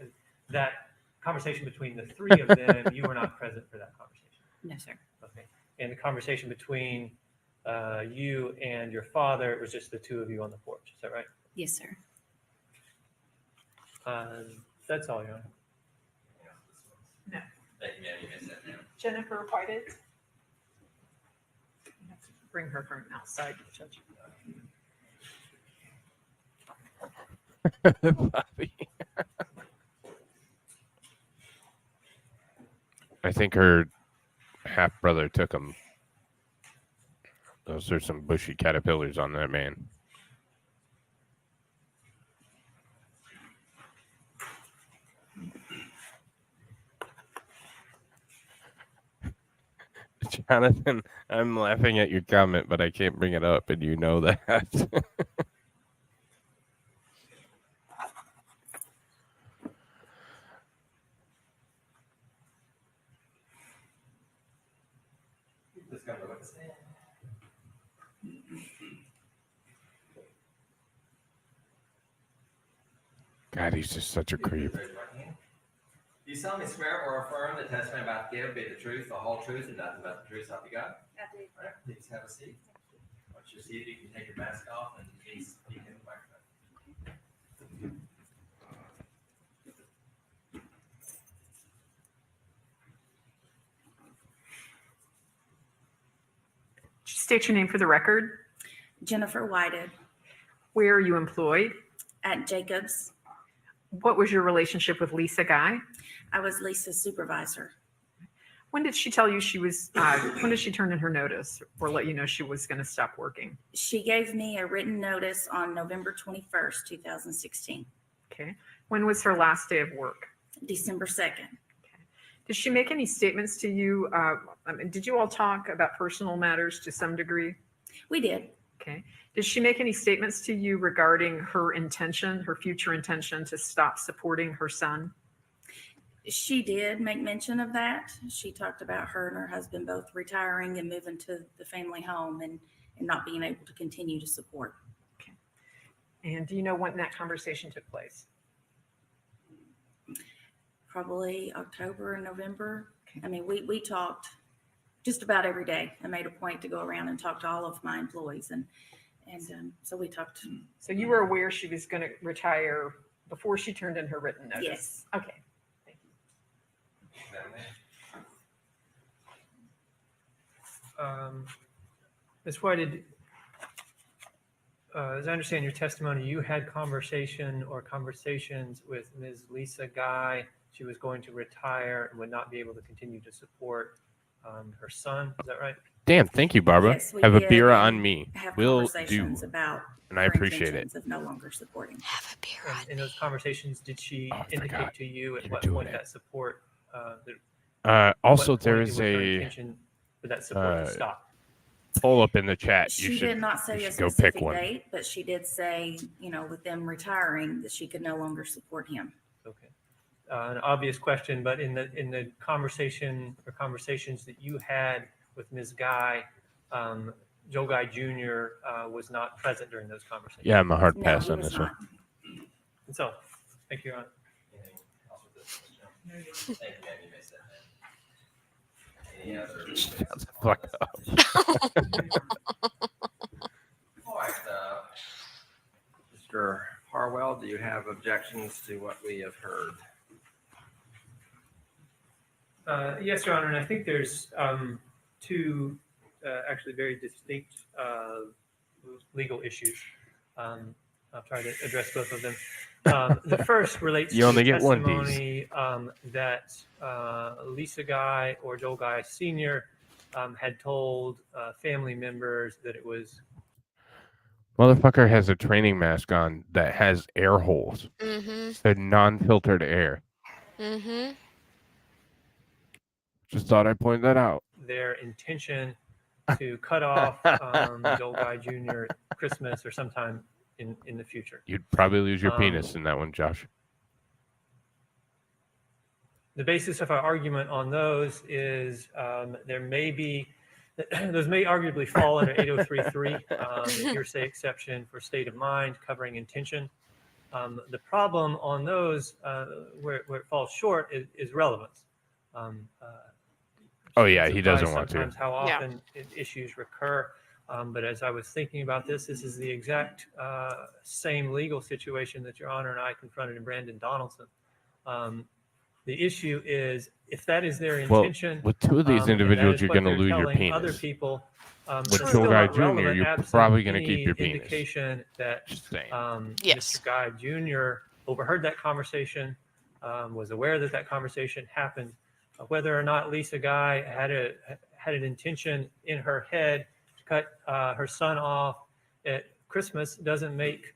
Speaker 11: That conversation between the three of them, you were not present for that conversation.
Speaker 12: No, sir.
Speaker 11: Okay. And the conversation between you and your father, it was just the two of you on the porch. Is that right?
Speaker 12: Yes, sir.
Speaker 11: That's all, Your Honor.
Speaker 7: No.
Speaker 4: Thank you, ma'am. You missed that now.
Speaker 7: Jennifer Whited. You have to bring her from outside, Judge.
Speaker 2: Bobby. I think her half brother took him. Those are some bushy caterpillars on that man. Jonathan, I'm laughing at your comment, but I can't bring it up, and you know that. God, he's just such a creep.
Speaker 4: Do you solemnly swear or affirm the testimony about to give be the truth, the whole truth, and nothing but the truth, help you God?
Speaker 12: I do.
Speaker 4: All right, please have a seat. Once you're seated, you can take your mask off and please speak in the microphone.
Speaker 7: State your name for the record.
Speaker 12: Jennifer Whited
Speaker 7: Where are you employed?
Speaker 12: at Jacobs.
Speaker 7: What was your relationship with Lisa Guy?
Speaker 12: I was Lisa's supervisor.
Speaker 7: When did she tell you she was, when did she turn in her notice or let you know she was going to stop working?
Speaker 12: She gave me a written notice on November 21st, 2016,
Speaker 7: Okay. When was her last day of work?
Speaker 12: December 2nd.
Speaker 7: Did she make any statements to you? Did you all talk about personal matters to some degree?
Speaker 12: We did.
Speaker 7: Okay. Did she make any statements to you regarding her intention, her future intention to stop supporting her son?
Speaker 12: She did make mention of that. She talked about her and her husband both retiring and moving to the family home and not being able to continue to support.
Speaker 7: Okay. And do you know when that conversation took place?
Speaker 12: Probably October and November. I mean, we talked
Speaker 14: just about every day. I made a point to go around and talk to all of my employees, and so we talked.
Speaker 7: So you were aware she was going to retire before she turned in her written notice?
Speaker 14: Yes.
Speaker 7: Okay. Thank you.
Speaker 11: Ms. White, as I understand your testimony, you had conversations with Ms. Lisa Guy. She was going to retire and would not be able to continue to support her son. Is that right?
Speaker 2: Damn, thank you, Barbara.
Speaker 14: Yes, we
Speaker 2: Have a
Speaker 14: did,
Speaker 2: beer
Speaker 14: and
Speaker 2: on me.
Speaker 14: have
Speaker 2: Will do.
Speaker 14: conversations about
Speaker 2: And I
Speaker 14: her
Speaker 2: appreciate it.
Speaker 14: intentions of no longer supporting.
Speaker 3: Have a beer on
Speaker 11: In those conversations, did she indicate to you at
Speaker 2: You're
Speaker 11: what
Speaker 2: doing
Speaker 11: point
Speaker 2: it.
Speaker 11: that support?
Speaker 2: Also,
Speaker 11: what
Speaker 2: there
Speaker 11: point
Speaker 2: is
Speaker 11: it was her
Speaker 2: a
Speaker 11: intention for that support to stop.
Speaker 2: poll up in the chat. You
Speaker 14: She
Speaker 2: should,
Speaker 14: did not say
Speaker 2: you
Speaker 14: a
Speaker 2: should go
Speaker 14: specific
Speaker 2: pick one.
Speaker 14: date, but she did say, with them retiring, that she could no longer support him.
Speaker 11: Okay. An obvious question, but in the conversation or conversations that you had with Ms. Guy, Joe Guy Jr. Was not present during those conversations.
Speaker 2: Yeah, I'm a hard
Speaker 14: No,
Speaker 2: pass
Speaker 14: he
Speaker 2: on
Speaker 14: was
Speaker 2: this
Speaker 14: not.
Speaker 2: one.
Speaker 11: And so, thank you, Your Honor.
Speaker 4: Thank you, ma'am. You may sit down. Any other?
Speaker 2: Shut the fuck up.
Speaker 4: All right, Mr. Harwell, do you have objections to what we have heard?
Speaker 11: Yes, Your Honor, and I think there's two actually very distinct legal issues. I'll try to address both of them. The first relates
Speaker 2: You
Speaker 11: to
Speaker 2: only
Speaker 11: the
Speaker 2: get one
Speaker 11: testimony that Lisa Guy or Joel Guy Sr. Had told family members that it was.
Speaker 2: Motherfucker has a training mask on that has air holes.
Speaker 3: Mm-hmm.
Speaker 2: The non-filtered air.
Speaker 3: Mm-hmm.
Speaker 2: Just thought I'd point that out.
Speaker 11: Their intention to cut off Joel Guy Jr. at Christmas or sometime in the future.
Speaker 2: You'd probably lose your penis in that one, Josh.
Speaker 11: The basis of our argument on those is there may be, those may arguably fall under 8033, the hearsay exception for state of mind covering intention. The problem on those where it falls short is relevance.
Speaker 2: Oh yeah, he doesn't want to.
Speaker 11: Sometimes how often issues recur. But as I was thinking about this is the exact same legal situation that Your Honor and I confronted in Brandon Donaldson. The issue is if that is their intention.
Speaker 2: With two of these individuals, you're going to lose your penis.
Speaker 11: Other people.
Speaker 2: With Joe Guy Jr., you're probably going to keep your penis.
Speaker 11: Indication that
Speaker 3: Yes.
Speaker 11: Mr. Guy Jr. overheard that conversation, was aware that conversation happened. Whether or not Lisa Guy had an intention in her head to cut her son off at Christmas doesn't make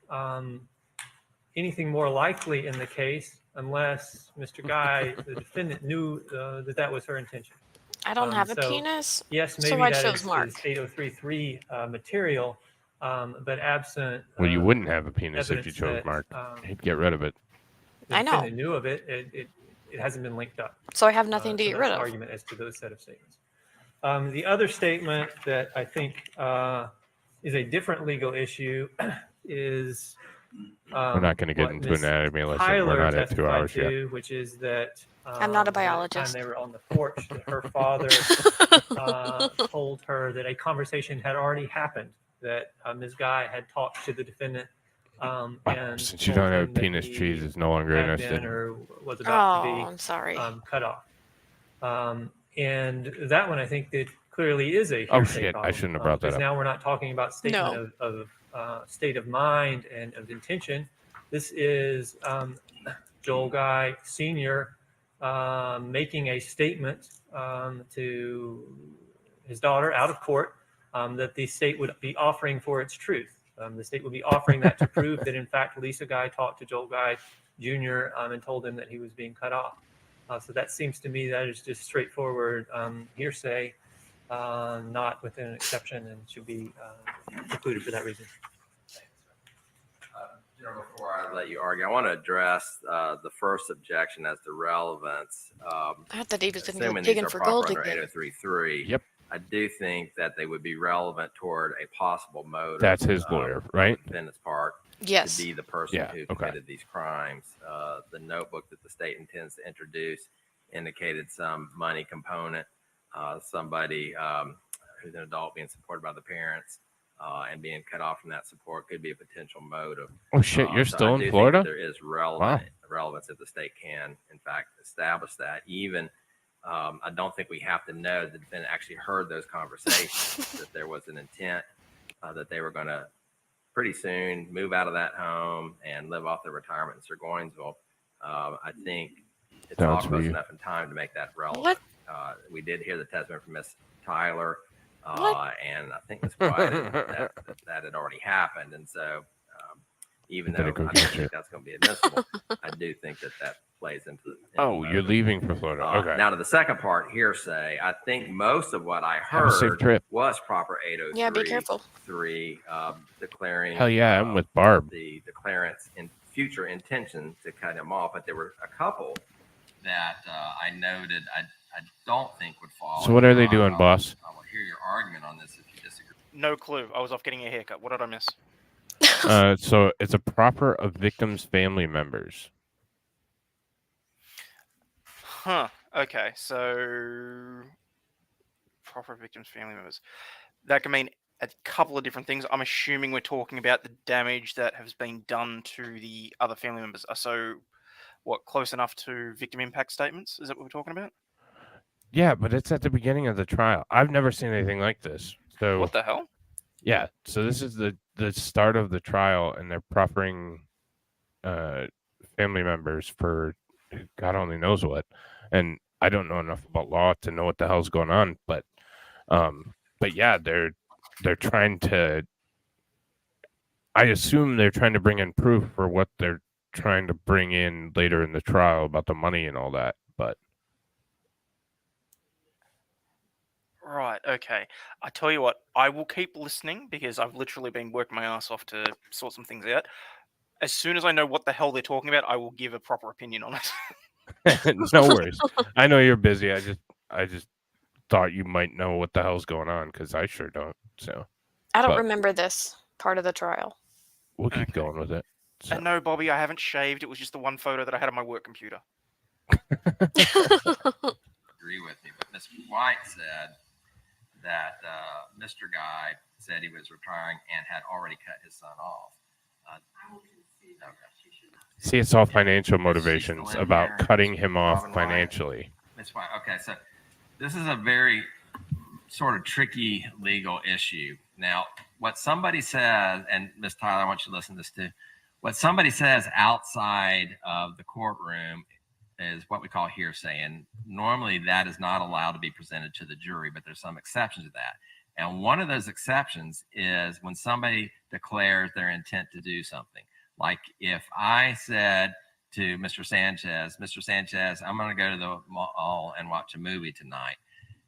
Speaker 11: anything more likely in the case unless Mr. Guy, the defendant, knew that was her intention.
Speaker 3: I don't have a
Speaker 11: so,
Speaker 3: penis.
Speaker 11: Yes,
Speaker 3: so
Speaker 11: maybe
Speaker 3: I
Speaker 11: that
Speaker 3: chose
Speaker 11: is
Speaker 3: Mark.
Speaker 11: 8033 material, but absent.
Speaker 2: Well, you wouldn't have a penis if you
Speaker 11: evidence
Speaker 2: chose
Speaker 11: that,
Speaker 2: Mark. He'd get rid of it.
Speaker 11: the
Speaker 3: I know.
Speaker 11: defendant knew of it. It hasn't been linked up.
Speaker 3: So I have nothing to
Speaker 11: So
Speaker 3: get
Speaker 11: that's
Speaker 3: rid
Speaker 11: the
Speaker 3: of.
Speaker 11: argument as to those set of statements. The other statement that I think is a different legal issue is
Speaker 2: We're not going to get
Speaker 11: what
Speaker 2: into
Speaker 11: Ms.
Speaker 2: anatomy lesson.
Speaker 11: Tyler
Speaker 2: We're not at 2
Speaker 11: testified
Speaker 2: hours yet.
Speaker 11: to, which is that
Speaker 3: I'm not a
Speaker 11: at the time
Speaker 3: biologist.
Speaker 11: they were on the porch, that her father told her that a conversation had already happened, that Ms. Guy had talked to the defendant. And
Speaker 2: Since you
Speaker 11: told
Speaker 2: don't have
Speaker 11: him that
Speaker 2: penis,
Speaker 11: he
Speaker 2: cheese is no longer
Speaker 11: had been
Speaker 2: interested.
Speaker 11: or was about to
Speaker 3: Oh,
Speaker 11: be
Speaker 3: I'm sorry.
Speaker 11: cut off. And that one, I think, that clearly is a
Speaker 2: Oh,
Speaker 11: hearsay
Speaker 2: shit, I
Speaker 11: problem,
Speaker 2: shouldn't have brought that
Speaker 11: because
Speaker 2: up.
Speaker 11: now we're not talking about statement
Speaker 3: No.
Speaker 11: of state of mind and of intention. This is Joel Guy Sr. Making a statement to his daughter out of court that the state would be offering for its truth. The state would be offering that to prove that, in fact, Lisa Guy talked to Joel Guy Jr. And told him that he was being cut off. So that seems to me that is just straightforward hearsay, not within an exception, and should be precluded for that reason.
Speaker 4: General, before I let you argue, I want to address the first objection as to relevance.
Speaker 3: I thought he was going to go
Speaker 4: Assuming these
Speaker 3: digging
Speaker 4: are
Speaker 3: for
Speaker 4: proper
Speaker 3: gold
Speaker 4: under
Speaker 3: again.
Speaker 4: 8033.
Speaker 2: Yep.
Speaker 4: I do think that they would be relevant toward a possible motive.
Speaker 2: That's his lawyer, right?
Speaker 4: On the defendant's part.
Speaker 3: Yes.
Speaker 4: To be the person
Speaker 2: Yeah,
Speaker 4: who
Speaker 2: okay.
Speaker 4: committed these crimes. The notebook that the state intends to introduce indicated some money component. somebody who's an adult being supported by the parents and being cut off from that support could be a potential motive.
Speaker 2: Oh shit, you're
Speaker 4: So
Speaker 2: still
Speaker 4: I
Speaker 2: in
Speaker 4: do think
Speaker 2: Florida?
Speaker 4: that there is relevance if the state can, in fact, establish that. Even I don't think we have to know that the defendant actually heard those conversations, that there was an intent that they were going to pretty soon move out of that home and live off their retirement in Sir Goinsville. I think it's all close enough in time to make that relevant. We did hear the testimony from Miss Tyler, and I think Miss White that had already happened. And so even though I don't think that's going to be admissible, I do think that plays into the
Speaker 2: you're leaving for Florida. Okay.
Speaker 4: Now to the second part, hearsay. I think most of what I heard was proper 803.
Speaker 3: Yeah, be careful.
Speaker 4: Declaring.
Speaker 2: Hell yeah, I'm with Barb.
Speaker 4: The declarant's future intention to cut him off, but there were a couple that I noted I don't think would fall.
Speaker 2: So what are they doing, boss?
Speaker 4: I will hear your argument on this if you disagree.
Speaker 15: No clue. I was off getting a haircut. What did I miss?
Speaker 2: So it's a proper of victims' family members.
Speaker 15: Huh. Okay. So proper victims' family members. That can mean a couple of different things. I'm assuming we're talking about the damage that has been done to the other family members. So what, close enough to victim impact statements? Is that what we're talking about?
Speaker 2: Yeah, but it's at the beginning of the trial. I've never seen anything like this. So
Speaker 15: what the hell?
Speaker 2: Yeah, so this is the start of the trial, and they're proffering family members for God only knows what. And I don't know enough about law to know what the hell's going on, but yeah, they're trying to. I assume they're trying to bring in proof for what they're trying to bring in later in the trial about the money and all that, but.
Speaker 15: Right, okay. I tell you what, I will keep listening because I've literally been working my ass off to sort some things out. As soon as I know what the hell they're talking about, I will give a proper opinion on it.
Speaker 2: No worries. I know you're busy. I just thought you might know what the hell's going on because I sure don't. So
Speaker 3: I don't remember this part of the trial.
Speaker 2: We'll keep going with it. So.
Speaker 15: And no, Bobby, I haven't shaved. It was just the one photo that I had on my work computer.
Speaker 4: Agree with you, but Ms. White said that Mr. Guy said he was retiring and had already cut his son off.
Speaker 2: See, it's all financial motivations about cutting him off financially.
Speaker 4: That's why. Okay, so this is a very sort of tricky legal issue. Now, what somebody says, and Ms. Tyler, I want you to listen to this too. What somebody says outside of the courtroom is what we call hearsay, and normally that is not allowed to be presented to the jury, but there's some exceptions to that. And one of those exceptions is when somebody declares their intent to do something. Like if I said to Mr. Sanchez, I'm going to go to the mall and watch a movie tonight,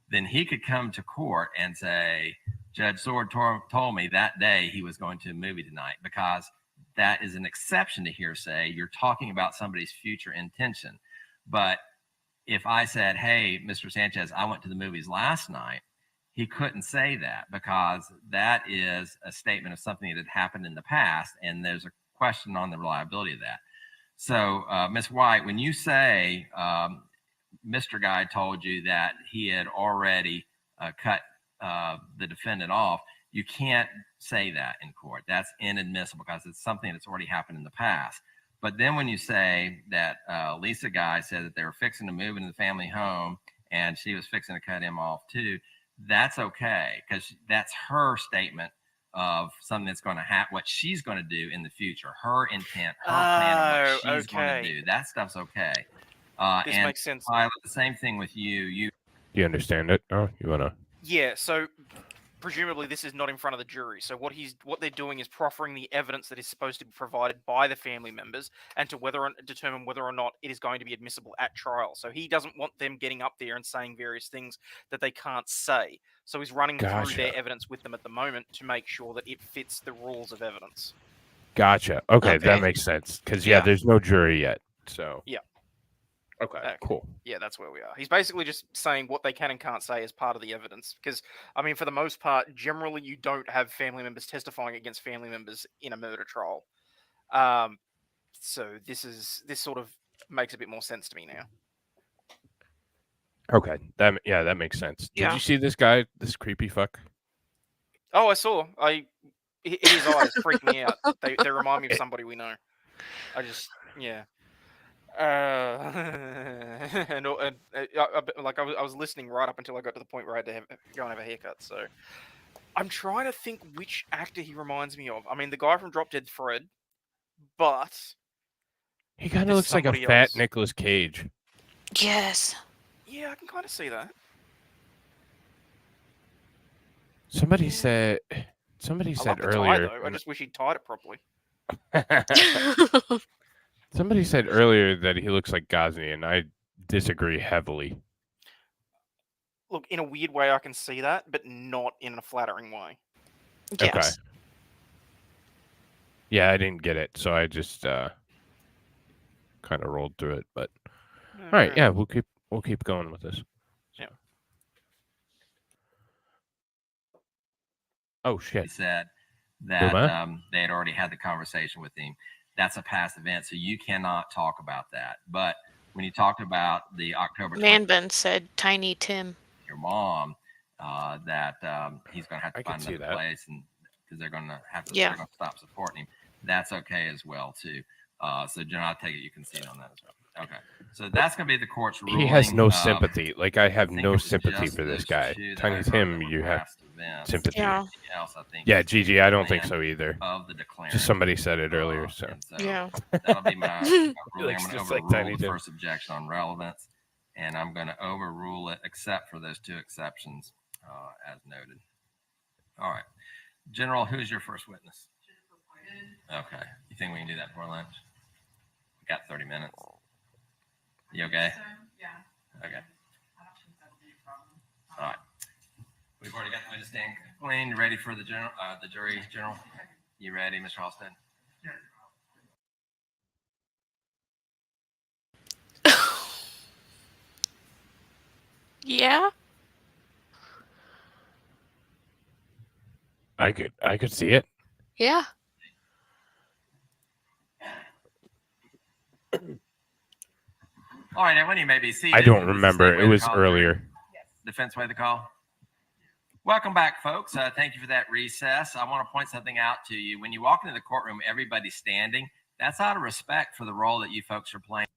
Speaker 4: then he could come to court and say, Judge Sword told me that day he was going to a movie tonight, because that is an exception to hearsay. You're talking about somebody's future intention. But if I said, hey, Mr. Sanchez, I went to the movies last night, he couldn't say that because that is a statement of something that had happened in the past, and there's a question on the reliability of that. So, Ms. White, when you say Mr. Guy told you that he had already cut the defendant off, you can't say that in court. That's inadmissible because it's something that's already happened in the past. But then when you say that Lisa Guy said that they were fixing to move into the family home and she was fixing to cut him off too, that's okay, because that's her statement of something that's going to happen, what she's going to do in the future, her intent, her plan of what she's going to do. That stuff's okay.
Speaker 15: This
Speaker 4: and
Speaker 15: makes sense.
Speaker 4: Tyler, the same thing with you.
Speaker 2: Do you understand it? Oh, you want to?
Speaker 15: Yeah, so presumably this is not in front of the jury. So what they're doing is proffering the evidence that is supposed to be provided by the family members and to determine whether or not it is going to be admissible at trial. So he doesn't want them getting up there and saying various things that they can't say. So he's running through their evidence with them at the moment to make sure that it fits the rules of evidence.
Speaker 2: Gotcha. Okay, that makes sense. Because there's no jury yet. So
Speaker 15: yeah.
Speaker 2: Okay, cool.
Speaker 15: Yeah, that's where we are. He's basically just saying what they can and can't say as part of the evidence. Because, I mean, for the most part, generally you don't have family members testifying against family members in a murder trial. So this sort of makes a bit more sense to me now.
Speaker 2: Okay, that makes sense. Did
Speaker 3: Yeah.
Speaker 2: you see this guy, this creepy fuck?
Speaker 15: Oh, I saw. His eyes freak me out. They remind me of somebody we know. Yeah. I was listening right up until I got to the point where I had to go and have a haircut. So I'm trying to think which actor he reminds me of. I mean, the guy from Drop Dead Fred, but
Speaker 2: He kind of
Speaker 15: there's
Speaker 2: looks like a
Speaker 15: somebody
Speaker 2: fat
Speaker 15: else.
Speaker 2: Nicolas Cage.
Speaker 3: Yes.
Speaker 15: Yeah, I can kind of see that.
Speaker 2: Somebody said
Speaker 15: I love the tie,
Speaker 2: earlier.
Speaker 15: though. I just wish he'd tied it properly.
Speaker 2: Somebody said earlier that he looks like Ghazni, and I disagree heavily.
Speaker 15: Look, in a weird way, I can see that, but not in a flattering way.
Speaker 3: Yes.
Speaker 2: Okay. Yeah, I didn't get it, so I just kind of rolled through it. But all right, yeah, we'll keep going with this.
Speaker 15: Yeah.
Speaker 2: Oh shit.
Speaker 4: He said that they had already had the conversation with him. That's a past event, so you cannot talk about that. But when you talked about the October
Speaker 3: Manbin said Tiny Tim.
Speaker 4: Your mom, that he's going to have to find
Speaker 2: see
Speaker 4: another place, and because they're going to have to,
Speaker 3: Yeah.
Speaker 4: they're going to stop supporting him. That's okay as well too. So John, I take it you can see it on that as well. Okay, so that's going to be the court's ruling.
Speaker 2: He has no sympathy. Like I have no
Speaker 4: was
Speaker 2: sympathy
Speaker 4: just
Speaker 2: for this
Speaker 4: those
Speaker 2: guy.
Speaker 4: two that I
Speaker 2: Tiny
Speaker 4: heard
Speaker 2: Tim,
Speaker 4: that were
Speaker 2: you have
Speaker 4: past events.
Speaker 2: sympathy.
Speaker 3: Yeah.
Speaker 4: Anything else, I think,
Speaker 2: Yeah,
Speaker 4: is
Speaker 2: Gigi, I don't think
Speaker 4: plan
Speaker 2: so either.
Speaker 4: of the declarant.
Speaker 2: Just somebody said it earlier, so.
Speaker 4: And so
Speaker 3: Yeah.
Speaker 4: that'll be my ruling.
Speaker 2: Looks
Speaker 4: I'm going to
Speaker 2: just like
Speaker 4: overrule
Speaker 2: Tiny
Speaker 4: the
Speaker 2: Tim.
Speaker 4: first objection on relevance, and I'm going to overrule it except for those two exceptions as noted. All right. General, who's your first witness? Okay. You think we can do that before lunch? We got 30 minutes. You okay?
Speaker 7: Yeah.
Speaker 4: Okay. All right. We've already got the witness stand clean. You ready for the jury, General? You ready, Mr. Halsted?
Speaker 3: Yeah.
Speaker 2: I could see it.
Speaker 3: Yeah.
Speaker 4: All right, everyone, you may be seated.
Speaker 2: I don't
Speaker 4: Is the
Speaker 2: remember.
Speaker 4: state
Speaker 2: It
Speaker 4: way to
Speaker 2: was
Speaker 4: call, jury?
Speaker 2: earlier.
Speaker 4: Defense way the call. Welcome back, folks. Thank you for that recess. I want to point something out to you. When you walk into the courtroom, everybody's standing. That's out of respect for the role that you folks are playing.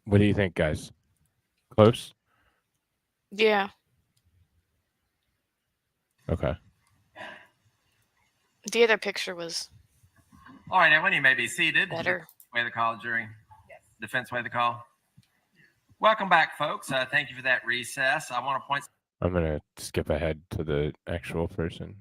Speaker 2: What do you think, guys? Close?
Speaker 3: Yeah.
Speaker 2: Okay.
Speaker 3: The other picture was
Speaker 4: All right, everyone, you may be seated.
Speaker 3: better.
Speaker 4: Way the call, jury. Yes. Defense way the call. Welcome back, folks. Thank you for that recess. I want to point.
Speaker 2: I'm going to skip ahead to the actual person.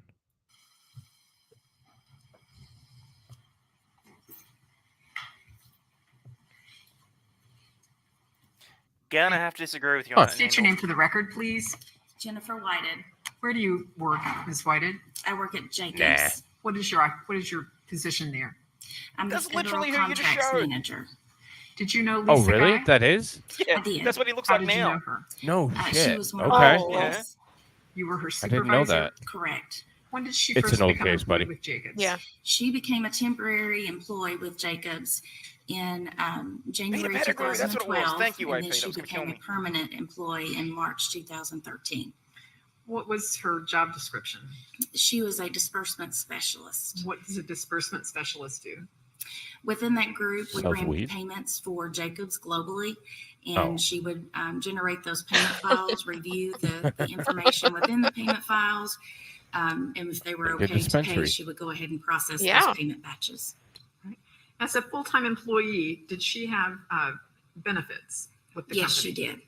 Speaker 15: Gonna have to disagree with you on that.
Speaker 7: State your name for the record, please.
Speaker 14: Jennifer Whited.
Speaker 7: Where do you work, Ms. Whited?
Speaker 14: I work at Jacobs.
Speaker 2: Nah.
Speaker 7: What is your position there?
Speaker 14: I'm the
Speaker 15: That's
Speaker 14: federal
Speaker 15: literally who you just
Speaker 14: contracts
Speaker 15: showed.
Speaker 14: manager.
Speaker 7: Did you know Lisa
Speaker 2: Oh, really?
Speaker 7: Guy?
Speaker 2: That is?
Speaker 15: Yeah,
Speaker 14: I did.
Speaker 15: that's what he looks
Speaker 7: How
Speaker 15: like
Speaker 7: did you
Speaker 15: now.
Speaker 7: know her?
Speaker 2: No
Speaker 14: She
Speaker 2: shit.
Speaker 14: was one
Speaker 2: Okay.
Speaker 14: of my
Speaker 15: Yeah.
Speaker 7: You were her
Speaker 2: I
Speaker 7: supervisor?
Speaker 2: didn't know that.
Speaker 14: Correct.
Speaker 7: When did she
Speaker 2: It's
Speaker 7: first
Speaker 2: an old
Speaker 7: become
Speaker 2: case,
Speaker 7: employed
Speaker 2: buddy.
Speaker 7: with Jacobs?
Speaker 3: Yeah.
Speaker 14: She became a temporary employee with Jacobs in January
Speaker 15: pedigree, that's what it was.
Speaker 14: 2012.
Speaker 15: Thank you,
Speaker 14: and
Speaker 15: AP.
Speaker 14: then
Speaker 15: That
Speaker 14: she
Speaker 15: was gonna kill
Speaker 14: became a
Speaker 15: me.
Speaker 14: permanent employee in March 2013.
Speaker 7: What was her job description?
Speaker 14: She was a disbursement specialist.
Speaker 7: What does a disbursement specialist do?
Speaker 14: Within that group, we
Speaker 2: Sells
Speaker 14: ran
Speaker 2: weed?
Speaker 14: payments for Jacobs globally, and
Speaker 2: Oh.
Speaker 14: she would generate those payment files, review the information within the payment files, and if they were
Speaker 2: Like a
Speaker 14: okay to pay,
Speaker 2: dispensary.
Speaker 14: she would go ahead and process
Speaker 3: Yeah.
Speaker 14: those payment batches.
Speaker 7: As a full-time employee, did she have benefits with the
Speaker 14: Yes,
Speaker 7: company?
Speaker 14: she did.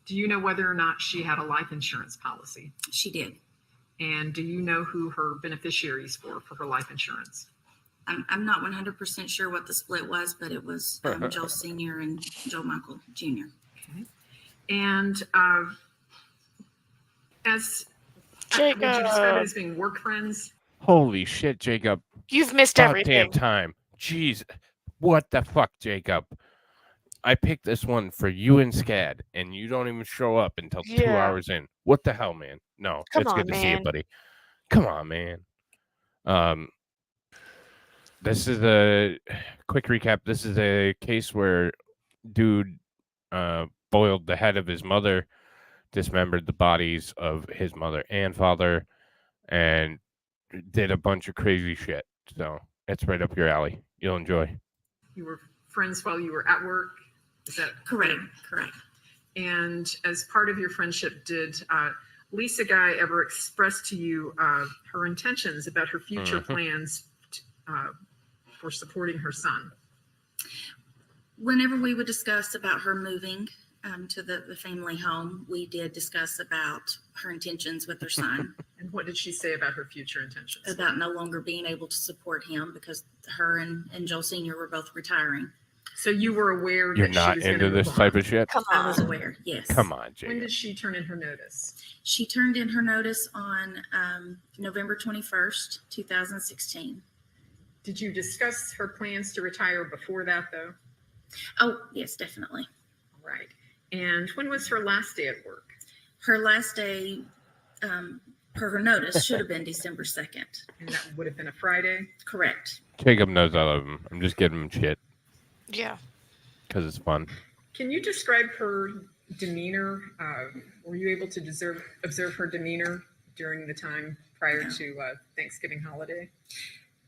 Speaker 7: Do you know whether or not she had a life insurance policy?
Speaker 14: She did.
Speaker 7: And do you know who her beneficiaries were for her life insurance?
Speaker 14: I'm not 100% sure what the split was, but it was Joe Sr. and Joe Michael Jr.
Speaker 7: And as
Speaker 3: Jacob.
Speaker 7: would you describe it as being work friends?
Speaker 2: Holy shit, Jacob.
Speaker 3: You've missed
Speaker 2: Goddamn
Speaker 3: everything.
Speaker 2: time. Jeez. What the fuck, Jacob? I picked this one for you and Scad, and you don't even show up until 2
Speaker 3: Yeah.
Speaker 2: hours in. What the hell, man? No,
Speaker 3: Come
Speaker 2: it's
Speaker 3: on,
Speaker 2: good to see you,
Speaker 3: man.
Speaker 2: buddy. Come on, man. This is a quick recap. This is a case where dude boiled the head of his mother, dismembered the bodies of his mother and father, and did a bunch of crazy shit. So it's right up your alley. You'll enjoy.
Speaker 7: You were friends while you were at work? Is that
Speaker 14: Correct, correct.
Speaker 7: And as part of your friendship, did Lisa Guy ever express to you her intentions about her future plans for supporting her son?
Speaker 14: Whenever we would discuss about her moving to the family home, we did discuss about her intentions with her son.
Speaker 7: And what did she say about her future intentions?
Speaker 14: About no longer being able to support him because her and Joel Sr. were both retiring.
Speaker 7: So you were aware
Speaker 2: You're
Speaker 7: that
Speaker 2: not
Speaker 7: she was
Speaker 2: into
Speaker 7: gonna
Speaker 2: this
Speaker 7: move
Speaker 2: type
Speaker 7: on.
Speaker 2: of shit?
Speaker 3: Come
Speaker 14: I was
Speaker 3: on.
Speaker 14: aware, yes.
Speaker 2: Come on,
Speaker 7: When
Speaker 2: Jacob.
Speaker 7: did she turn in her notice?
Speaker 14: She turned in her notice on November 21st, 2016.
Speaker 7: Did you discuss her plans to retire before that, though?
Speaker 14: Oh, yes, definitely.
Speaker 7: Right. And when was her last day at work?
Speaker 14: Her last day per her notice should have been December 2nd.
Speaker 7: And that would have been a Friday?
Speaker 14: Correct.
Speaker 2: Jacob knows I love him. I'm just giving him shit
Speaker 3: Yeah.
Speaker 2: because it's fun.
Speaker 7: Can you describe her demeanor? Were you able to observe her demeanor during the time prior to Thanksgiving holiday?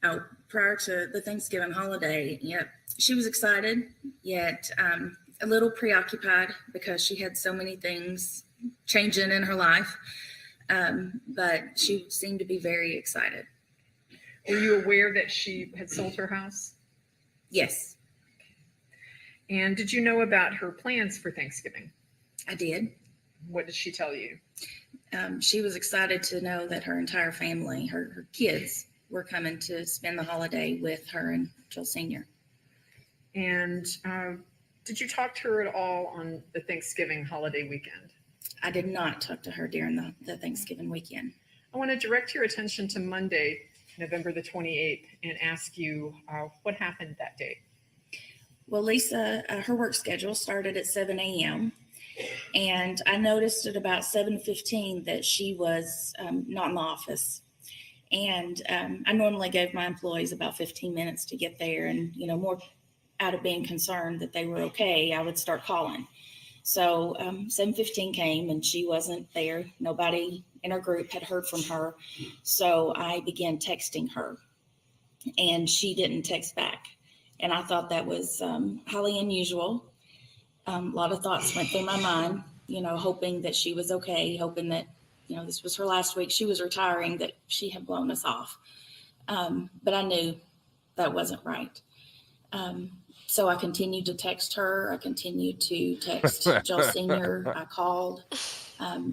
Speaker 14: Oh, prior to the Thanksgiving holiday, yep. She was excited, yet a little preoccupied because she had so many things changing in her life. But she seemed to be very excited.
Speaker 7: Were you aware that she had sold her house?
Speaker 14: Yes,
Speaker 7: And did you know about her plans for Thanksgiving?
Speaker 14: I did.
Speaker 7: What did she tell you?
Speaker 14: She was excited to know that her entire family, her kids, were coming to spend the holiday with her and Joel Sr.
Speaker 7: And did you talk to her at all on the Thanksgiving holiday weekend?
Speaker 14: I did not talk to her during the Thanksgiving weekend.
Speaker 7: I want to direct your attention to Monday, November the 28th, and ask you what happened that day.
Speaker 14: Well, Lisa, her work schedule started at 7 a.m. And I noticed at about 7:15 that she was not in the office. And I normally gave my employees about 15 minutes to get there. And, more out of being concerned that they were okay, I would start calling. So 7:15 came and she wasn't there. Nobody in our group had heard from her. So I began texting her and she didn't text back. And I thought that was highly unusual. A lot of thoughts went through my mind, hoping that she was okay, hoping that, this was her last week. She was retiring, that she had blown us off. But I knew that wasn't right. So I continued to text her. I continued to text Joel Sr. I called.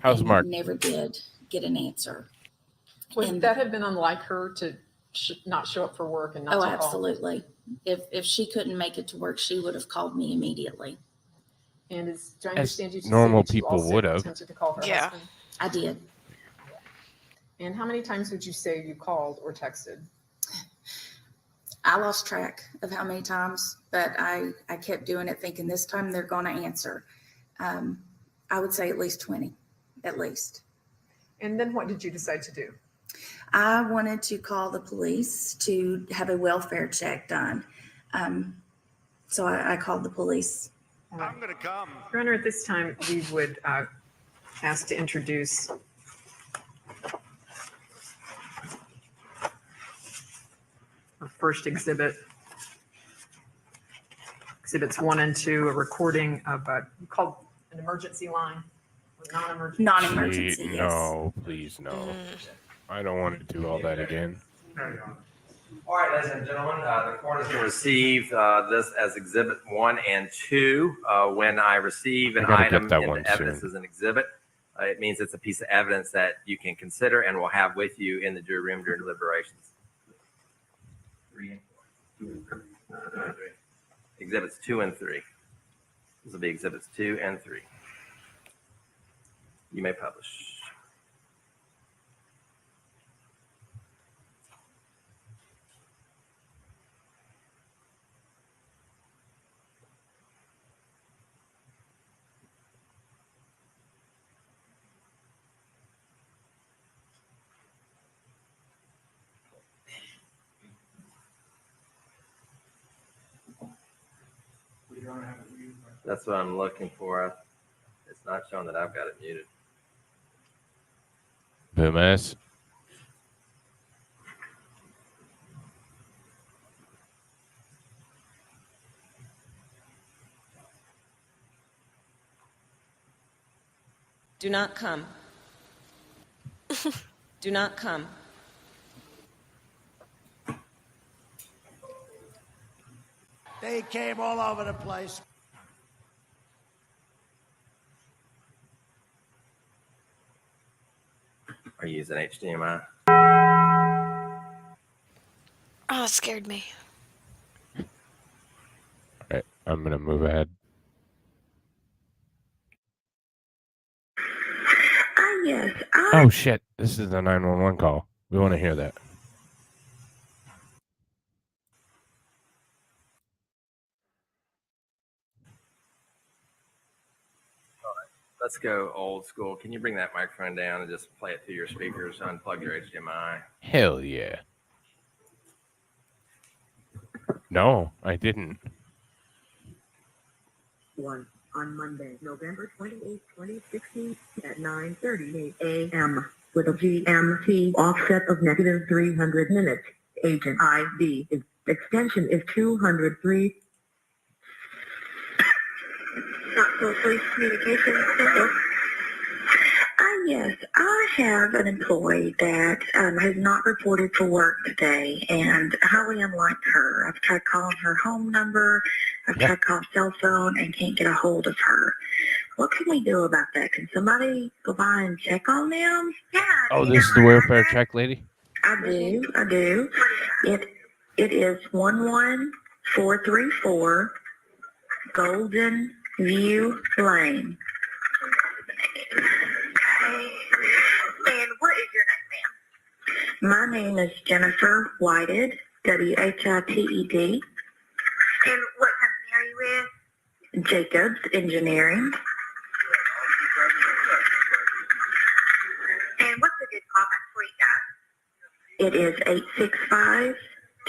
Speaker 2: How's Mark?
Speaker 14: Never did get an answer.
Speaker 7: Would that have been unlike her to not show up for work and not to call?
Speaker 14: Absolutely. If she couldn't make it to work, she would have called me immediately.
Speaker 7: And do I understand you to
Speaker 2: normal
Speaker 7: say that you
Speaker 2: people
Speaker 7: also
Speaker 2: would have.
Speaker 7: attempted to call her
Speaker 3: Yeah.
Speaker 7: husband?
Speaker 14: I did.
Speaker 7: And how many times would you say you called or texted?
Speaker 14: I lost track of how many times, but I kept doing it thinking this time they're going to answer. I would say at least 20, at least.
Speaker 7: And then what did you decide to do?
Speaker 14: I wanted to call the police to have a welfare check done. So I called the police.
Speaker 1: I'm going to come.
Speaker 7: Your Honor, at this time, we would ask to introduce our first exhibit. Exhibits 1 and 2, a recording of called an emergency line or non-emergency.
Speaker 14: Non-emergency, yes.
Speaker 2: No, please, no. I don't want to do all that again.
Speaker 4: All right, ladies and gentlemen, the court is going to receive this as Exhibit 1 and 2. When I receive an
Speaker 2: I gotta
Speaker 4: item
Speaker 2: get that
Speaker 4: into
Speaker 2: one
Speaker 4: evidence
Speaker 2: soon.
Speaker 4: as an exhibit, it means it's a piece of evidence that you can consider and will have with you in the jury room during deliberations. 3 and 4. Exhibits 2 and 3. This will be Exhibits 2 and 3. You may publish. That's what I'm looking for. It's not showing that I've got it muted.
Speaker 2: Boomas.
Speaker 16: Do not come. Do not come.
Speaker 1: They came all over the place.
Speaker 4: Are you using HDMI?
Speaker 3: Oh, it scared me.
Speaker 2: All right, I'm gonna move ahead.
Speaker 17: Yes.
Speaker 2: Oh shit! This is the 911 call. We want to hear that.
Speaker 4: Let's go old school. Can you bring that microphone down and just play it through your speakers? Unplug your HDMI.
Speaker 2: Hell yeah. No, I didn't.
Speaker 17: On Monday, November 28, 2016 at 9:38 a.m. with a GMT offset of negative 300 minutes. Agent ID is extension is 203. Knoxville Police Communications Center. Yes, I have an employee that has not reported for work today, and highly unlike her. I've tried calling her home number, I've tried calling cell phone, and can't get a hold of her. What can we do about that? Can somebody go by and check on them? Yeah.
Speaker 2: Oh, this is the welfare check lady?
Speaker 17: I do. It is 11434 Golden View Lane. And what is your name, ma'am? My name is Jennifer Whited, Whited. And what company are you with? Jacobs Engineering. And what's a good callback for you guys? It is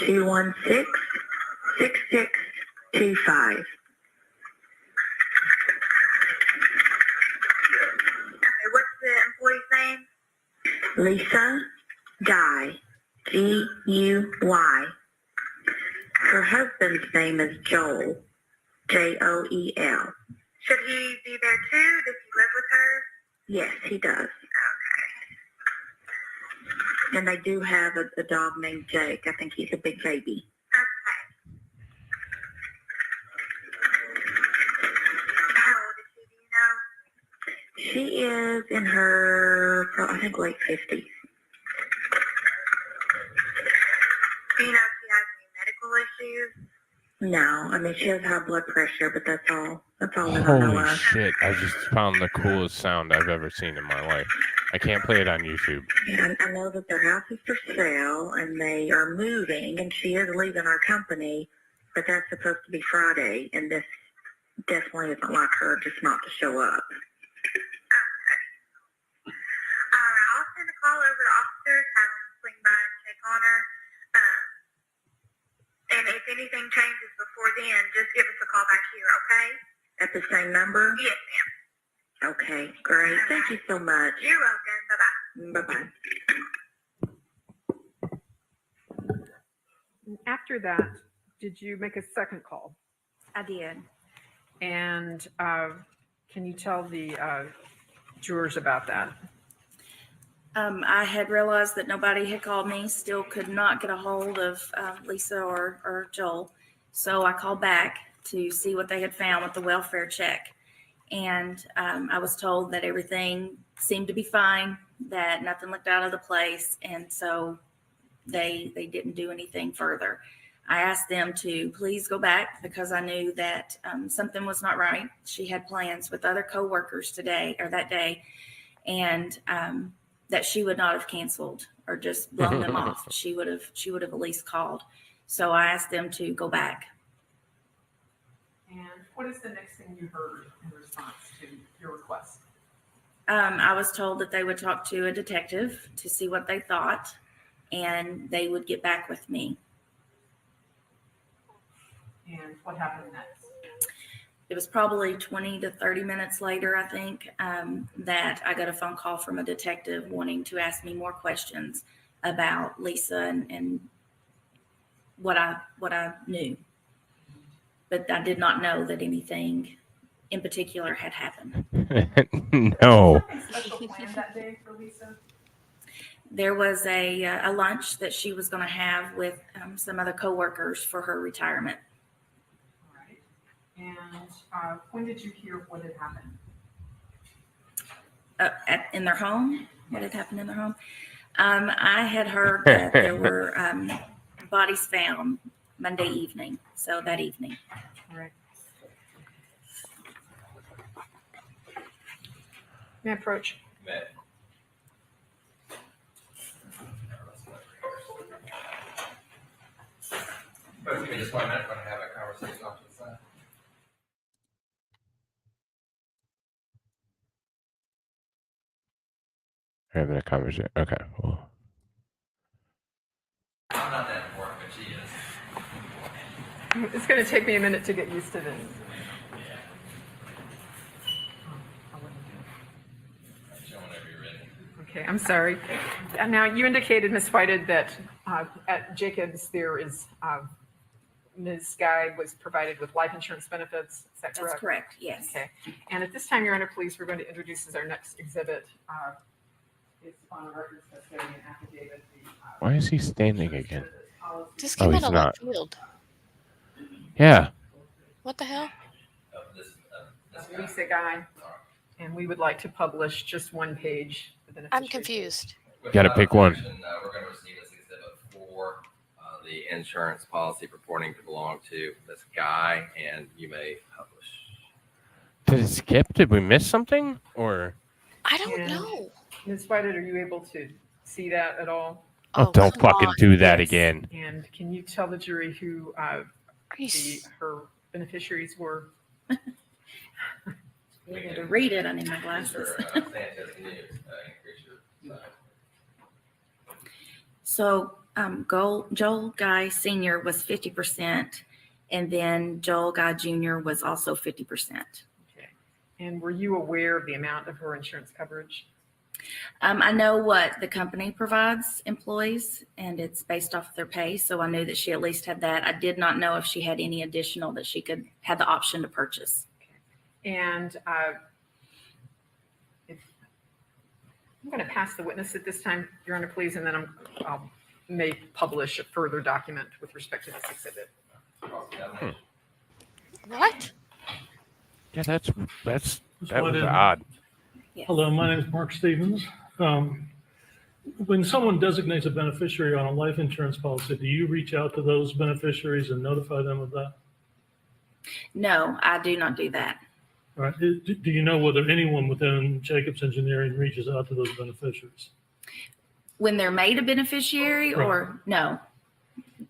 Speaker 17: 865-216-6625. Employee's name? Lisa Guy, Guy. Her husband's name is Joel, Joel. Should he be there too? Does he live with her? Yes, he does. Okay. And they do have a dog named Jake. I think he's a big baby. Okay. How old is she, do you know? She is in her, I think, late 50s. Do you know if she has any medical issues? No, I mean, she has high blood pressure, but that's all that I know
Speaker 2: Holy
Speaker 17: of.
Speaker 2: shit, I just found the coolest sound I've ever seen in my life. I can't play it on YouTube.
Speaker 17: Yeah, I know that their house is for sale, and they are moving, and she is leaving our company, but that's supposed to be Friday, and this definitely isn't like her just not to show up. I'll send a call over to officers, have them swing by and check on her. And if anything changes before then, just give us a call back here, okay? At the same number? Yes, ma'am. Okay, great. Thank you so much. You're welcome. Bye-bye.
Speaker 7: And after that, did you make a second call?
Speaker 14: I did.
Speaker 7: And can you tell the jurors about that?
Speaker 14: I had realized that nobody had called me, still could not get a hold of Lisa or Joel. So I called back to see what they had found with the welfare check. And I was told that everything seemed to be fine, that nothing looked out of the place. And so they didn't do anything further. I asked them to please go back because I knew that something was not right. She had plans with other coworkers today or that day. And that she would not have canceled or just blown them off. She would have at least called. So I asked them to go back.
Speaker 7: And what is the next thing you heard in response to your request?
Speaker 14: I was told that they would talk to a detective to see what they thought, and they would get back with me.
Speaker 7: And what happened next?
Speaker 14: it was probably 20 to 30 minutes later, I think, that I got a phone call from a detective wanting to ask me more questions about Lisa and what I knew. But I did not know that anything in particular had happened.
Speaker 2: No.
Speaker 7: Special plan that day for Lisa?
Speaker 14: There was a lunch that she was going to have with some other coworkers for her retirement.
Speaker 7: All right. And when did you hear what had happened?
Speaker 14: In their home? What had happened in their home? I had heard that there were bodies found Monday evening, so that evening.
Speaker 7: All right. May I approach?
Speaker 4: Folks, give me just 1 minute. We're going to have a conversation off to the side.
Speaker 2: Having a conversation. Okay. Well.
Speaker 4: I'm not that important, but she is.
Speaker 7: It's going to take me a minute to get used to this. Okay, I'm sorry. Now, you indicated, Ms. Whited, that at Jacobs there is Ms. Guy was provided with life insurance benefits. Is that correct?
Speaker 14: That's correct, yes.
Speaker 7: Okay. And at this time, Your Honor, please, we're going to introduce as our next exhibit. It's on a record custodian affidavit.
Speaker 2: Why is he standing again?
Speaker 3: This came out of left field.
Speaker 2: Yeah.
Speaker 3: What the hell?
Speaker 7: Lisa Guy, and we would like to publish just one page.
Speaker 3: I'm confused.
Speaker 2: Got to pick one.
Speaker 4: We're going to receive this exhibit for the insurance policy purporting to belong to this guy, and you may publish.
Speaker 2: Did it skip? Did we miss something? Or
Speaker 3: I don't know.
Speaker 7: Ms. Whited, are you able to see that at all?
Speaker 2: oh don't fucking do that again.
Speaker 7: And can you tell the jury who her beneficiaries were?
Speaker 14: You got to read it. I need my glasses. So Joel Guy Sr. was 50%, and then Joel Guy Jr. was also 50%.
Speaker 7: Okay. And were you aware of the amount of her insurance coverage?
Speaker 14: I know what the company provides employees, and it's based off of their pay. So I knew that she at least had that. I did not know if she had any additional that she had the option to purchase.
Speaker 7: Okay. And I'm going to pass the witness at this time, Your Honor, please, and then I'll may publish a further document with respect to this exhibit.
Speaker 3: What?
Speaker 2: Yeah, that was odd.
Speaker 14: Yes.
Speaker 9: Hello, my name is Mark Stevens. When someone designates a beneficiary on a life insurance policy, do you reach out to those beneficiaries and notify them of that?
Speaker 14: No, I do not do that.
Speaker 9: All right. Do you know whether anyone within Jacobs Engineering reaches out to those beneficiaries?
Speaker 14: When they're made a beneficiary, or no?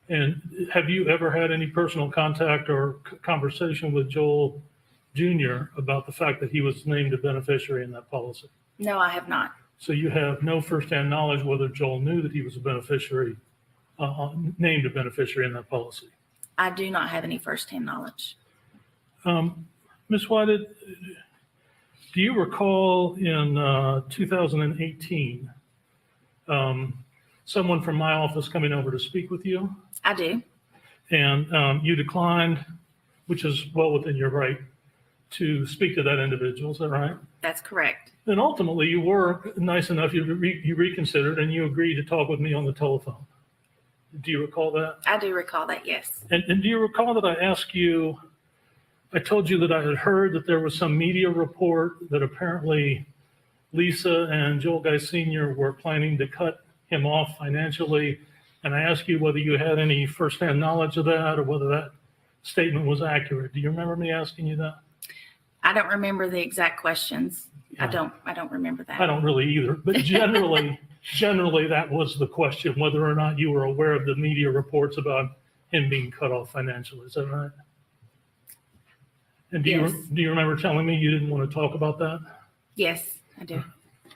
Speaker 9: And have you ever had any personal contact or conversation with Joel Jr. about the fact that he was named a beneficiary in that policy?
Speaker 14: No, I have not.
Speaker 9: So you have no firsthand knowledge whether Joel knew that he was a beneficiary, named a beneficiary in that policy?
Speaker 14: I do not have any firsthand knowledge.
Speaker 9: Ms. Whited, do you recall in 2018 someone from my office coming over to speak with you?
Speaker 14: I do.
Speaker 9: And you declined, which is well within your right, to speak to that individual. Is that right?
Speaker 14: That's correct.
Speaker 9: And ultimately, you were nice enough, you reconsidered, and you agreed to talk with me on the telephone. Do you recall that?
Speaker 14: I do recall that, yes.
Speaker 9: And do you recall that I asked you, I told you that I had heard that there was some media report that apparently Lisa and Joel Guy Sr. were planning to cut him off financially. And I asked you whether you had any firsthand knowledge of that or whether that statement was accurate. Do you remember me asking you that?
Speaker 14: I don't remember the exact questions.
Speaker 9: Yeah.
Speaker 14: I don't remember that.
Speaker 9: I don't really either, but generally that was the question, whether or not you were aware of the media reports about him being cut off financially. Is that right? And do you remember telling me you didn't want to talk about that?
Speaker 14: Yes, I do.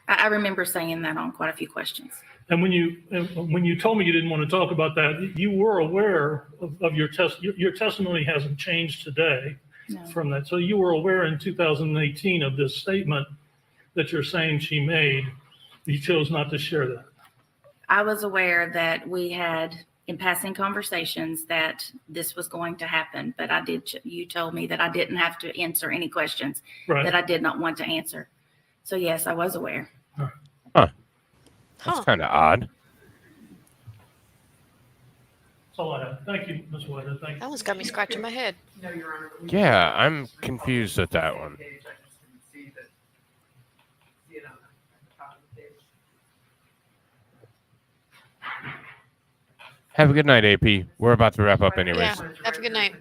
Speaker 14: I remember saying that on quite a few questions.
Speaker 9: And when you told me you didn't want to talk about that, you were aware of your testimony hasn't changed today.
Speaker 14: No.
Speaker 9: from that. So you were aware in 2018 of this statement that you're saying she made. You chose not to share that.
Speaker 14: I was aware that we had, in passing conversations, that this was going to happen, but you told me that I didn't have to answer any questions that I did not want to answer. So yes, I was aware.
Speaker 2: Huh. That's kind of odd.
Speaker 9: That's all I have. Thank you, Ms. White. Thank you.
Speaker 3: That one's got me scratching my head.
Speaker 2: Yeah, I'm confused with that one. Have a good night, AP. We're about to wrap up anyways.
Speaker 3: Yeah, have a good night.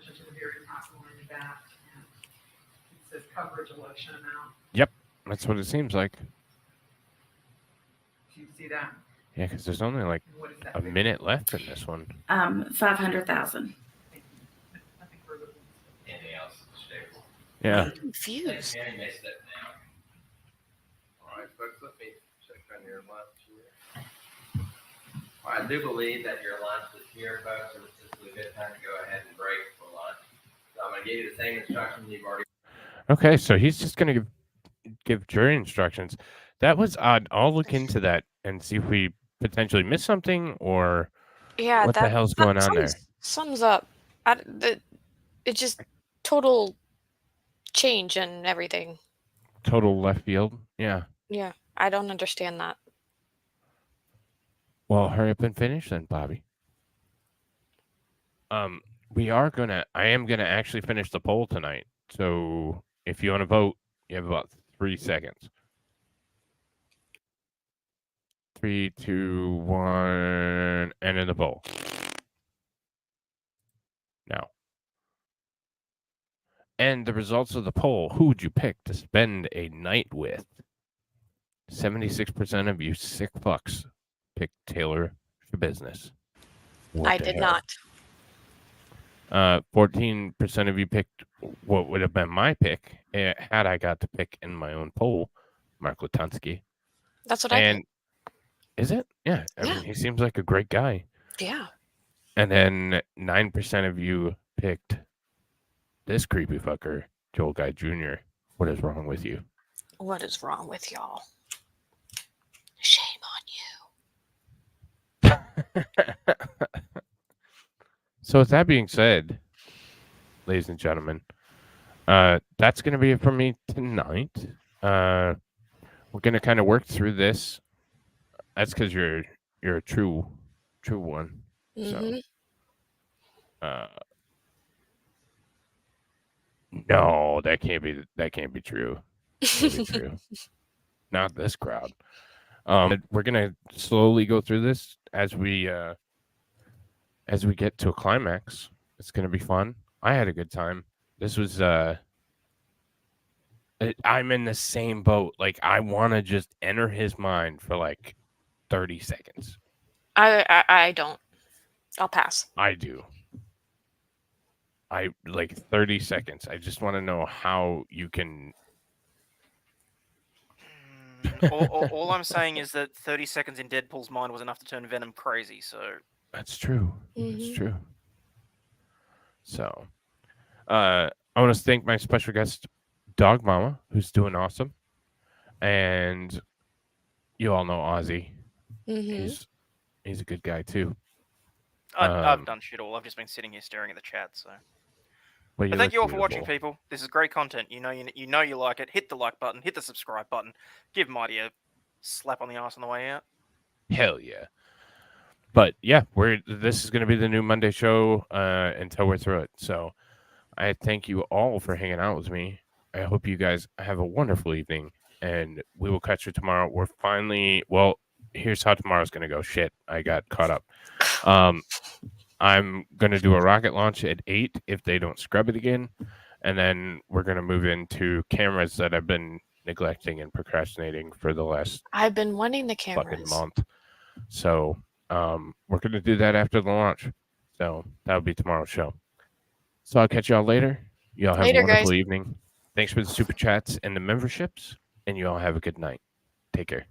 Speaker 2: Yep, that's what it seems like.
Speaker 7: Do you see that?
Speaker 2: Yeah, because there's only like a minute left in this one.
Speaker 14: 500,000.
Speaker 4: Anything else?
Speaker 2: Yeah.
Speaker 3: I'm confused.
Speaker 4: All right, folks, let me check on your lunch here. All right, I do believe that your lunch is here, folks, and this is a good time to go ahead and break for lunch. So I'm going to give you the same instructions you've already.
Speaker 2: Okay, so he's just going to give jury instructions. That was odd. I'll look into that and see if we potentially missed something or what the hell's going on there.
Speaker 3: Sums up. It just total change and everything.
Speaker 2: Total left field. Yeah.
Speaker 3: Yeah, I don't understand that.
Speaker 2: Well, hurry up and finish then, Bobby. I am gonna actually finish the poll tonight. So if you want to vote, you have about 3 seconds. 3, 2, 1, and in the poll. Now. And the results of the poll, who would you pick to spend a night with? 76% of you sick fucks picked Taylor for business.
Speaker 3: I did not.
Speaker 2: 14% of you picked what would have been my pick had I got to pick in my own poll, Mark Latunsky.
Speaker 3: That's what I picked.
Speaker 2: Is it? Yeah. I mean, he seems like a great guy.
Speaker 3: Yeah.
Speaker 2: And then 9% of you picked this creepy fucker, Joel Guy Jr. What is wrong with you?
Speaker 3: What is wrong with y'all? Shame on you.
Speaker 2: So with that being said, ladies and gentlemen, that's going to be it for me tonight. We're going to kind of work through this. That's because you're a true one.
Speaker 3: Mm-hmm.
Speaker 2: So, no, that can't be true. Can't be true. Not this crowd. We're gonna slowly go through this as we get to a climax. It's gonna be fun. I had a good time. This was I'm in the same boat. Like, I want to just enter his mind for like 30 seconds.
Speaker 3: I don't. I'll pass.
Speaker 2: I do. I like 30 seconds. I just want to know how you can.
Speaker 15: all I'm saying is that 30 seconds in Deadpool's mind was enough to turn Venom crazy. So
Speaker 2: that's true.
Speaker 3: Mm-hmm.
Speaker 2: That's true. So, I want to thank my special guest, Dog Momma, who's doing awesome, and you all know Ozzy.
Speaker 3: Mm-hmm.
Speaker 2: He's a good guy too.
Speaker 15: I've done shit all. I've just been sitting here staring at the chat. So, but thank you all for watching, people. This is great content. You know you like it. Hit the like button. Hit the subscribe button. Give Mighty a slap on the ass on the way out.
Speaker 2: Hell yeah! But yeah, this is going to be the new Monday show until we're through it. So, I thank you all for hanging out with me. I hope you guys have a wonderful evening, and we will catch you tomorrow. We're finally here's how tomorrow's going to go. Shit, I got caught up. I'm going to do a rocket launch at 8 if they don't scrub it again. And then we're going to move into cameras that I've been neglecting and procrastinating for the last
Speaker 3: I've been wanting the
Speaker 2: fucking
Speaker 3: cameras.
Speaker 2: month. So we're going to do that after the launch. So that'll be tomorrow's show. So I'll catch y'all later. Y'all have a wonderful evening. Thanks for the super chats and the memberships. And you all have a good night. Take care.